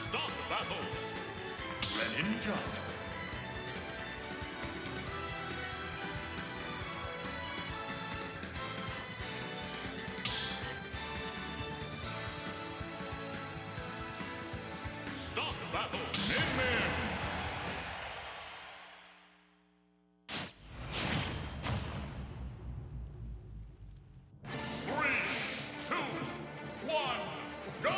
Stop battle. Red ninja. Stop battle. Man. Three, two, one, go!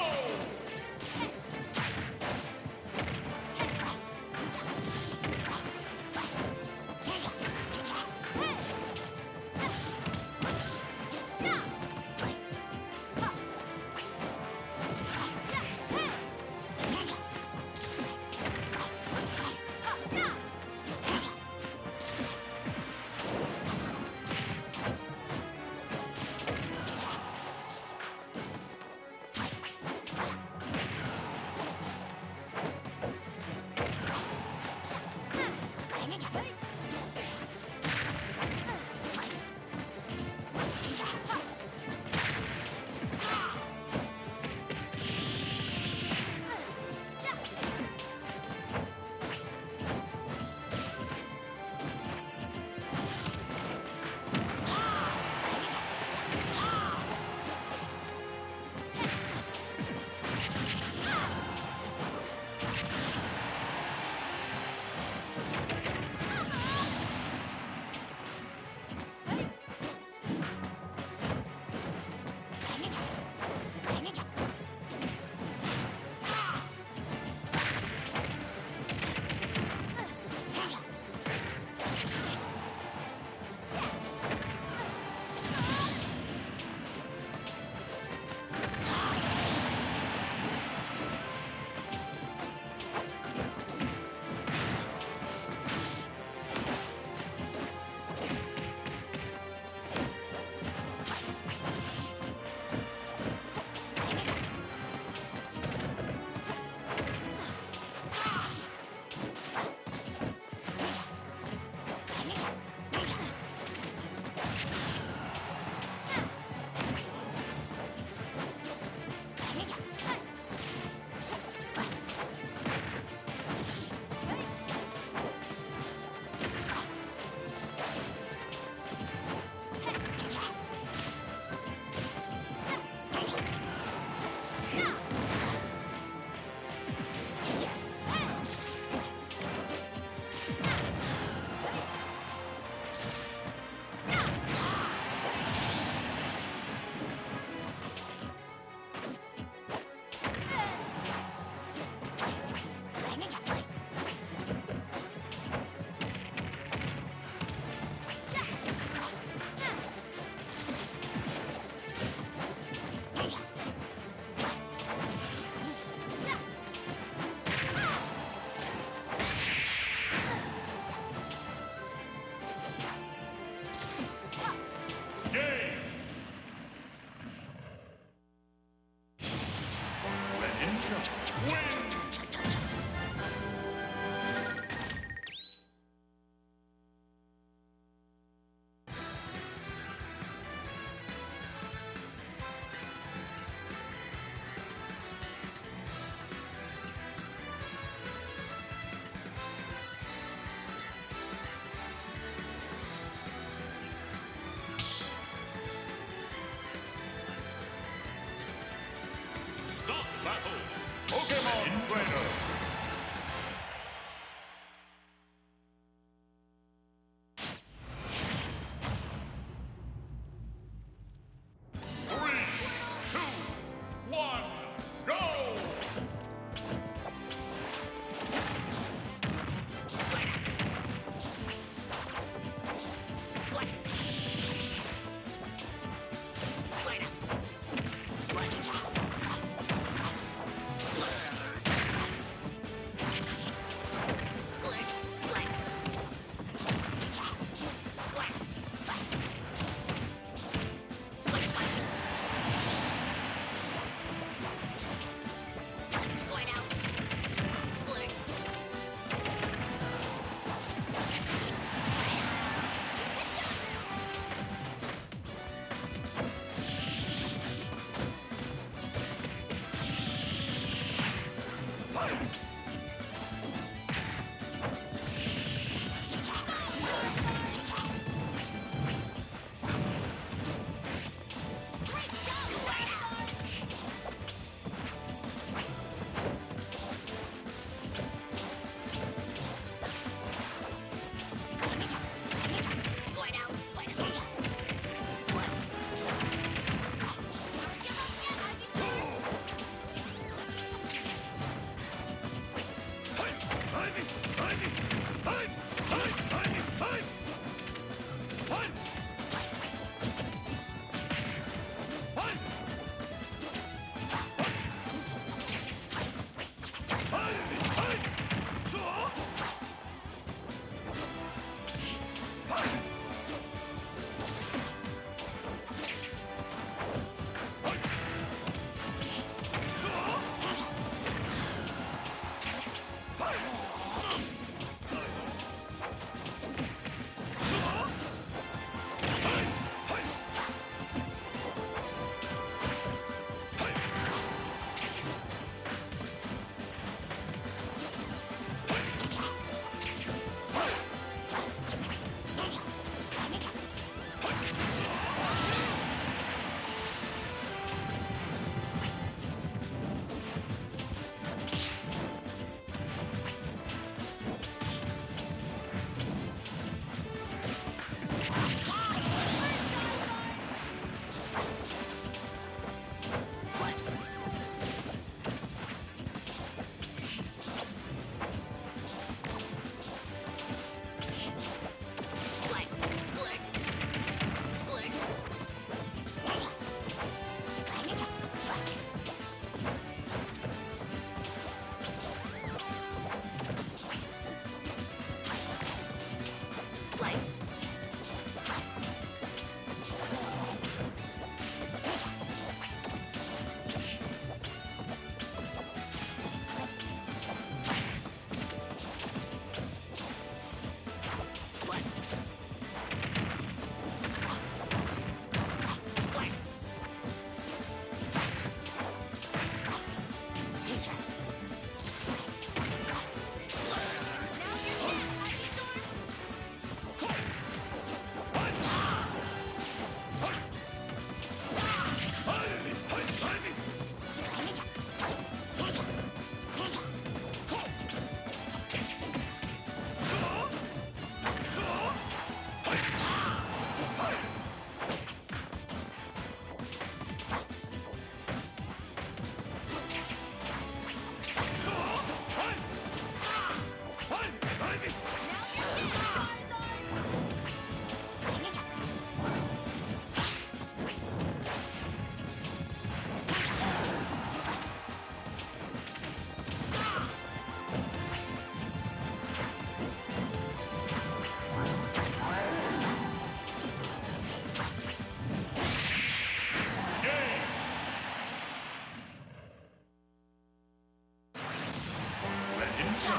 wins.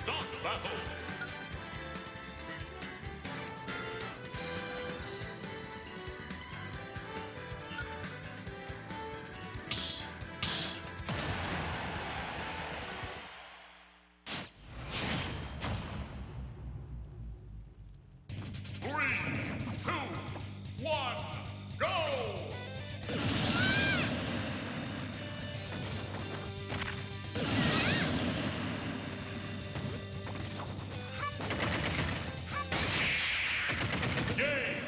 Start battle. Three, two, one, go! Game!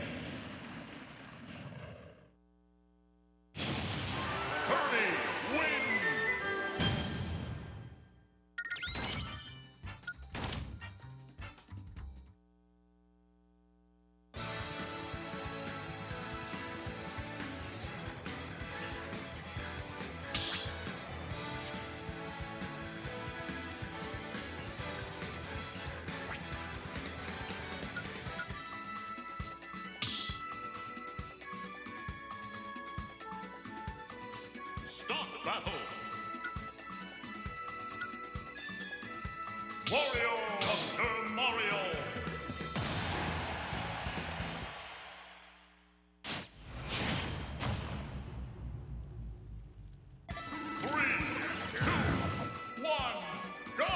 Kirby wins! Start battle! Wario Dr. Mario! Three, two, one, go!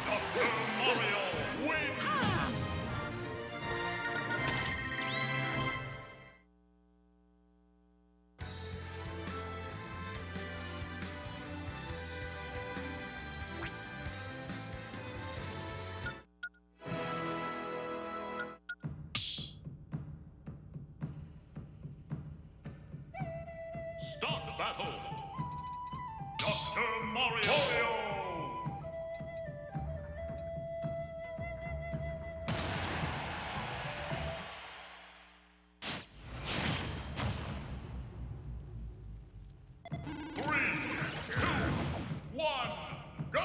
Dr. Mario wins. Start the battle. Dr. Mario. Three, two, one, go!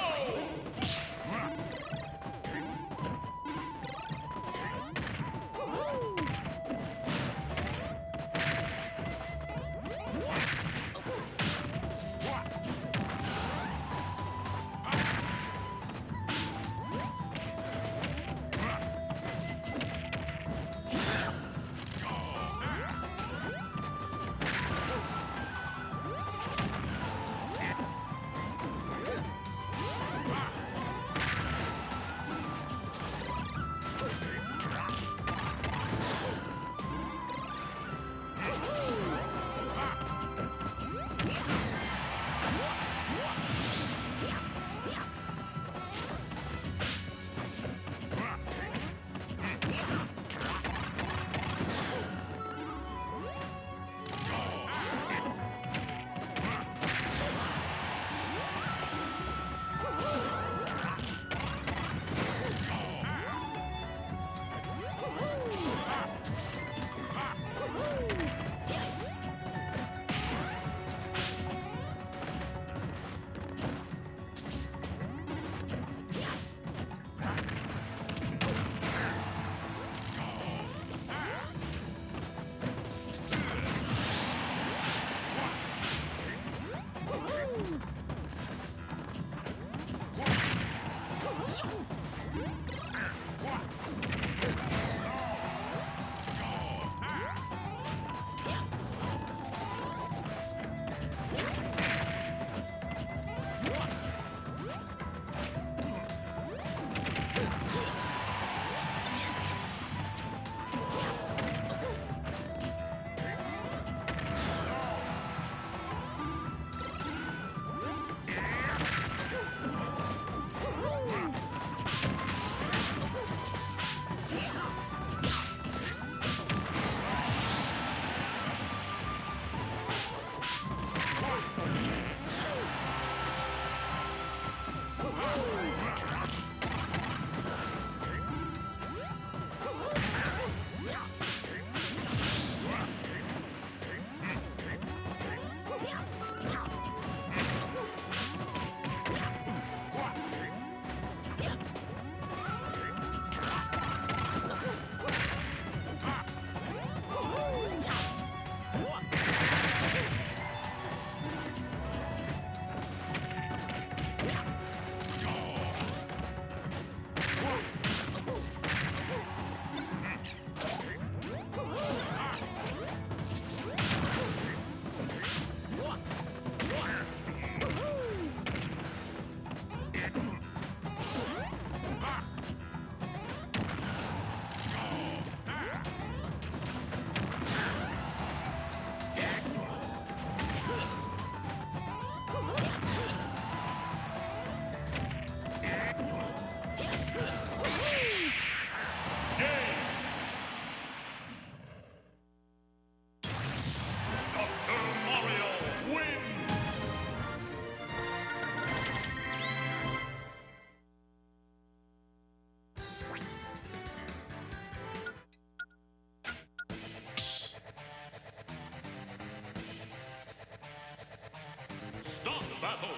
Start the battle.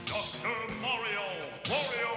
Dr. Mario. Wario.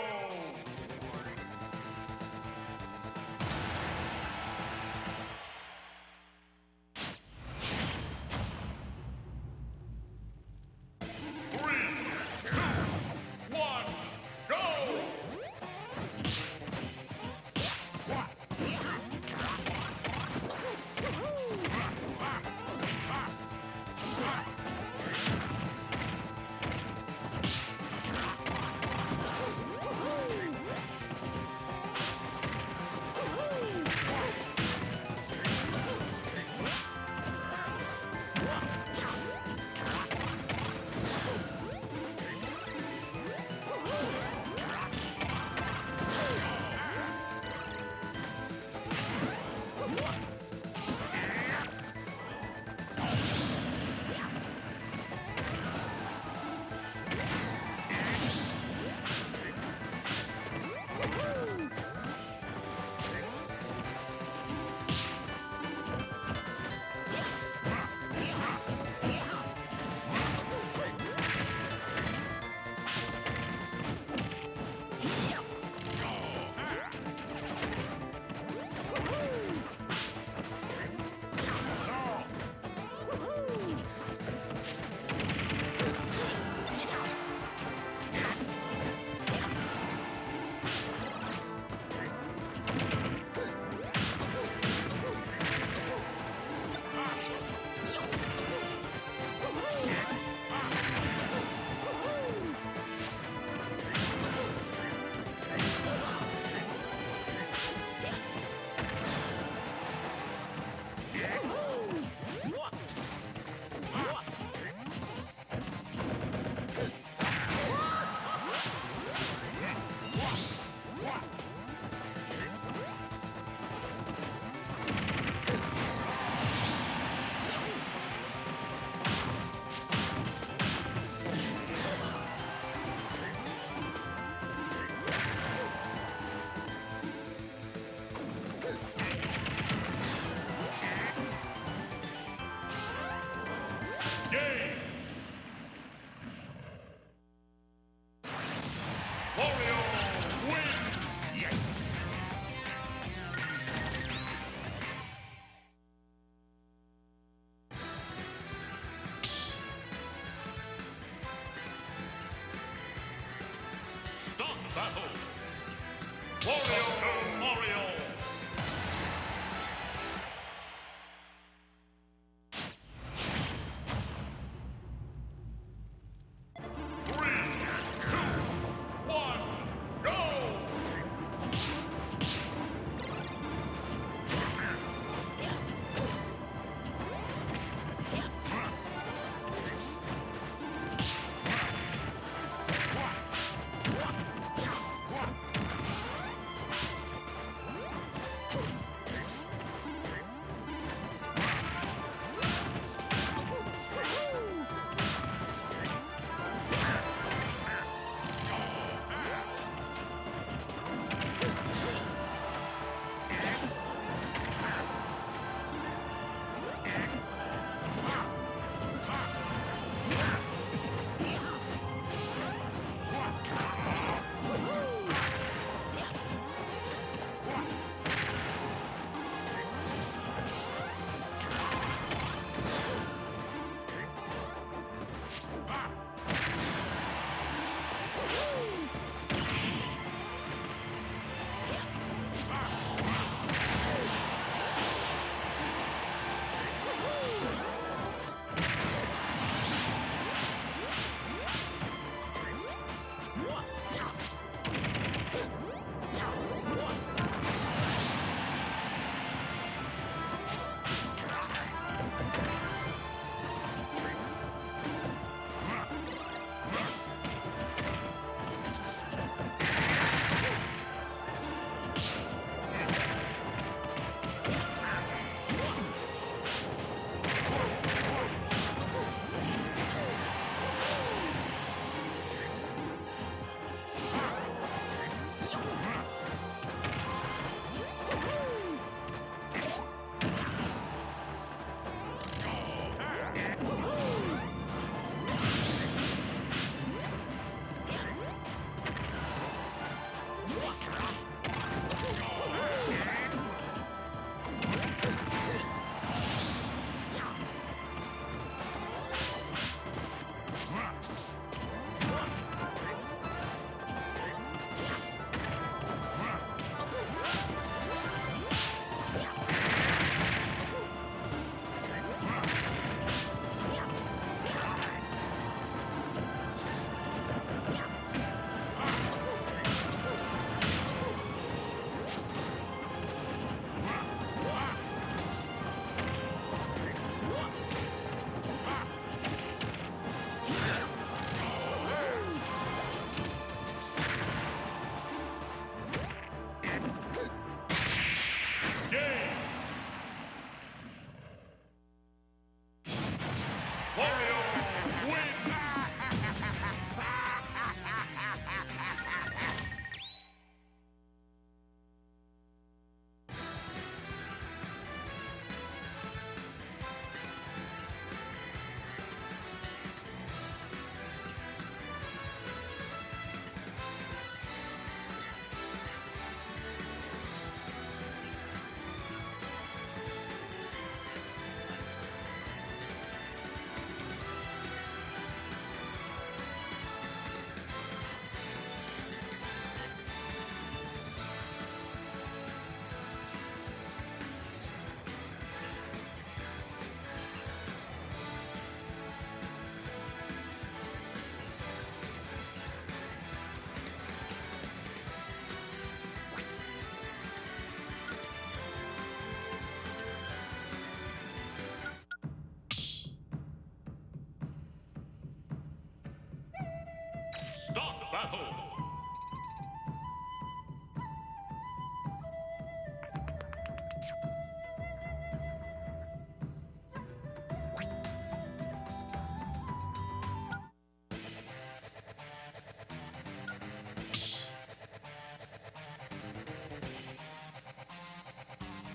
battle.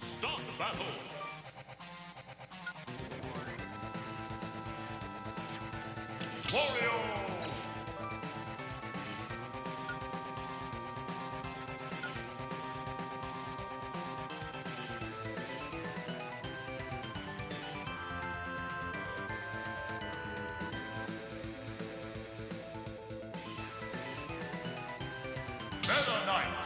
Start the battle. Wario! Meta Knight.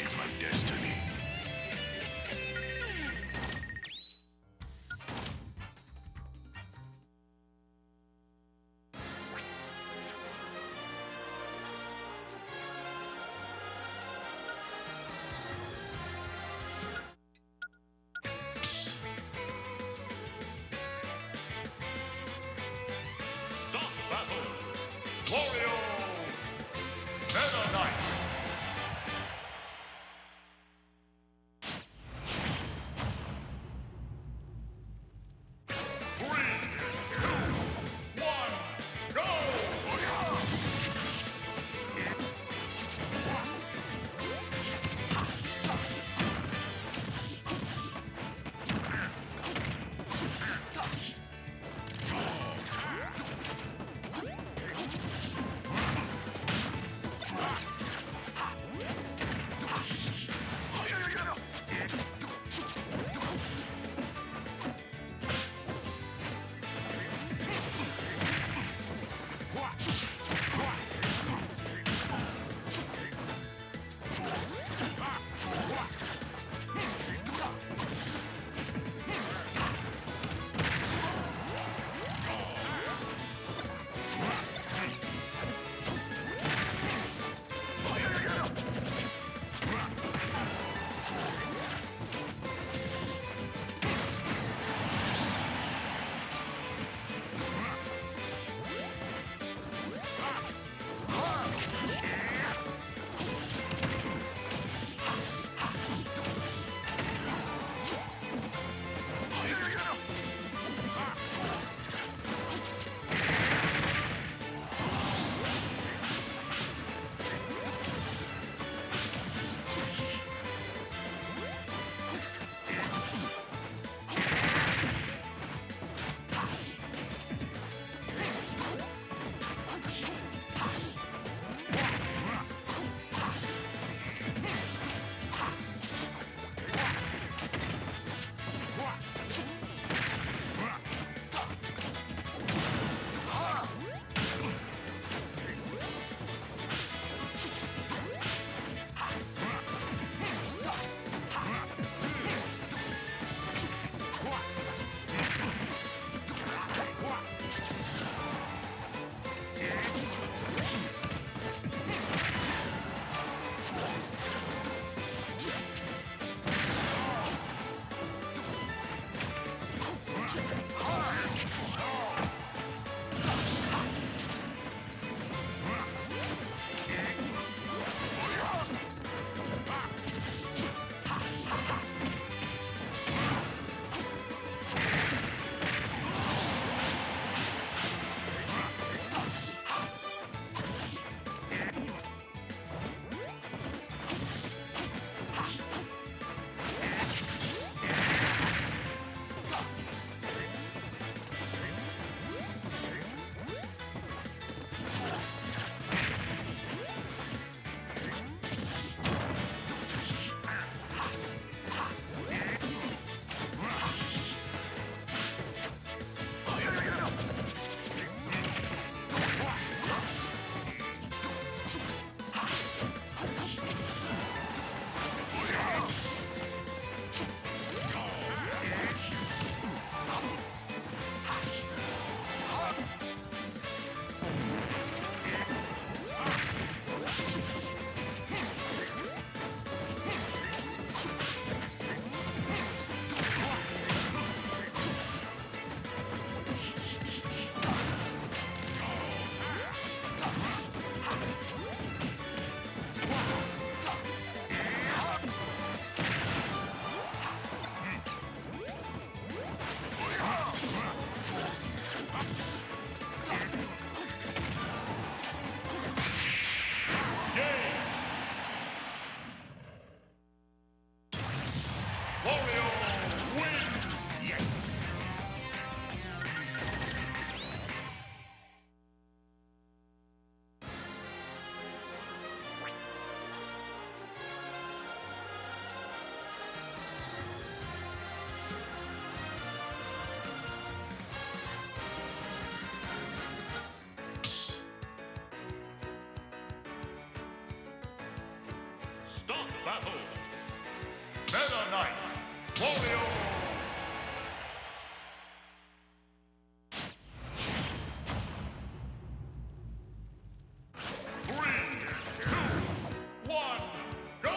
is my destiny. Start battle. Wario. Meta Knight. Start battle. Meta Knight. Wario. Three, two, one, go!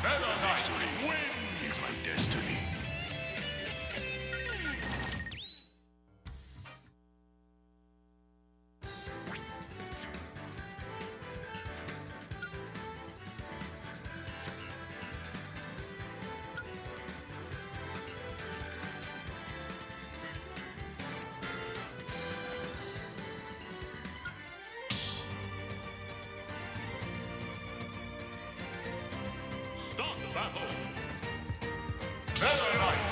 Meta Knight wins! Is my destiny. Start the battle. Meta Knight.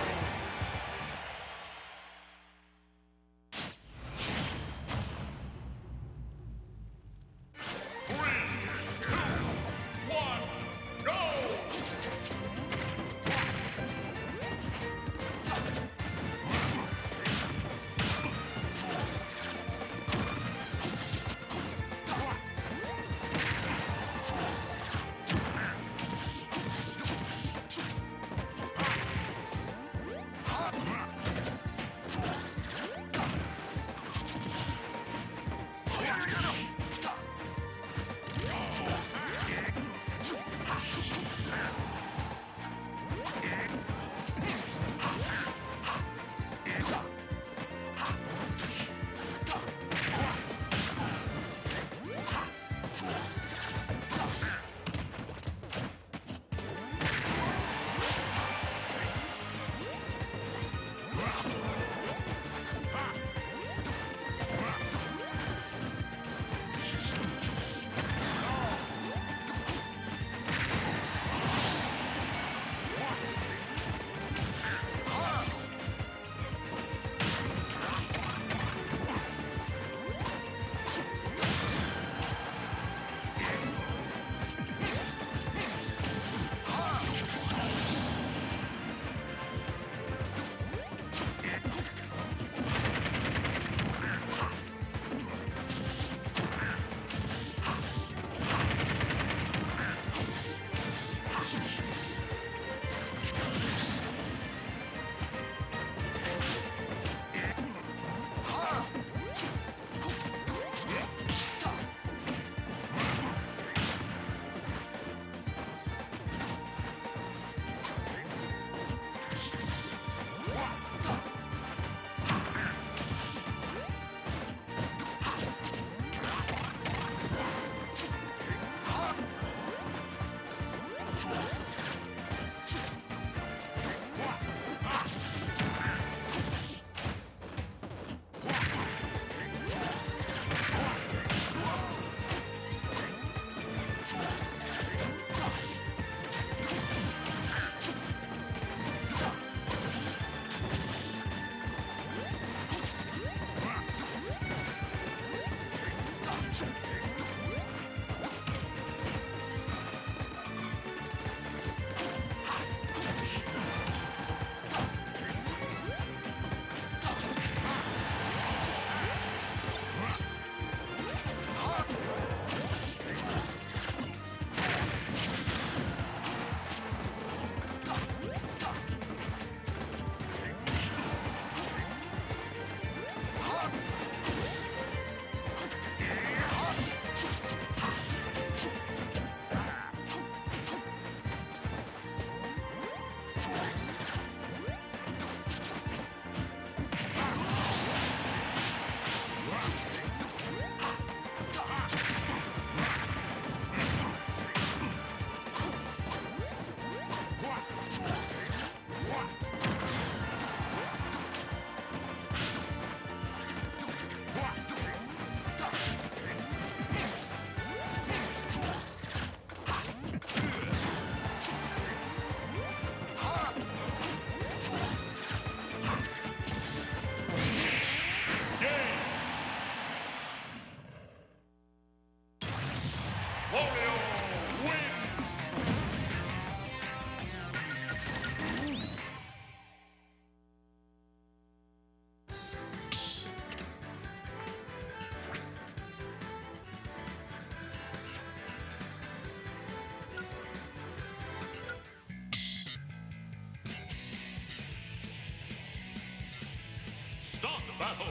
battle.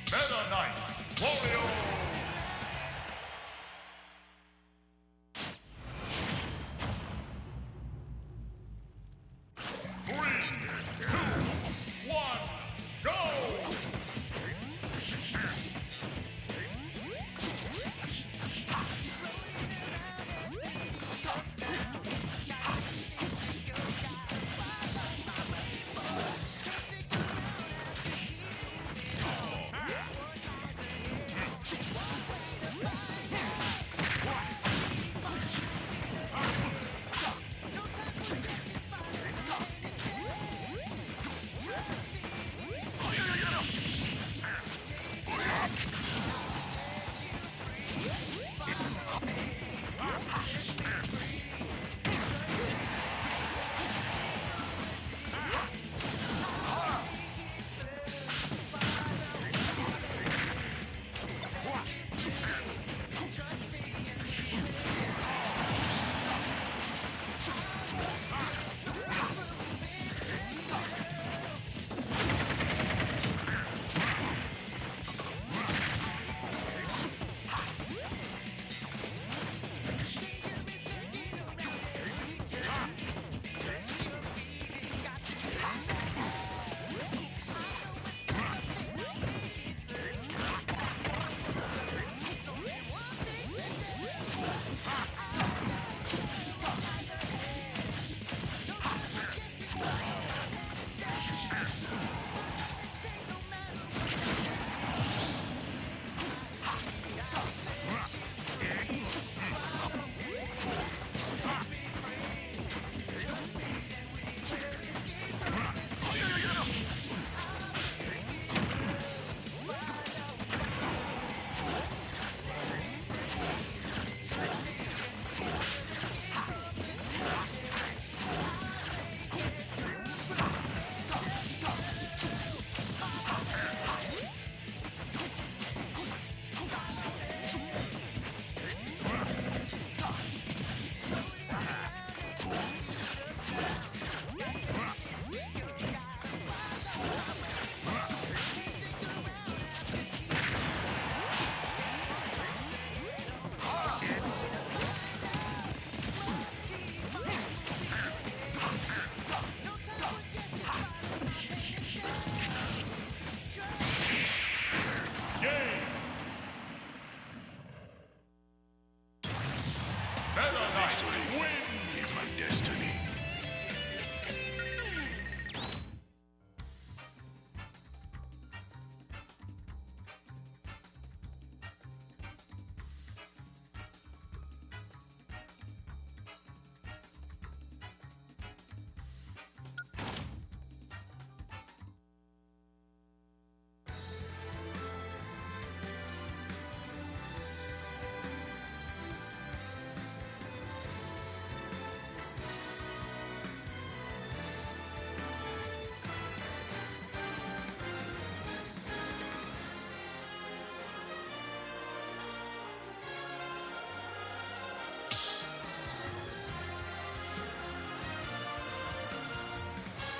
Meta Knight Warrior. Three, two, one, go!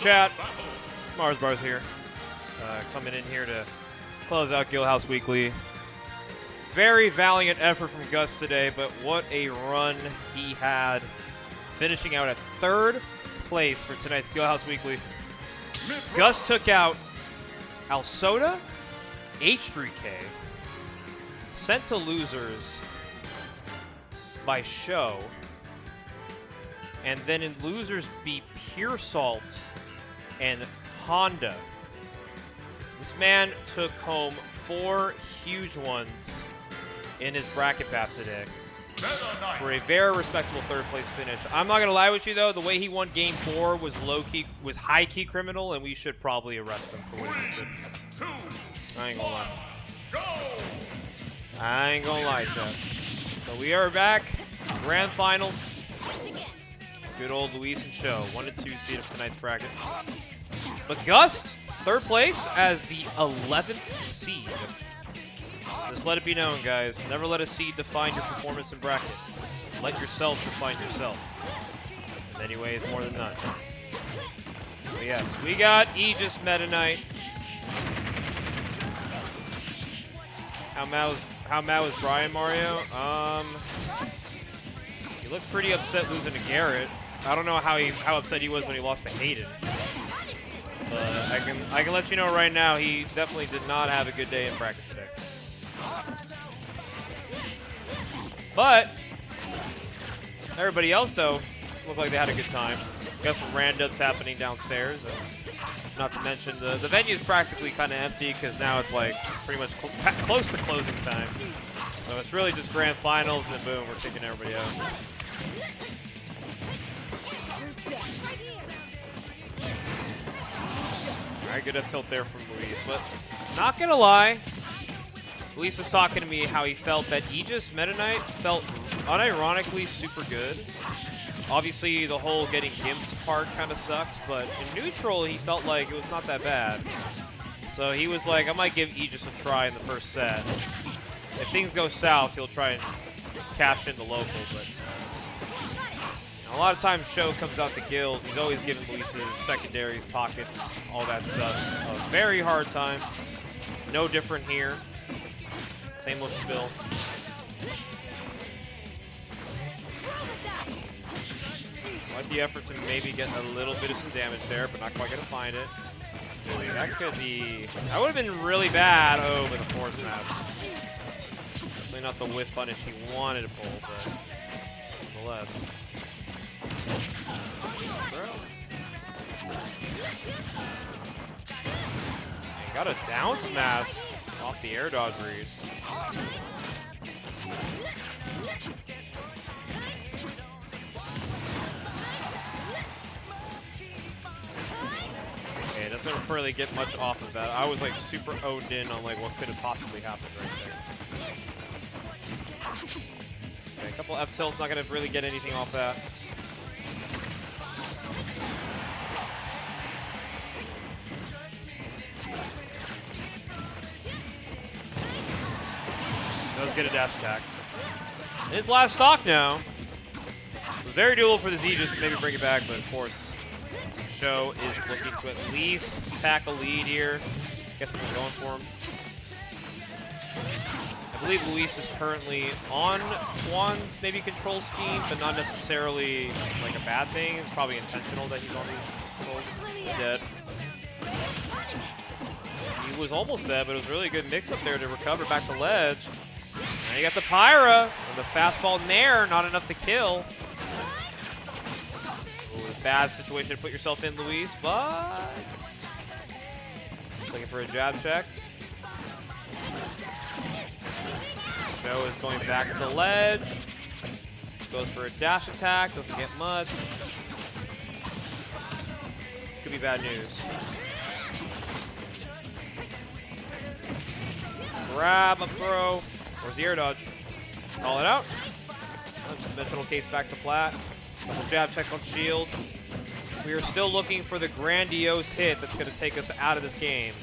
Chat, Mars Bars here, coming in here to close out Guildhouse Weekly. Very valiant effort from Gust today, but what a run he had, finishing out at 3rd place for tonight's Guildhouse Weekly. Gust took out Alsoda, H3K, sent to losers by Show, and then in losers beat Pure Salt and Honda. This man took home 4 huge ones in his bracket path today for a very respectable 3rd place finish. I'm not gonna lie with you though, the way he won game 4 was high key criminal, and we should probably arrest him for what he just did. I ain't gonna lie. I ain't gonna lie, Jeff. So we are back, grand finals. Good old Luis and Show, 1 and 2 seed of tonight's bracket. But Gust, 3rd place as the 11th seed. Just let it be known, guys. Never let a seed define your performance in bracket. Let yourself define yourself. In many ways, more than none. But yes, we got Aegis Meta Knight How mad was Brian, Mario? He looked pretty upset losing to Garrett. I don't know how upset he was when he lost to Hayden. But I can let you know right now, he definitely did not have a good day in bracket today. But everybody else though looked like they had a good time. Got some randoms happening downstairs. Not to mention the venue is practically kind of empty because now it's like pretty much close to closing time. So it's really just grand finals and then boom, we're kicking everybody out. Alright, good F tilt there from Luis, but not gonna lie, Luis was talking to me how he felt that Aegis Meta Knight felt unironically super good. Obviously, the whole getting gimped part kind of sucks, but in neutral, he felt like it was not that bad. So he was like, I might give Aegis a try in the first set. If things go south, he'll try and cash in the local, but a lot of times Show comes out to Guild, he's always giving Luis's secondaries, pockets, all that stuff a very hard time. No different here. Same with Spill. Like the effort to maybe get a little bit of some damage there, but not quite gonna find it. Really, that could be. That would have been really bad. Oh, with a force map. Definitely not the whiff punish he wanted to pull, but nonetheless. He got a down smash off the air dodge read. Okay, it doesn't really get much off of that. I was like super owned in on like what could have possibly happened right there. Okay, a couple F tilts, not gonna really get anything off that. Does get a dash attack. His last stock now. It was very doable for the Aegis to maybe bring it back, but of course, Show is looking to at least tack a lead here. Guess I'm going for him. I believe Luis is currently on Twan's maybe control scheme, but not necessarily like a bad thing. It's probably intentional that he's on these controls. Dead. He was almost dead, but it was a really good mix-up there to recover back to ledge. And you got the Pyra, and the fastball Nair, not enough to kill. Ooh, bad situation to put yourself in, Luis, but looking for a jab check. Show is going back to the ledge. Goes for a dash attack, doesn't get much. Could be bad news. Grab a throw. Where's the air dodge? Call it out. Dimensional case back to plat. Couple jab checks on shield. We are still looking for the grandiose hit that's going to take us out of this game.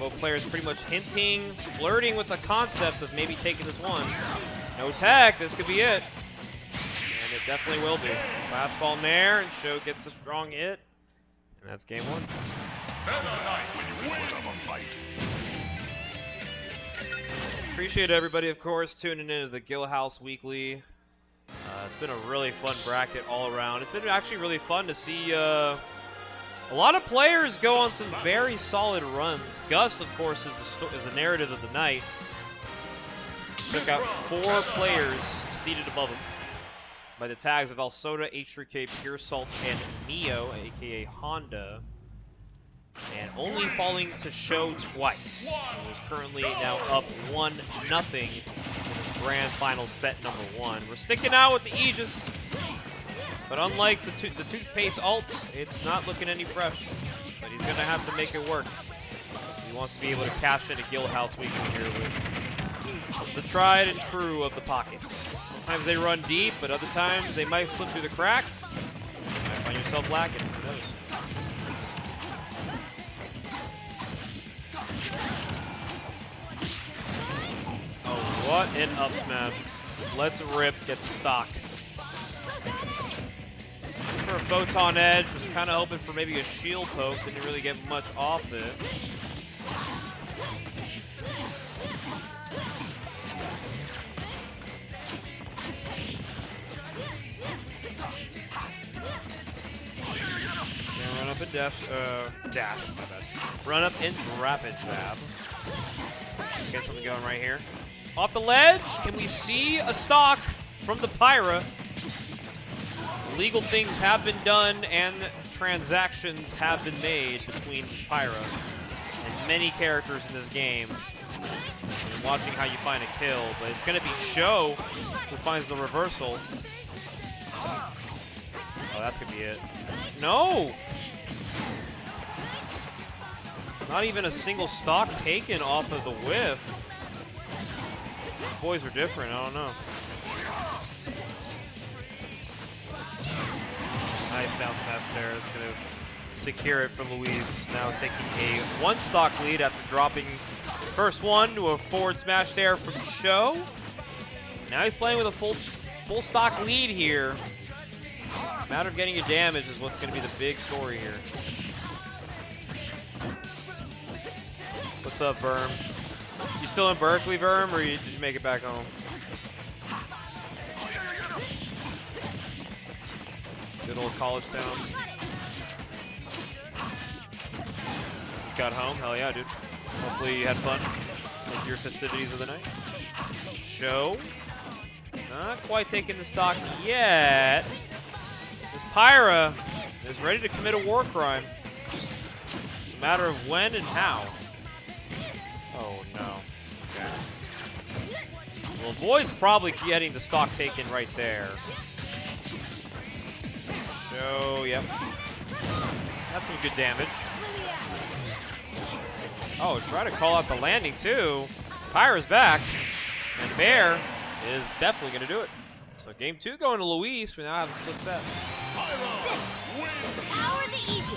Both players pretty much hinting, flirting with the concept of maybe taking this one. No tech, this could be it. And it definitely will be. Fastball Nair, and Show gets a strong hit. And that's game one. Appreciate everybody, of course, tuning into the Guildhouse Weekly. It's been a really fun bracket all around. It's been actually really fun to see a lot of players go on some very solid runs. Gust, of course, is the narrative of the night. Took out 4 players seated above him by the tags of Alsoda, H3K, Pure Salt, and Neo, aka Honda. And only falling to Show twice. He is currently now up 1-0 in his grand final set number 1. We're sticking out with the Aegis, but unlike the toothpaste ult, it's not looking any fresh. But he's gonna have to make it work. He wants to be able to cash in a Guildhouse Weekly here with the tried and true of the pockets. Sometimes they run deep, but other times they might slip through the cracks. You might find yourself lacking. Who knows? What an up smash. Let's rip, gets a stock. For a Photon Edge, was kind of hoping for maybe a shield poke, didn't really get much off it. dash, my bad. Run up and rapid jab. Get something going right here. Off the ledge, can we see a stock from the Pyra? Legal things have been done and transactions have been made between Pyra and many characters in this game. And watching how you find a kill, but it's going to be Sho who finds the reversal. Oh, that's going to be it. No! Not even a single stock taken off of the whiff. These boys are different, I don't know. Nice down smash there. It's going to secure it for Luis. Now taking a one stock lead after dropping his first one to a forward smash there from Sho. Now he's playing with a full stock lead here. Matter of getting your damage is what's going to be the big story here. What's up, Verm? You still in Berkeley, Verm, or did you make it back home? Good old college town. Just got home. Hell yeah, dude. Hopefully you had fun with your festivities of the night. Sho. Not quite taking the stock yet. This Pyra is ready to commit a war crime. It's a matter of when and how. Oh, no. Okay. Well, Void's probably getting the stock taken right there. Sho, yep. That's some good damage. Oh, try to call out the landing, too. Pyra's back. And Bear is definitely going to do it. So game 2 going to Luis. We now have a split set. Power the Aegis.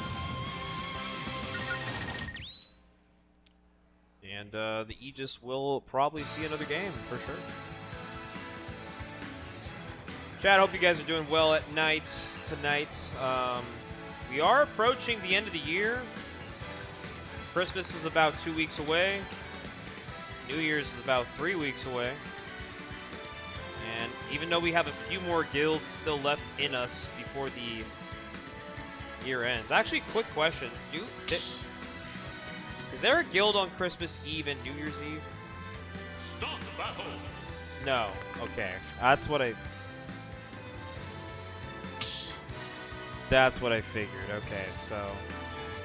And the Aegis will probably see another game for sure. Chat, hope you guys are doing well at night tonight. We are approaching the end of the year. Christmas is about 2 weeks away. New Year's is about 3 weeks away. And even though we have a few more guilds still left in us before the year ends. Actually, quick question. Is there a guild on Christmas Eve and New Year's Eve? Stop battle. No. Okay. That's what I figured. Okay, so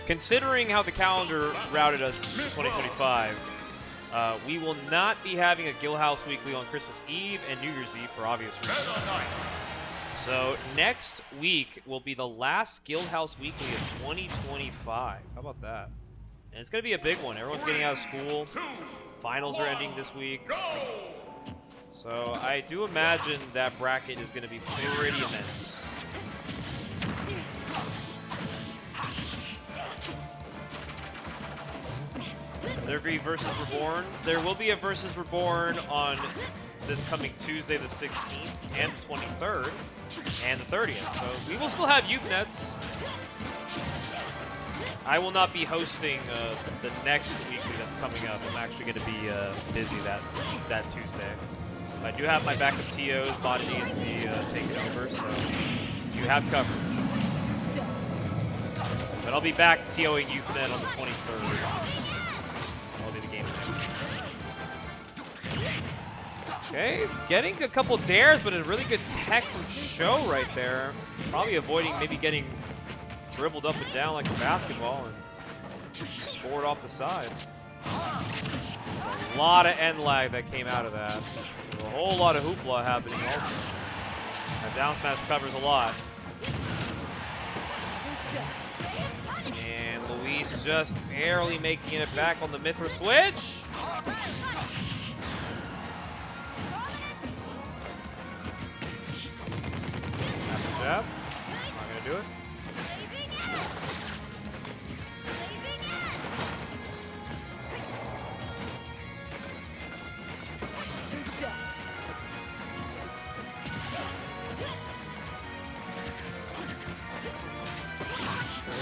considering how the calendar routed us to 2025, we will not be having a Guildhouse Weekly on Christmas Eve and New Year's Eve for obvious reasons. So next week will be the last Guildhouse Weekly of 2025. How about that? And it's going to be a big one. Everyone's getting out of school. Finals are ending this week. So I do imagine that bracket is going to be pretty immense. There will be Versus Reborns. There will be a Versus Reborn on this coming Tuesday the 16th and the 23rd and the 30th. So we will still have youth nets. I will not be hosting the next weekly that's coming up. I'm actually going to be busy that Tuesday. I do have my backup TOs, Body and Z taking over, so you have coverage. But I'll be back TOing YouthNet on the 23rd. That'll be the game. Okay, getting a couple dares, but a really good tech from Sho right there. Probably avoiding maybe getting dribbled up and down like a basketball and scored off the side. There's a lot of end lag that came out of that. There's a whole lot of hoopla happening also. That down smash covers a lot. And Luis just barely making it back on the Mithra switch. After jab. Not gonna do it.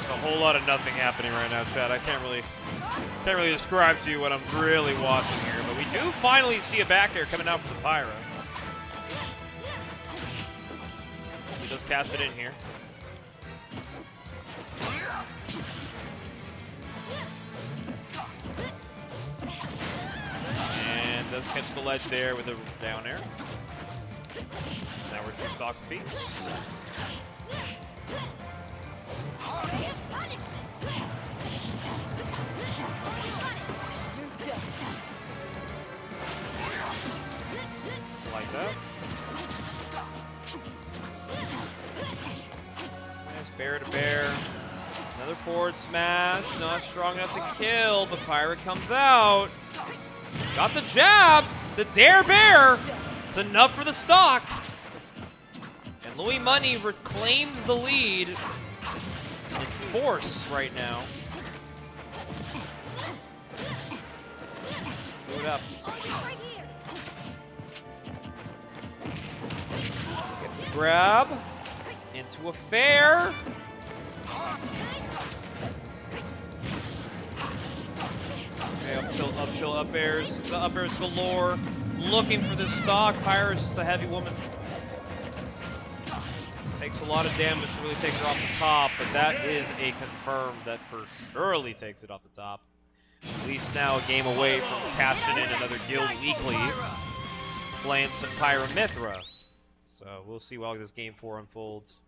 A whole lot of nothing happening right now, Chad. I can't really describe to you what I'm really watching here, but we do finally see a back air coming out from the Pyra. He does cash it in here. does catch the ledge there with a down air. Now we're 2 stocks apiece. Like that. Nice bear to bear. Another forward smash. Not strong enough to kill, but Pirate comes out. Got the jab. The dare bear. It's enough for the stock. And Louis Money reclaims the lead in force right now. Do it up. Get the grab. Into a fair. Okay, up tilt, up airs. The up airs galore. Looking for this stock. Pyra is just a heavy woman. Takes a lot of damage to really take her off the top, but that is a confirm that for surely takes it off the top. At least now a game away from cashing in another Guild Weekly. Playing some Pyra Mithra. So we'll see how this game 4 unfolds.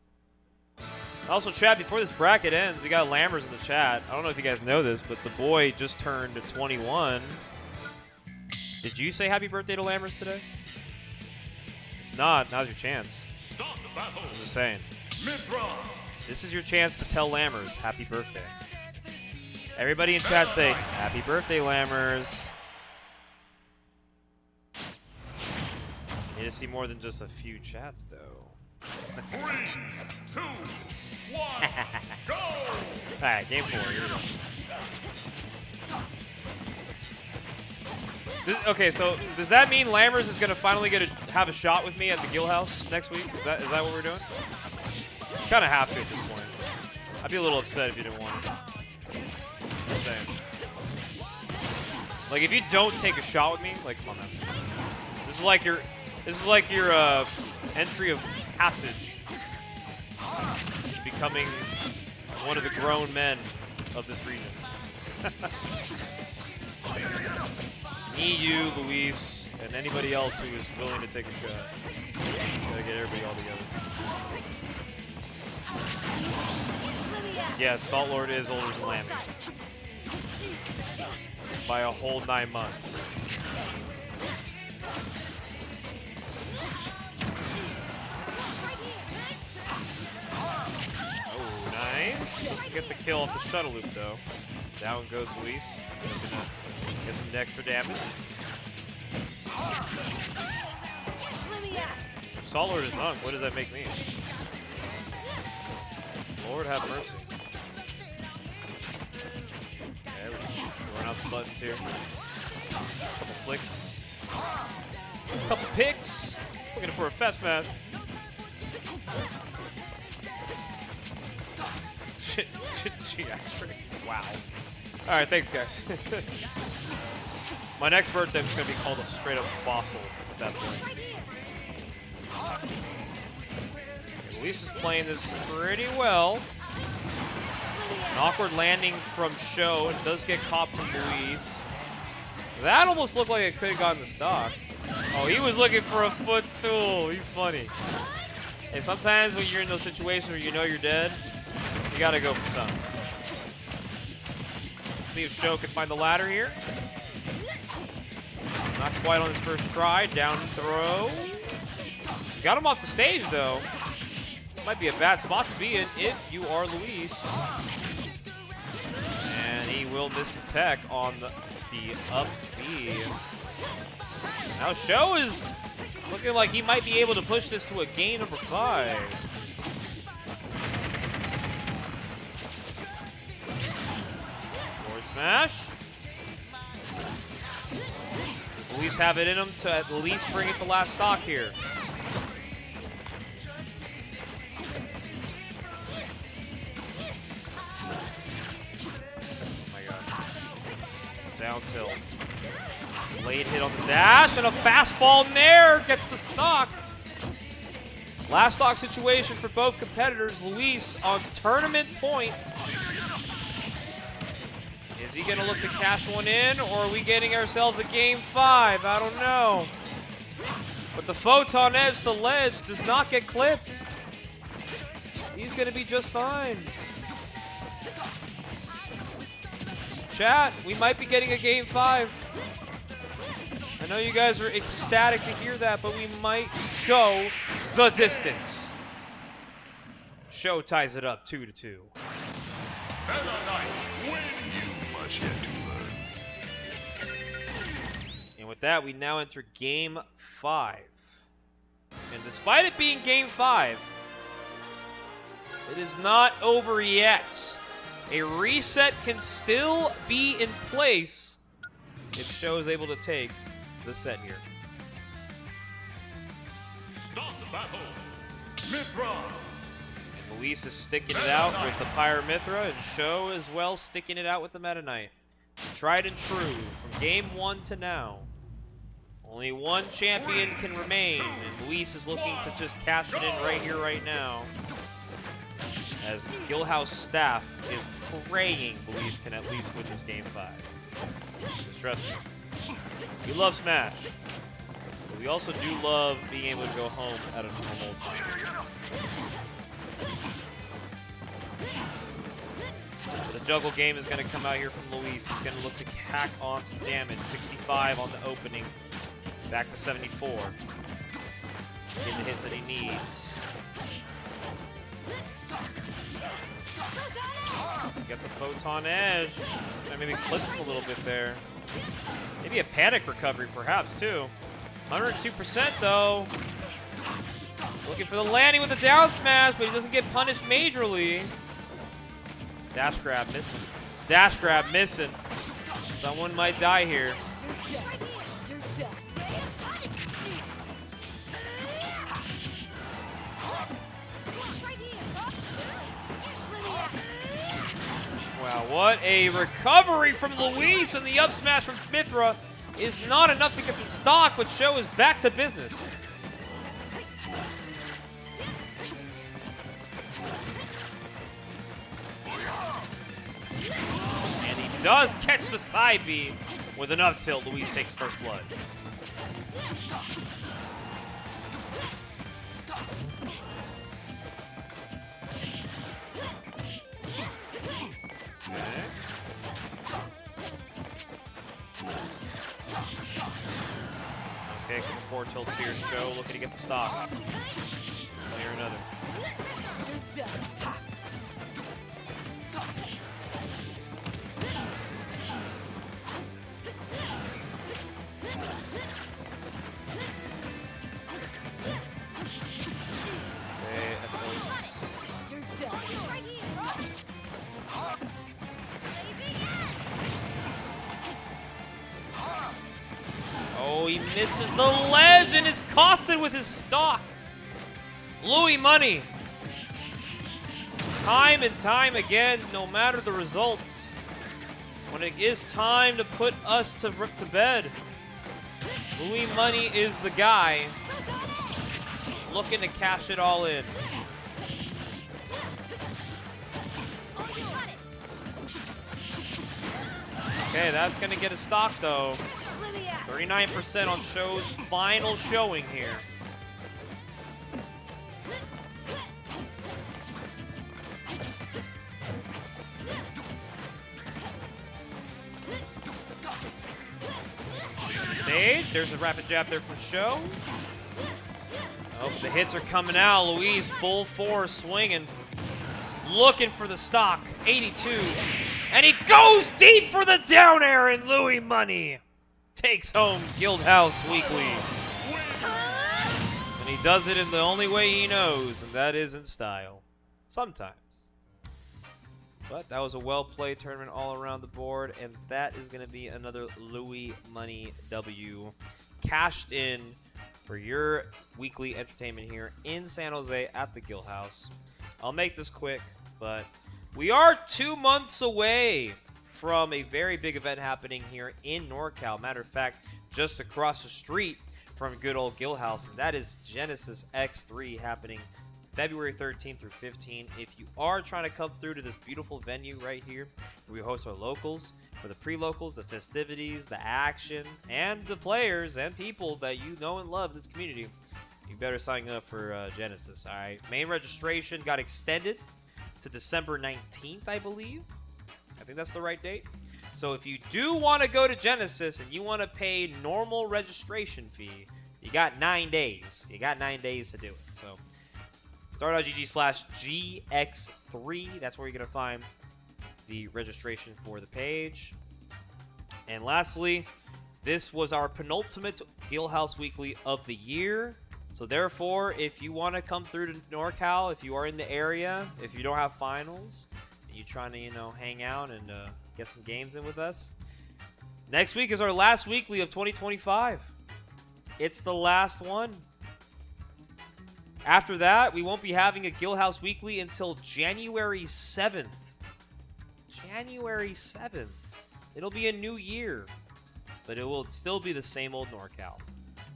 Also, chat, before this bracket ends, we got Lammers in the chat. I don't know if you guys know this, but the boy just turned 21. Did you say happy birthday to Lammers today? If not, now's your chance. I'm just saying. This is your chance to tell Lammers happy birthday. Everybody in chat say, happy birthday, Lammers. Need to see more than just a few chats, though. 3, 2, 1, go! Alright, game 4, here we go. Okay, so does that mean Lammers is going to finally have a shot with me at the Guildhouse next week? Is that what we're doing? You kind of have to at this point. I'd be a little upset if you didn't want it. Just saying. Like, if you don't take a shot with me, like, come on, man. This is like your entry of passage to becoming one of the grown men of this region. Me, you, Luis, and anybody else who is willing to take a shot. Gotta get everybody all together. Yes, Salt Lord is older than Lammy. By a whole 9 months. Oh, nice. Just to get the kill off the shuttle loop, though. Down goes Luis. Gonna get some extra damage. Salt Lord is hung. What does that make me? Lord have mercy. Okay, we're just throwing out some buttons here. Couple flicks. Couple picks. Looking for a fast smash. Geometry. Wow. Alright, thanks guys. My next birthday is going to be called a straight up fossil at that point. Luis is playing this pretty well. An awkward landing from Show. It does get caught from Luis. That almost looked like it could have gotten the stock. Oh, he was looking for a footstool. He's funny. Hey, sometimes when you're in those situations where you know you're dead, you gotta go for something. Let's see if Show can find the ladder here. Not quite on his first try. Down throw. He's got him off the stage, though. Might be a bad spot to be in if you are Luis. And he will miss the tech on the up B. Now Show is looking like he might be able to push this to a game number 5. Forward smash. Does Luis have it in him to at least bring it to last stock here? Down tilt. Late hit on the dash, and a fast fall nair gets the stock. Last stock situation for both competitors. Luis on tournament point Is he going to look to cash one in, or are we getting ourselves a game 5? I don't know. But the photon edge to ledge does not get clipped. He's going to be just fine. Chat, we might be getting a game 5. I know you guys are ecstatic to hear that, but we might go the distance. Show ties it up 2-2. Meta Knight win. You've much yet to learn. And with that, we now enter game 5. And despite it being game 5, it is not over yet. A reset can still be in place if Show is able to take the set here. Start the battle. Mithra. And Luis is sticking it out with the Pyre Mithra, and Show as well sticking it out with the Meta Knight. Tried and true from game 1 to now. Only one champion can remain, and Luis is looking to just cash it in right here, right now. As Guildhouse staff is praying Luis can at least win this game 5. Just trust me. We love Smash, but we also do love being able to go home at a normal time. The juggle game is going to come out here from Luis. He's going to look to hack on some damage. 65 on the opening. Back to 74. Get the hits that he needs. Gets a photon edge. Maybe clip him a little bit there. Maybe a panic recovery, perhaps, too. 102% though. Looking for the landing with the down smash, but he doesn't get punished majorly. Dash grab missing. Dash grab missing. Someone might die here. Wow, what a recovery from Luis, and the up smash from Mithra is not enough to get the stock, but Show is back to business. And he does catch the side B with an up tilt. Luis taking first blood. Okay, couple 4 tilts here. Show looking to get the stock. One here or another. Okay, that tilts. Oh, he misses the ledge and is costed with his stock. Louis money. Time and time again, no matter the results, when it is time to put us to bed, Louis money is the guy looking to cash it all in. Okay, that's going to get a stock, though. 39% on Show's final showing here. Stage, there's a rapid jab there from Show. Oh, but the hits are coming out. Luis full force swinging. Looking for the stock. 82. And he goes deep for the down air, and Louis money takes home Guildhouse Weekly. And he does it in the only way he knows, and that is in style. Sometimes. But that was a well-played tournament all around the board, and that is going to be another Louis Money W. Cashed in for your weekly entertainment here in San Jose at the Guildhouse. I'll make this quick, but we are 2 months away from a very big event happening here in NorCal. Matter of fact, just across the street from good old Guildhouse, and that is Genesis X3 happening February 13th through 15th. If you are trying to come through to this beautiful venue right here, where we host our locals, for the pre-locals, the festivities, the action, and the players and people that you know and love in this community, you better sign up for Genesis. All right, main registration got extended to December 19th, I believe. I think that's the right date. So if you do want to go to Genesis and you want to pay normal registration fee, you got 9 days. You got 9 days to do it. So start.gg/GX3. That's where you're going to find the registration for the page. And lastly, this was our penultimate Guildhouse Weekly of the year. So therefore, if you want to come through to NorCal, if you are in the area, if you don't have finals, and you're trying to, hang out and get some games in with us, next week is our last weekly of 2025. It's the last one. After that, we won't be having a Guildhouse Weekly until January 7th. January 7th. It'll be a new year, but it will still be the same old NorCal.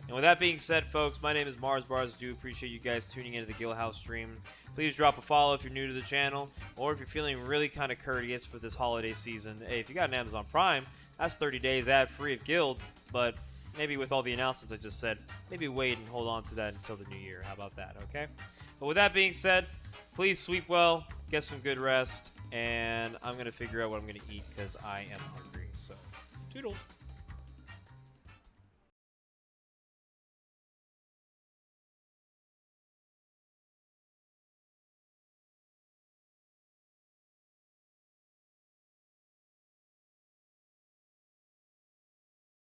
And with that being said, folks, my name is Mars Bars. I do appreciate you guys tuning into the Guildhouse stream. Please drop a follow if you're new to the channel, or if you're feeling really kind of courteous for this holiday season. Hey, if you got an Amazon Prime, that's 30 days ad-free of Guild, but maybe with all the announcements I just said, maybe wait and hold on to that until the new year. How about that, okay? But with that being said, please sleep well, get some good rest, and I'm going to figure out what I'm going to eat because I am hungry. So, toodles.